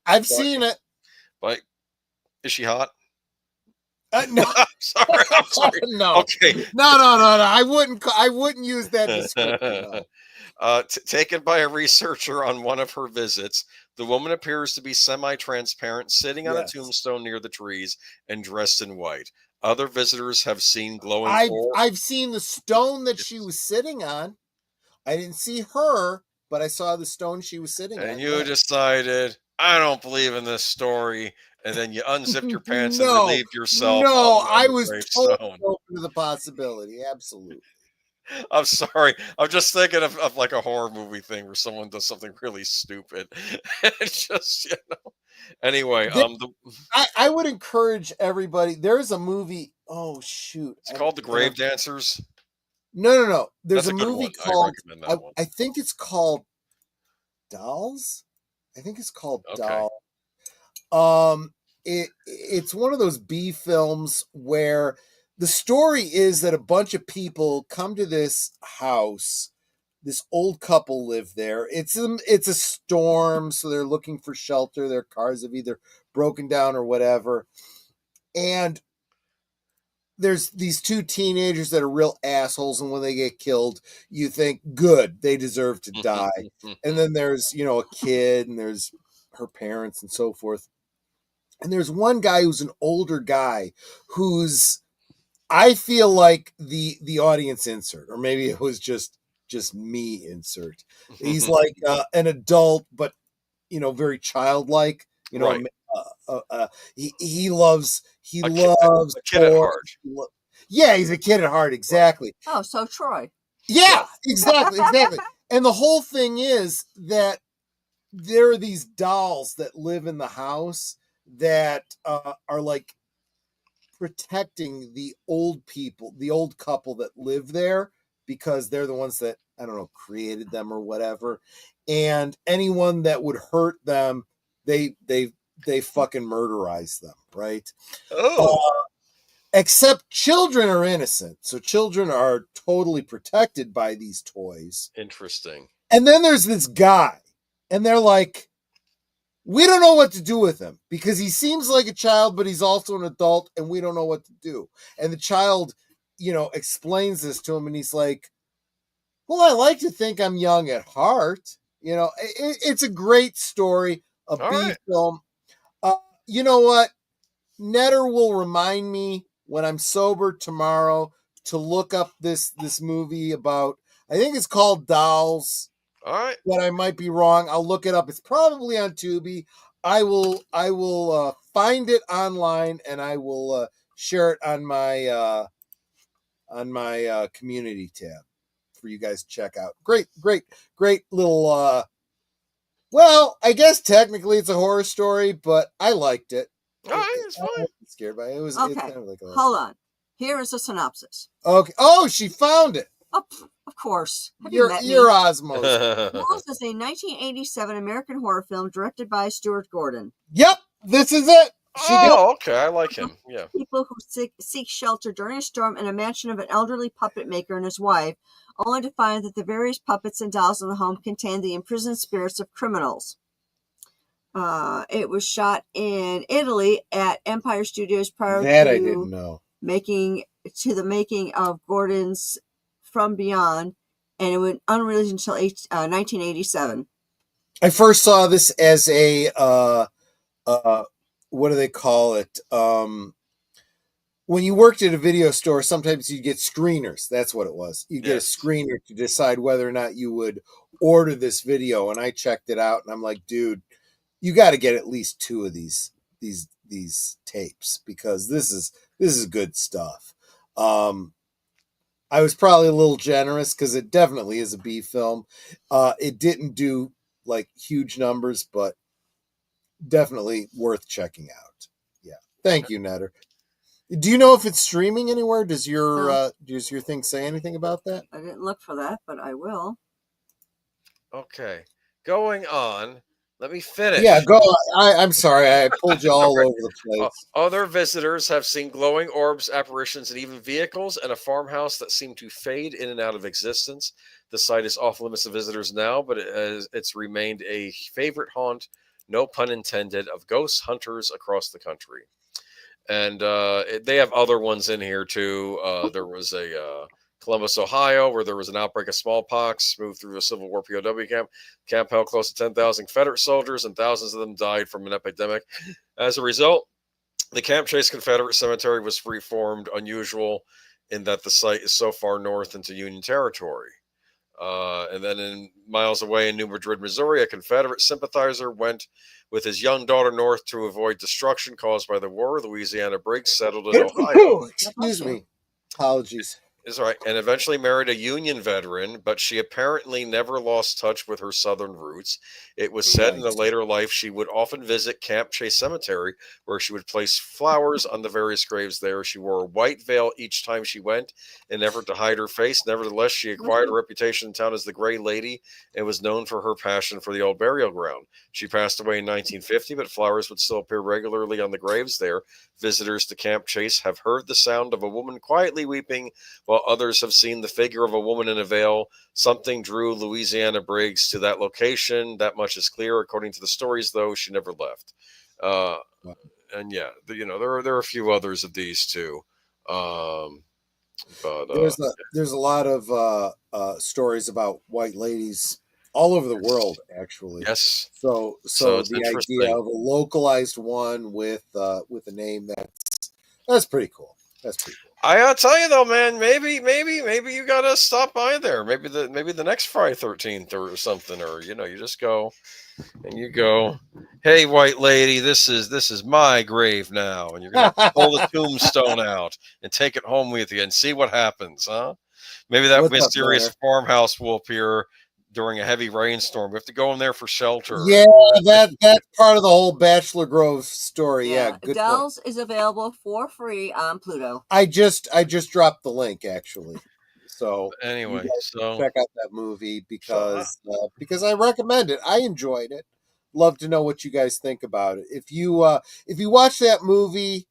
I've seen it. But is she hot? No. I'm sorry. No. Okay. No. I wouldn't use that description. No. Taken by a researcher on one of her visits, the woman appears to be semi-transparent, sitting on a tombstone near the trees and dressed in white. Other visitors have seen glowing orbs. I've seen the stone that she was sitting on. I didn't see her, but I saw the stone she was sitting on. And you decided, I don't believe in this story. And then you unzipped your pants and relieved yourself. No, I was totally open to the possibility. Absolutely. I'm sorry. I'm just thinking of like a horror movie thing where someone does something really stupid. It's just, Anyway, I would encourage everybody. There's a movie. Oh shoot! It's called The Grave Dancers. No. There's a movie called. I think it's called Dolls. I think it's called Dolls. It's one of those B films where the story is that a bunch of people come to this house. This old couple live there. It's a storm, so they're looking for shelter. Their cars have either broken down or whatever. And there's these two teenagers that are real assholes, and when they get killed, you think, good, they deserve to die. And then there's, a kid, and there's her parents and so forth. And there's one guy who's an older guy who's, I feel like the audience insert, or maybe it was just me insert. He's like an adult, but very childlike. Right. He loves a kid at heart. Yeah, he's a kid at heart. Exactly. Oh, so Troy. Yeah, exactly. And the whole thing is that there are these dolls that live in the house that are like protecting the old people, the old couple that live there, because they're the ones that, I don't know, created them or whatever. And anyone that would hurt them, they fucking murderize them, right? Except children are innocent. So children are totally protected by these toys. Interesting. And then there's this guy, and they're like, we don't know what to do with him because he seems like a child, but he's also an adult, and we don't know what to do. And the child, explains this to him, and he's like, well, I like to think I'm young at heart. It's a great story, a B film. You know what? Netter will remind me when I'm sober tomorrow to look up this movie about, I think it's called Dolls. All right. But I might be wrong. I'll look it up. It's probably on Tubi. I will find it online, and I will share it on my community tab for you guys to check out. Great little well, I guess technically it's a horror story, but I liked it. All right, it's fine. I wasn't scared by it. It was okay. It's kind of like Hold on. Here is a synopsis. Okay. Oh, she found it. Oh, of course. You're Osmos. Dolls is a 1987 American horror film directed by Stuart Gordon. Yep, this is it. Okay, I like him. Yeah. People who seek shelter during a storm in a mansion of an elderly puppet maker and his wife, only to find that the various puppets and dolls in the home contain the imprisoned spirits of criminals. It was shot in Italy at Empire Studios prior I didn't know. making of Gordon's From Beyond, and it went unreleased until 1987. I first saw this as a what do they call it? When you worked at a video store, sometimes you get screeners. That's what it was. You get a screener to decide whether or not you would order this video. And I checked it out, and I'm like, dude, you got to get at least 2 of these tapes, because this is good stuff. I was probably a little generous because it definitely is a B film. It didn't do like huge numbers, but definitely worth checking out. Yeah. Thank you, Netter. Do you know if it's streaming anywhere? Does your thing say anything about that? I didn't look for that, but I will. Okay, going on. Let me finish. Yeah, go on. I'm sorry, I pulled you all over the place. Other visitors have seen glowing orbs, apparitions, and even vehicles, and a farmhouse that seem to fade in and out of existence. The site is off limits to visitors now, but it's remained a favorite haunt, no pun intended, of ghost hunters across the country. And they have other ones in here too. There was a Columbus, Ohio, where there was an outbreak of smallpox, moved through a Civil War POW camp. Camp held close to 10,000 Confederate soldiers, and thousands of them died from an epidemic. As a result, the Camp Chase Confederate Cemetery was reformed, unusual in that the site is so far north into Union territory. And then miles away in New Madrid, Missouri, a Confederate sympathizer went with his young daughter north to avoid destruction caused by the war. Louisiana Briggs settled in Ohio. Excuse me. Apologies. Is right, and eventually married a Union veteran, but she apparently never lost touch with her Southern roots. It was said in a later life she would often visit Camp Chase Cemetery, where she would place flowers on the various graves there. She wore a white veil each time she went in an effort to hide her face. Nevertheless, she acquired a reputation in town as the Gray Lady and was known for her passion for the old burial ground. She passed away in 1950, but flowers would still appear regularly on the graves there. Visitors to Camp Chase have heard the sound of a woman quietly weeping, while others have seen the figure of a woman in a veil. Something drew Louisiana Briggs to that location. That much is clear. According to the stories, though, she never left. And yeah, there are a few others of these too. But there's a lot of stories about white ladies all over the world, actually. Yes. So the idea of a localized one with a name that's pretty cool. That's pretty cool. I gotta tell you though, man, maybe you gotta stop by there. Maybe the next Friday 13th or something, or you just go and you go, hey, white lady, this is my grave now, and you're gonna pull the tombstone out and take it home with you and see what happens, huh? Maybe that mysterious farmhouse will appear during a heavy rainstorm. We have to go in there for shelter. Yeah, that's part of the whole Bachelor Grove story. Yeah, good Adele's is available for free on Pluto. I just dropped the link actually. So anyway, so check out that movie because I recommend it. I enjoyed it. Love to know what you guys think about it. If you watch that movie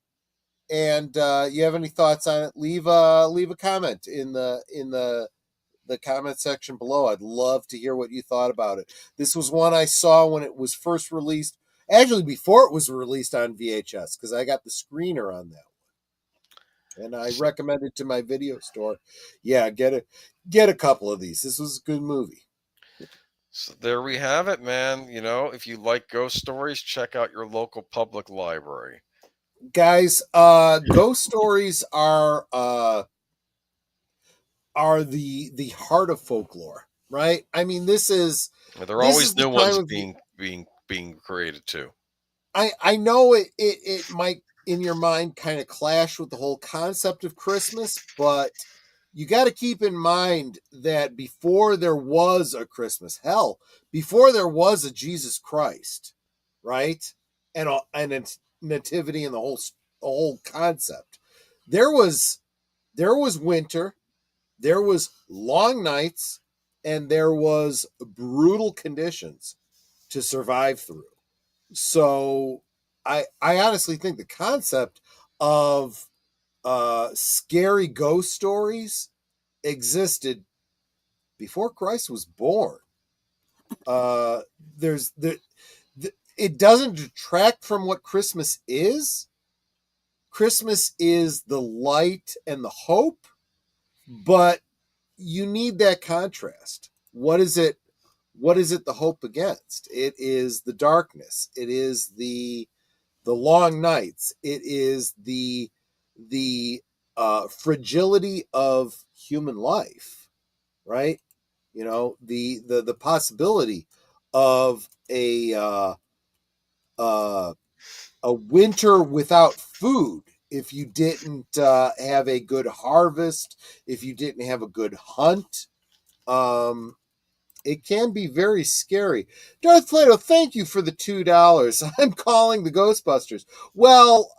and you have any thoughts on it, leave a comment in the comment section below. I'd love to hear what you thought about it. This was one I saw when it was first released, actually before it was released on VHS, because I got the screener on that one. And I recommended to my video store. Yeah, get a couple of these. This was a good movie. So there we have it, man. If you like ghost stories, check out your local public library. Guys, ghost stories are the heart of folklore, right? I mean, there are always new ones being created too. I know it might in your mind kind of clash with the whole concept of Christmas, but you got to keep in mind that before there was a Christmas, before there was a Jesus Christ, right? And a nativity and the whole concept, there was winter. There was long nights, and there was brutal conditions to survive through. So I honestly think the concept of scary ghost stories existed before Christ was born. It doesn't detract from what Christmas is. Christmas is the light and the hope. But you need that contrast. What is it the hope against? It is the darkness. It is the long nights. It is the fragility of human life, right? The possibility of a winter without food. If you didn't have a good harvest, if you didn't have a good hunt, it can be very scary. Darth Plato, thank you for the $2. I'm calling the Ghostbusters. Well,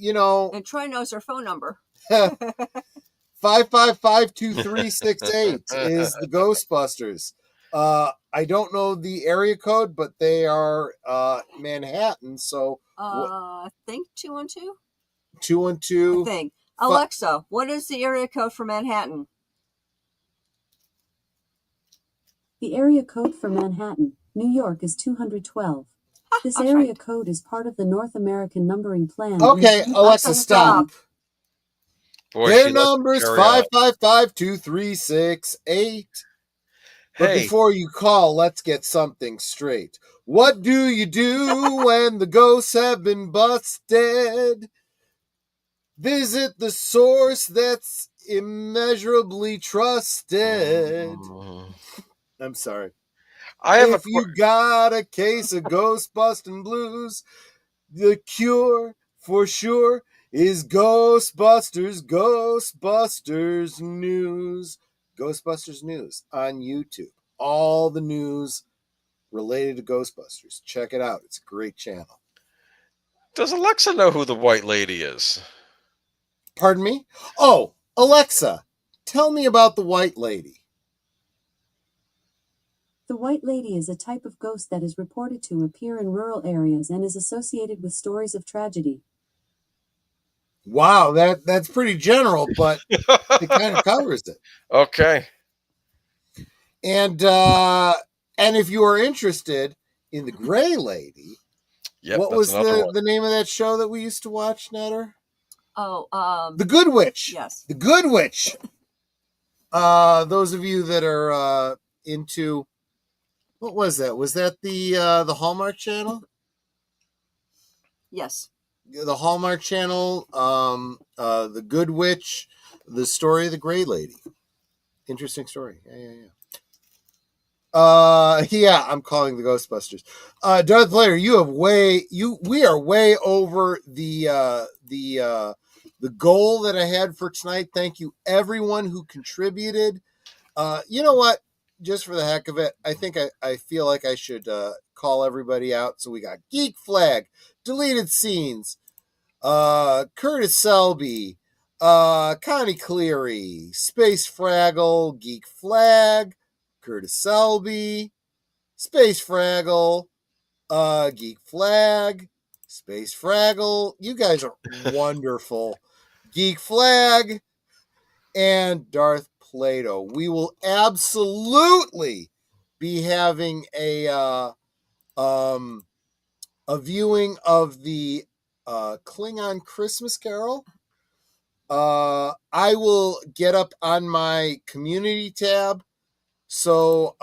you know, and Troy knows her phone number. 555-2368 is the Ghostbusters. I don't know the area code, but they are Manhattan. So I think 212. 212. I think. Alexa, what is the area code for Manhattan? The area code for Manhattan, New York is 212. This That's area right. code is part of the North American numbering plan. Okay, Alexa, stop. Boy, Their she likes to number's carry on. 555-2368. But Hey, before you call, let's get something straight. What do you do when the ghosts have been busted? Visit the source that's immeasurably trusted. I'm sorry. If you got a case of ghost busting blues, the cure for sure is Ghostbusters News. Ghostbusters News on YouTube. All the news related to Ghostbusters. Check it out. It's a great channel. Does Alexa know who the white lady is? Pardon me? Oh, Alexa, tell me about the white lady. The White Lady is a type of ghost that is reported to appear in rural areas and is associated with stories of tragedy. Wow, that's pretty general, but it kind of covers it. Okay. And if you are interested in the Gray Lady, what was the name of that show that we used to watch, Netter? Oh, The Good Witch. Yes. The Good Witch. Those of you that are into, what was that? Was that the Hallmark Channel? Yes. The Hallmark Channel, The Good Witch, The Story of the Gray Lady. Interesting story. Yeah, I'm calling the Ghostbusters. Darth Plato, we are way over the goal that I had for tonight. Thank you everyone who contributed. You know what? Just for the heck of it, I think I feel like I should call everybody out. So we got Geek Flag, Deleted Scenes, Curtis Selby, Connie Cleary, Space Fraggle, Geek Flag, Curtis Selby, Space Fraggle, Geek Flag, Space Fraggle. You guys are wonderful. Geek Flag and Darth Plato. We will absolutely be having a viewing of the Klingon Christmas Carol. I will get up on my community tab so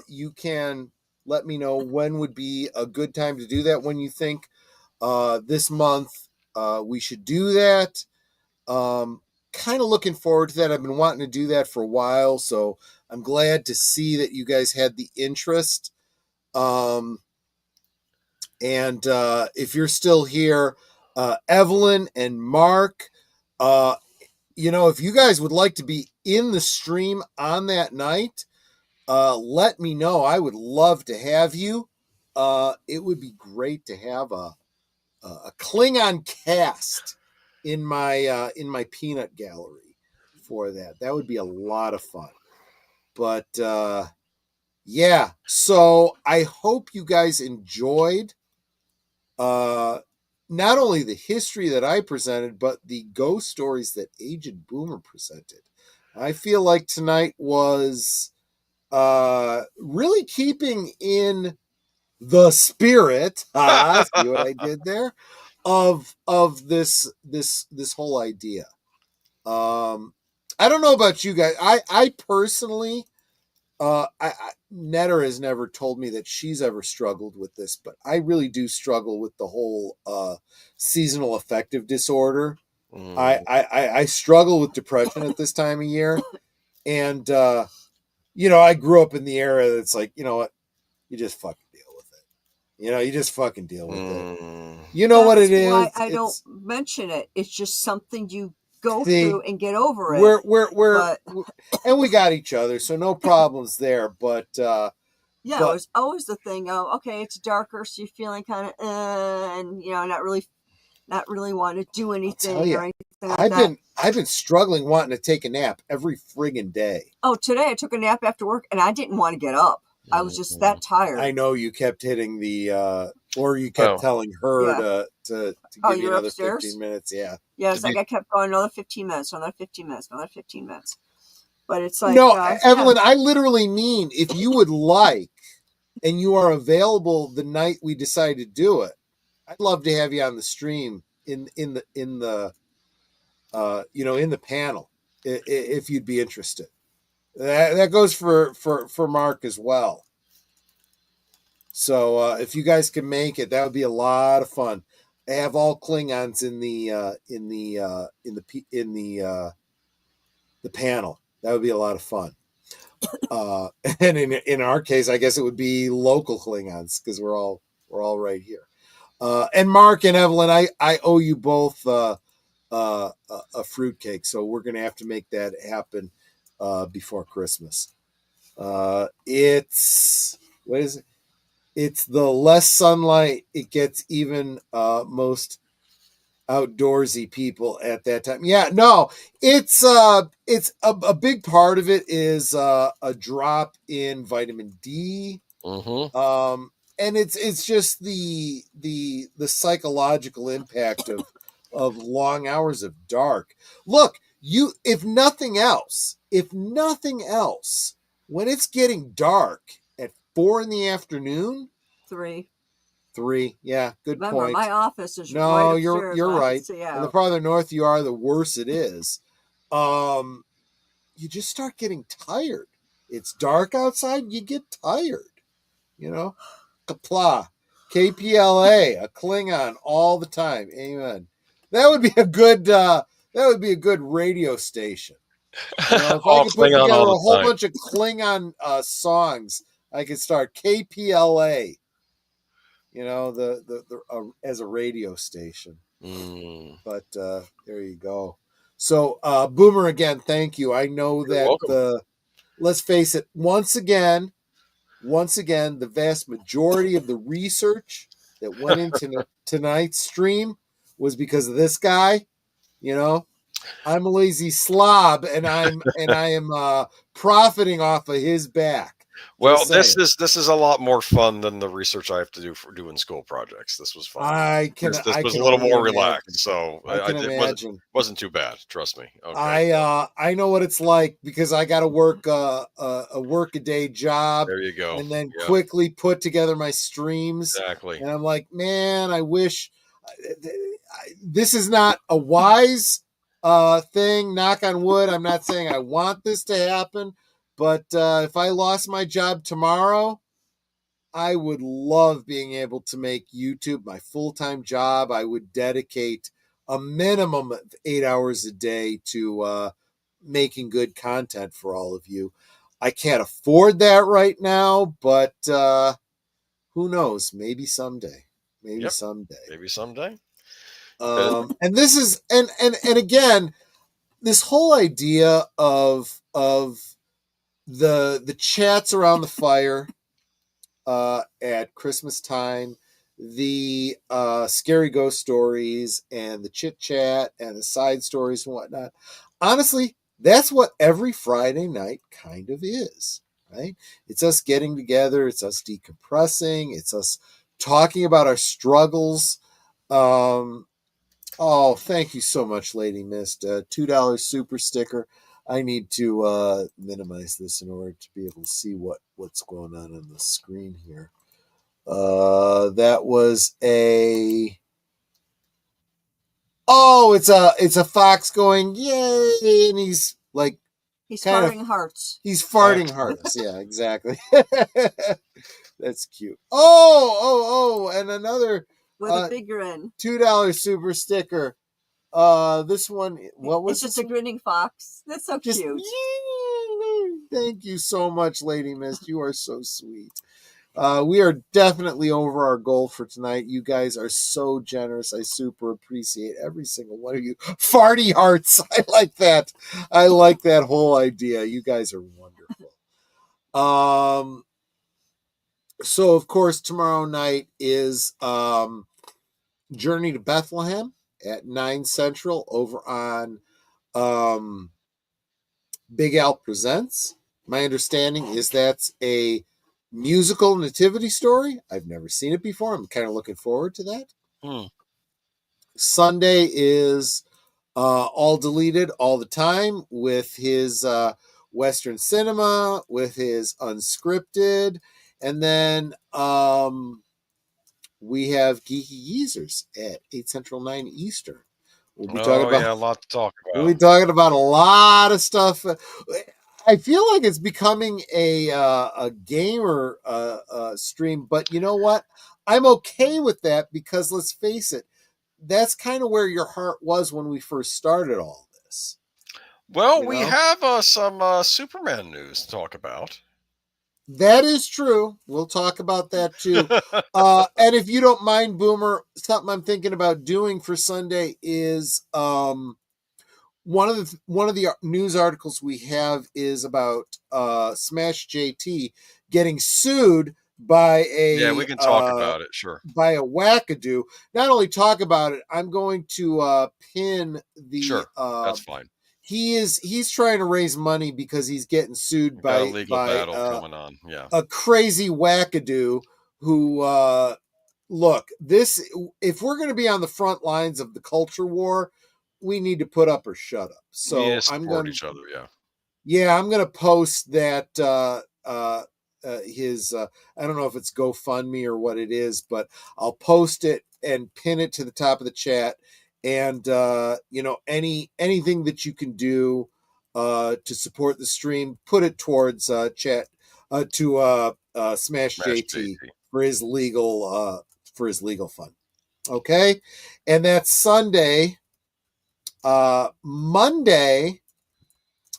you can let me know when would be a good time to do that, when you think this month we should do that. Kind of looking forward to that. I've been wanting to do that for a while, so I'm glad to see that you guys had the interest. And if you're still here, Evelyn and Mark, if you guys would like to be in the stream on that night, let me know. I would love to have you. It would be great to have a Klingon cast in my peanut gallery for that. That would be a lot of fun. But yeah, so I hope you guys enjoyed not only the history that I presented, but the ghost stories that Aged Boomer presented. I feel like tonight was really keeping in the spirit. See what I did there? Of this whole idea. I don't know about you guys. I personally, Netter has never told me that she's ever struggled with this, but I really do struggle with the whole seasonal affective disorder. I struggle with depression at this time of year, and I grew up in the era that's like, you know what, you just fucking deal with it. You just fucking deal with it. You know what it is. Why I don't mention it. It's just something you go through and get over it. We're and we got each other, so no problems there. But yeah, it was always the thing of, okay, it's darker, so you're feeling kind of and not really not really wanting to do anything tell ya, or anything like that. I've been struggling wanting to take a nap every friggin' day. Oh, today I took a nap after work and I didn't want to get up. I was just that tired. I know you kept hitting the or you kept telling her to give you another upstairs? 15 minutes. Yeah. Yes, I kept going another 15 minutes, another 15 minutes, another 15 minutes. But it's like no, Evelyn, I literally mean if you would like and you are available the night we decide to do it, I'd love to have you on the stream in the in the panel if you'd be interested. That goes for Mark as well. So if you guys can make it, that would be a lot of fun. I have all Klingons in the panel. That would be a lot of fun. And in our case, I guess it would be local Klingons because we're all right here. And Mark and Evelyn, I owe you both a fruitcake, so we're gonna have to make that happen before Christmas. It's what is it? It's the less sunlight it gets, even most outdoorsy people at that time. Yeah, no, it's a big part of it is a drop in vitamin D. And it's just the psychological impact of long hours of dark. Look, if nothing else, when it's getting dark at 4 p.m, 3, yeah, good Remember, point. my office is no, right you're right. And the farther north you are, the worse it is. You just start getting tired. It's dark outside, you get tired. Kapla, KPLA, a Klingon all the time. Amen. That would be a good radio station. If I could put together a whole bunch of Klingon songs, I could start KPLA. As a radio station. But there you go. So Boomer, again, thank you. I know that let's face it, once again, the vast majority of the research that went into tonight's stream was because of this guy. I'm a lazy slob, and I am profiting off of his back. Well, this is a lot more fun than the research I have to do for doing school projects. This was fun. This was a little more relaxed, so it wasn't too bad. Trust me. Okay. I know what it's like because I got to work a work-a-day job. There you go. And then quickly put together my streams. Exactly. And I'm like, man, I wish this is not a wise thing. Knock on wood. I'm not saying I want this to happen. But if I lost my job tomorrow, I would love being able to make YouTube my full-time job. I would dedicate a minimum of 8 hours a day to making good content for all of you. I can't afford that right now, but who knows? Maybe someday. Maybe someday. And this is and again, this whole idea of the chats around the fire at Christmas time, the scary ghost stories and the chit chat and the side stories and whatnot. Honestly, that's what every Friday night kind of is, right? It's us getting together. It's us decompressing. It's us talking about our struggles. Oh, thank you so much, Lady Mist. $2 super sticker. I need to minimize this in order to be able to see what's going on the screen here. That was it's a fox going yay, and he's like farting hearts. He's farting hearts. Yeah, exactly. That's cute. Oh, and another with a big grin. $2 super sticker. This one, what was it's just a grinning fox. That's so cute. Thank you so much, Lady Mist. You are so sweet. We are definitely over our goal for tonight. You guys are so generous. I super appreciate every single one of you. Farty hearts. I like that. I like that whole idea. You guys are wonderful. So of course tomorrow night is Journey to Bethlehem. at 9 Central over on Big Al Presents. My understanding is that's a musical nativity story. I've never seen it before. I'm kind of looking forward to that. Sunday is All Deleted All the Time with his Western cinema, with his unscripted, and then we have Geeky Geezers at 8 Central, 9 Eastern. We'll be talking about a lot to talk about. We'll be talking about a lot of stuff. I feel like it's becoming a gamer stream, but you know what? I'm okay with that because let's face it, that's kind of where your heart was when we first started all this. Well, we have some Superman news to talk about. That is true. We'll talk about that too. And if you don't mind, Boomer, something I'm thinking about doing for Sunday is one of the news articles we have is about Smash JT getting sued by a we can talk about it, sure. By a wackadoo. Not only talk about it, I'm going to pin the sure. That's fine. He's trying to raise money because he's getting sued by a legal battle going on. Yeah, a crazy wackadoo who look, this if we're going to be on the front lines of the culture war, we need to put up or shut up. So I'm going to each other. Yeah, I'm going to post that his I don't know if it's GoFundMe or what it is, but I'll post it and pin it to the top of the chat. And anything that you can do to support the stream, put it towards chat to Smash JT for his legal fund. Okay, and that's Sunday. Monday,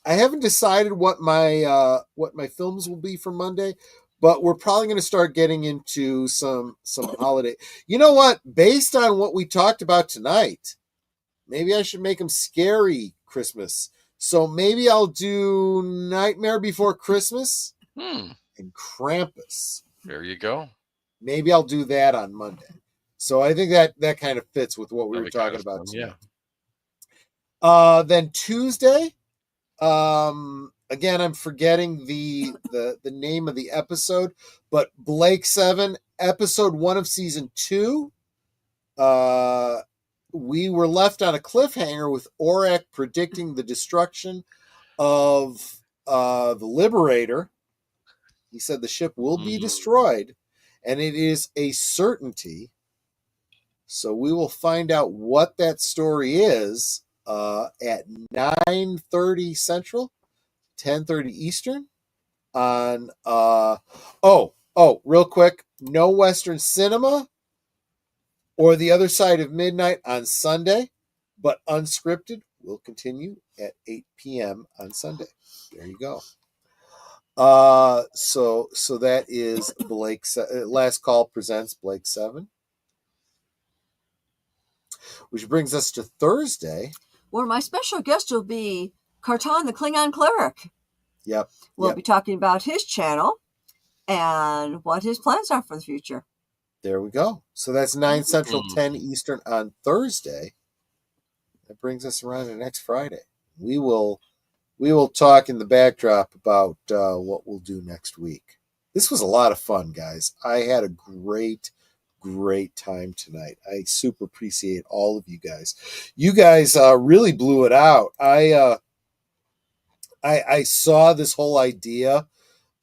I haven't decided what my films will be for Monday, but we're probably going to start getting into some holiday. You know what? Based on what we talked about tonight, maybe I should make them scary Christmas. So maybe I'll do Nightmare Before Christmas and Krampus. There you go. Maybe I'll do that on Monday. So I think that kind of fits with what we were talking about tonight. Yeah. Then Tuesday, again, I'm forgetting the name of the episode, but Blake 7, episode 1 of season 2. We were left on a cliffhanger with Aurak predicting the destruction of the Liberator. He said the ship will be destroyed, and it is a certainty. So we will find out what that story is at 9:30 Central, 10:30 Eastern on real quick, no Western cinema or The Other Side of Midnight on Sunday, but unscripted will continue at 8 p.m. on Sunday. There you go. So that is Blake's Last Call presents Blake 7. Which brings us to Thursday, where my special guest will be Kartan, the Klingon cleric. Yep. We'll be talking about his channel and what his plans are for the future. There we go. So that's 9 Central, 10 Eastern on Thursday. That brings us around to next Friday. We will talk in the backdrop about what we'll do next week. This was a lot of fun, guys. I had a great time tonight. I super appreciate all of you guys. You guys really blew it out. I saw this whole idea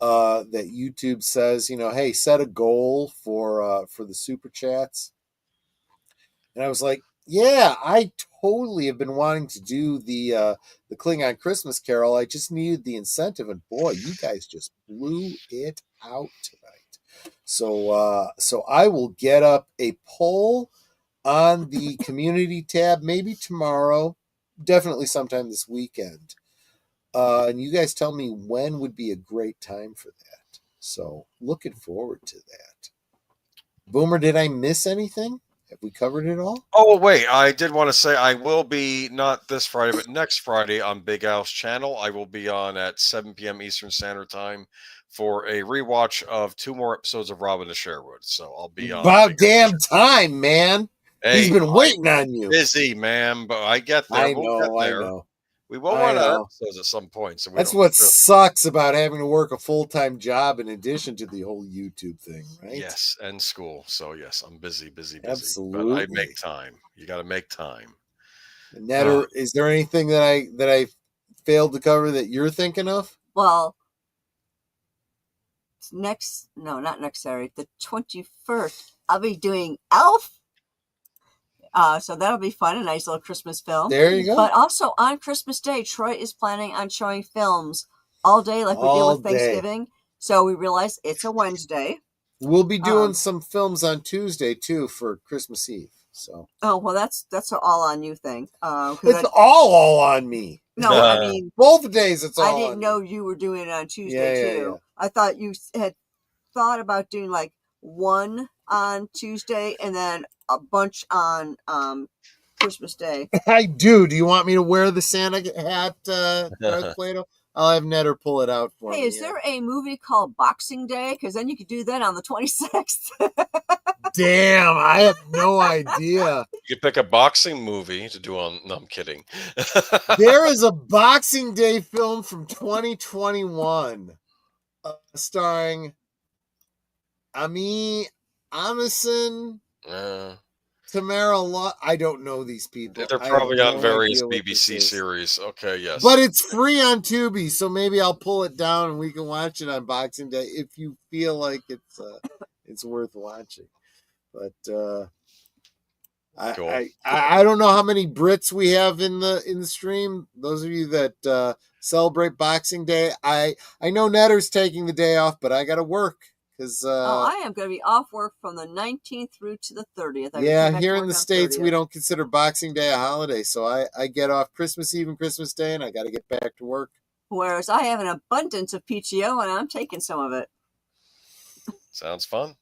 that YouTube says, hey, set a goal for the super chats. And I was like, yeah, I totally have been wanting to do the Klingon Christmas Carol. I just needed the incentive, and boy, you guys just blew it out tonight. So I will get up a poll on the community tab, maybe tomorrow, definitely sometime this weekend. And you guys tell me when would be a great time for that. So looking forward to that. Boomer, did I miss anything? Have we covered it all? Oh, wait. I did want to say I will be not this Friday, but next Friday on Big Al's channel. I will be on at 7 p.m. Eastern Standard Time for a rewatch of 2 more episodes of Robin to Sherwood. So I'll be on. About damn time, man. Hey, He's been waiting on you. Busy, man, but I get there. I We'll get there. know. We will I run out of know. episodes at some point. So That's what sucks about having to work a full-time job in addition to the whole YouTube thing, right? Yes, and school. So yes, I'm busy. Absolutely. But I make time. You got to make time. Netter, is there anything that I failed to cover that you're thinking of? Well, not next Saturday, the 21st, I'll be doing Elf. So that'll be fun, a nice little Christmas film. There you go. But also on Christmas Day, Troy is planning on showing films all day like we did with Thanksgiving. So we realized it's a Wednesday. We'll be doing some films on Tuesday too for Christmas Eve. So well, that's an all on you thing. It's all on me. No, I mean both days. It's all. I didn't know you were doing it on Tuesday too. Yeah. I thought you had thought about doing like one on Tuesday and then a bunch on Christmas Day. I do. Do you want me to wear the Santa hat, Darth Plato? I'll have Netter pull it out for me. Hey, is there a movie called Boxing Day? Because then you could do that on the 26th. Damn, I have no idea. You could pick a boxing movie to do on. No, I'm kidding. There is a Boxing Day film from 2021 starring Ami Amison, Tamara Law. I don't know these people. They're probably on various BBC series. Okay, yes. But it's free on Tubi, so maybe I'll pull it down and we can watch it on Boxing Day if you feel like it's worth watching. But cool. I don't know how many Brits we have in the stream. Those of you that celebrate Boxing Day, I know Netter's taking the day off, but I got to work. I am going to be off work from the 19th through to the 30th. Here in the States, we don't consider Boxing Day a holiday. So I get off Christmas Eve and Christmas Day, and I got to get back to work. Whereas I have an abundance of PTO, and I'm taking some of it. Sounds fun.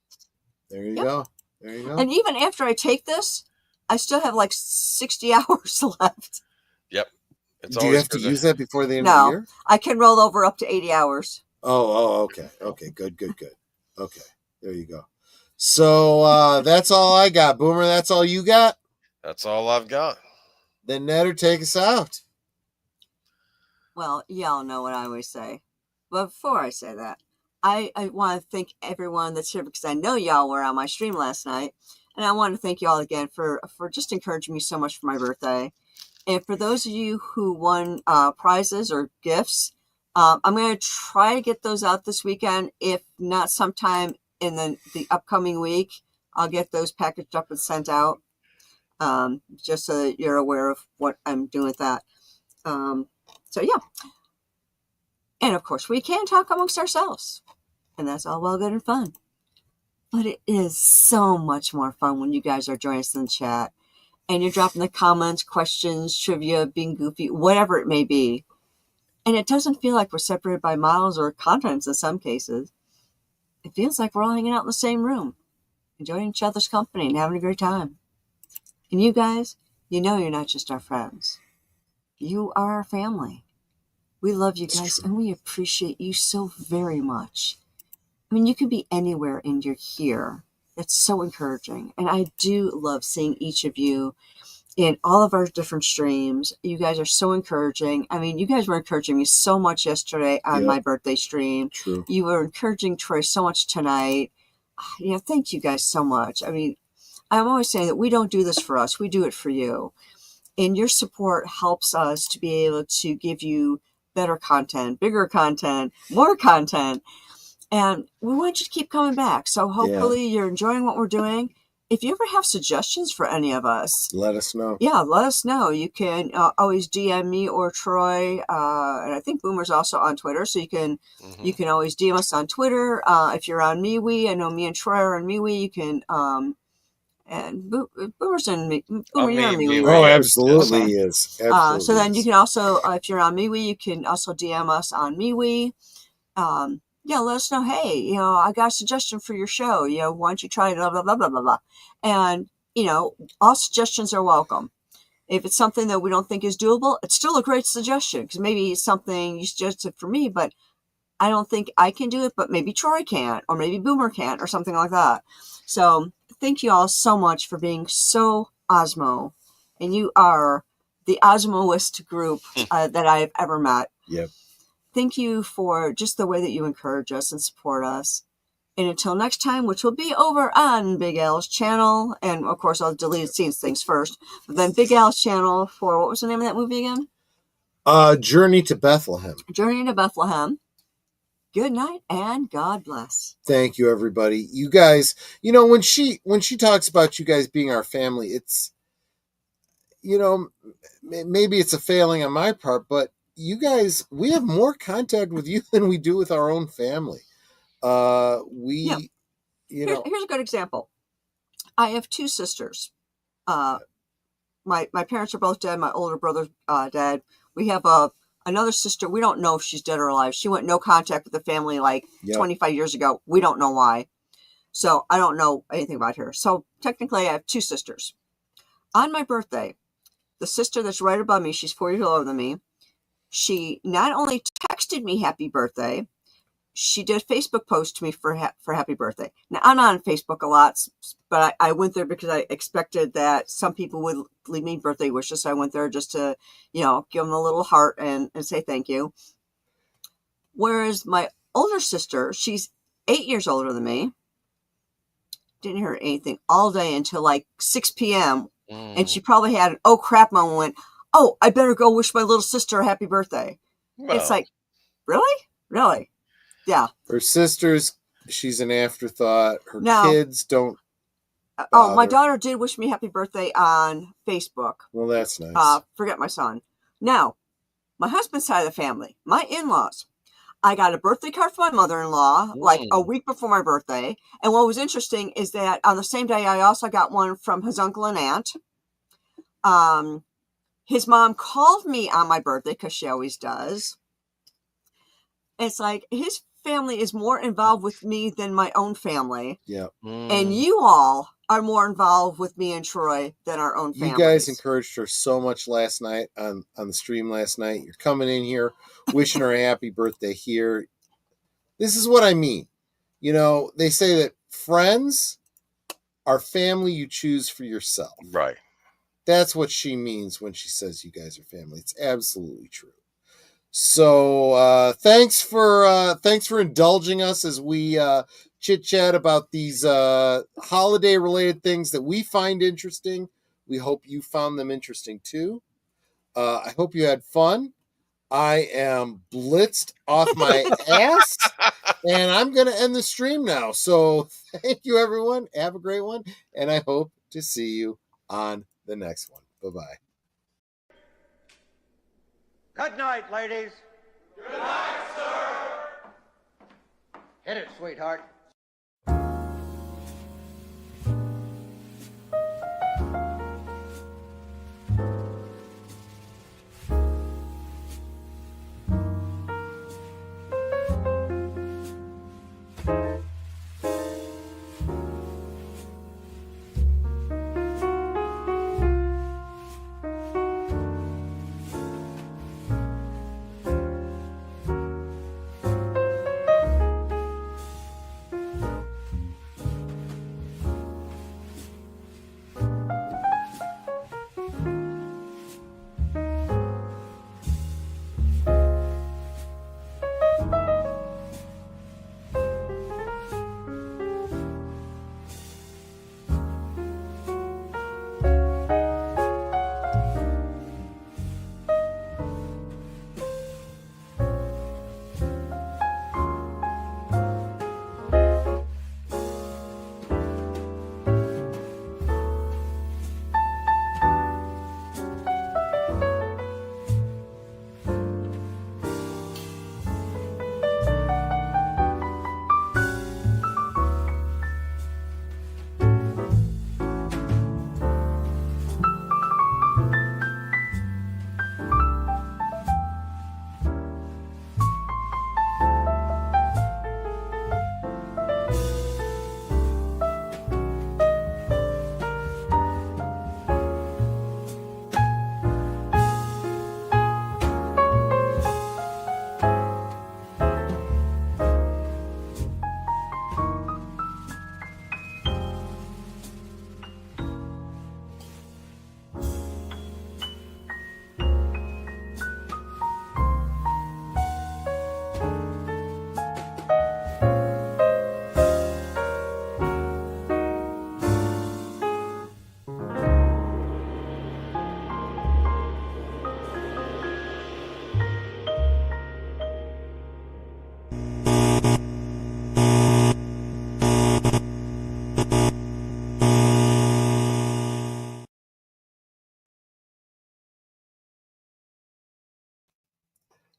There you go. There you go. And even after I take this, I still have like 60 hours left. Yep. Do you have to use that before the end of the year? I can roll over up to 80 hours. Oh, okay. Okay, good. Okay, there you go. So that's all I got. Boomer, that's all you got? That's all I've got. Then Netter, take us out. Well, y'all know what I always say. But before I say that, I want to thank everyone that's here because I know y'all were on my stream last night. And I want to thank you all again for just encouraging me so much for my birthday. And for those of you who won prizes or gifts, I'm going to try to get those out this weekend. If not sometime in the upcoming week, I'll get those packaged up and sent out, just so that you're aware of what I'm doing with that. So, yeah. And, of course, we can talk amongst ourselves. And that's all well, good, and fun. But it is so much more fun when you guys are joining us in the chat. And you're dropping the comments, questions, trivia, being goofy, whatever it may be. And it doesn't feel like we're separated by miles or continents in some cases. It feels like we're all hanging out in the same room, enjoying each other's company and having a great time. And you guys, you know you're not just our friends. You are our family. We love you guys and we appreciate you so very much. I mean, you can be anywhere and you're here. It's so encouraging. And I do love seeing each of you in all of our different streams. You guys are so encouraging. I mean, you guys were encouraging me so much yesterday on my birthday stream. True. You were encouraging Troy so much tonight. Thank you guys so much. I mean, I'm always saying that we don't do this for us. We do it for you. And your support helps us to be able to give you better content, bigger content, more content. And we want you to keep coming back. So hopefully you're enjoying what we're doing. If you ever have suggestions for any of us, let us know. Yeah, let us know. You can always DM me or Troy, and I think Boomer's also on Twitter, so you can always DM us on Twitter. If you're on MeWe, I know me and Troy are on MeWe. You can and Boomer's on me. Boomer, you're on MeWe. Oh, absolutely, he is. Absolutely. So then you can also, if you're on MeWe, you can also DM us on MeWe. Let us know, hey, I got a suggestion for your show. Why don't you try it, blah, blah, blah, blah, blah, blah. And, all suggestions are welcome. If it's something that we don't think is doable, it's still a great suggestion because maybe it's something you suggested for me, but I don't think I can do it, but maybe Troy can, or maybe Boomer can, or something like that. So thank you all so much for being so Osmo. And you are the Osmoist group that I've ever met. Yep. Thank you for just the way that you encourage us and support us. And until next time, which will be over on Big Al's channel. And of course, I'll delete scenes things first. But then Big Al's channel for, what was the name of that movie again? Journey to Bethlehem. Journey to Bethlehem. Good night and God bless. Thank you, everybody. You guys, you know, when she talks about you guys being our family, it's, you know, maybe it's a failing on my part, but you guys, we have more contact with you than we do with our own family. You know, here's a good example. I have two sisters. My parents are both dead. My older brother's dead. We have another sister. We don't know if she's dead or alive. She went no contact with the family like 25 years ago. We don't know why. So I don't know anything about her. So technically I have two sisters. On my birthday, the sister that's right above me, she's 4 years older than me. She not only texted me happy birthday, she did a Facebook post to me for happy birthday. Now, I'm not on Facebook a lot, but I went there because I expected that some people would leave me birthday wishes. So I went there just to, you know, give them a little heart and say thank you. Whereas my older sister, she's 8 years older than me, didn't hear anything all day until like 6 p.m. And she probably had an oh crap moment, went, oh, I better go wish my little sister a happy birthday. Well, it's like, really? Really? Yeah. Her sisters, she's an afterthought. Her kids don't. Oh, my daughter did wish me happy birthday on Facebook. Well, that's nice. Forget my son. Now, my husband's side of the family, my in-laws. I got a birthday card from my mother-in-law like a week before my birthday. And what was interesting is that on the same day, I also got one from his uncle and aunt. His mom called me on my birthday because she always does. It's like his family is more involved with me than my own family. Yeah. And you all are more involved with me and Troy than our own families. You guys encouraged her so much last night on the stream last night. You're coming in here, wishing her a happy birthday here. This is what I mean. You know, they say that friends are family you choose for yourself. Right. That's what she means when she says you guys are family. It's absolutely true. So thanks for indulging us as we chit chat about these holiday related things that we find interesting. We hope you found them interesting too. I hope you had fun. I am blitzed off my ass, and I'm going to end the stream now. So thank you, everyone. Have a great one, and I hope to see you on the next one. Bye-bye. Good night, ladies. Good night, sir. Hit it, sweetheart.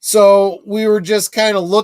So we were just kind of looking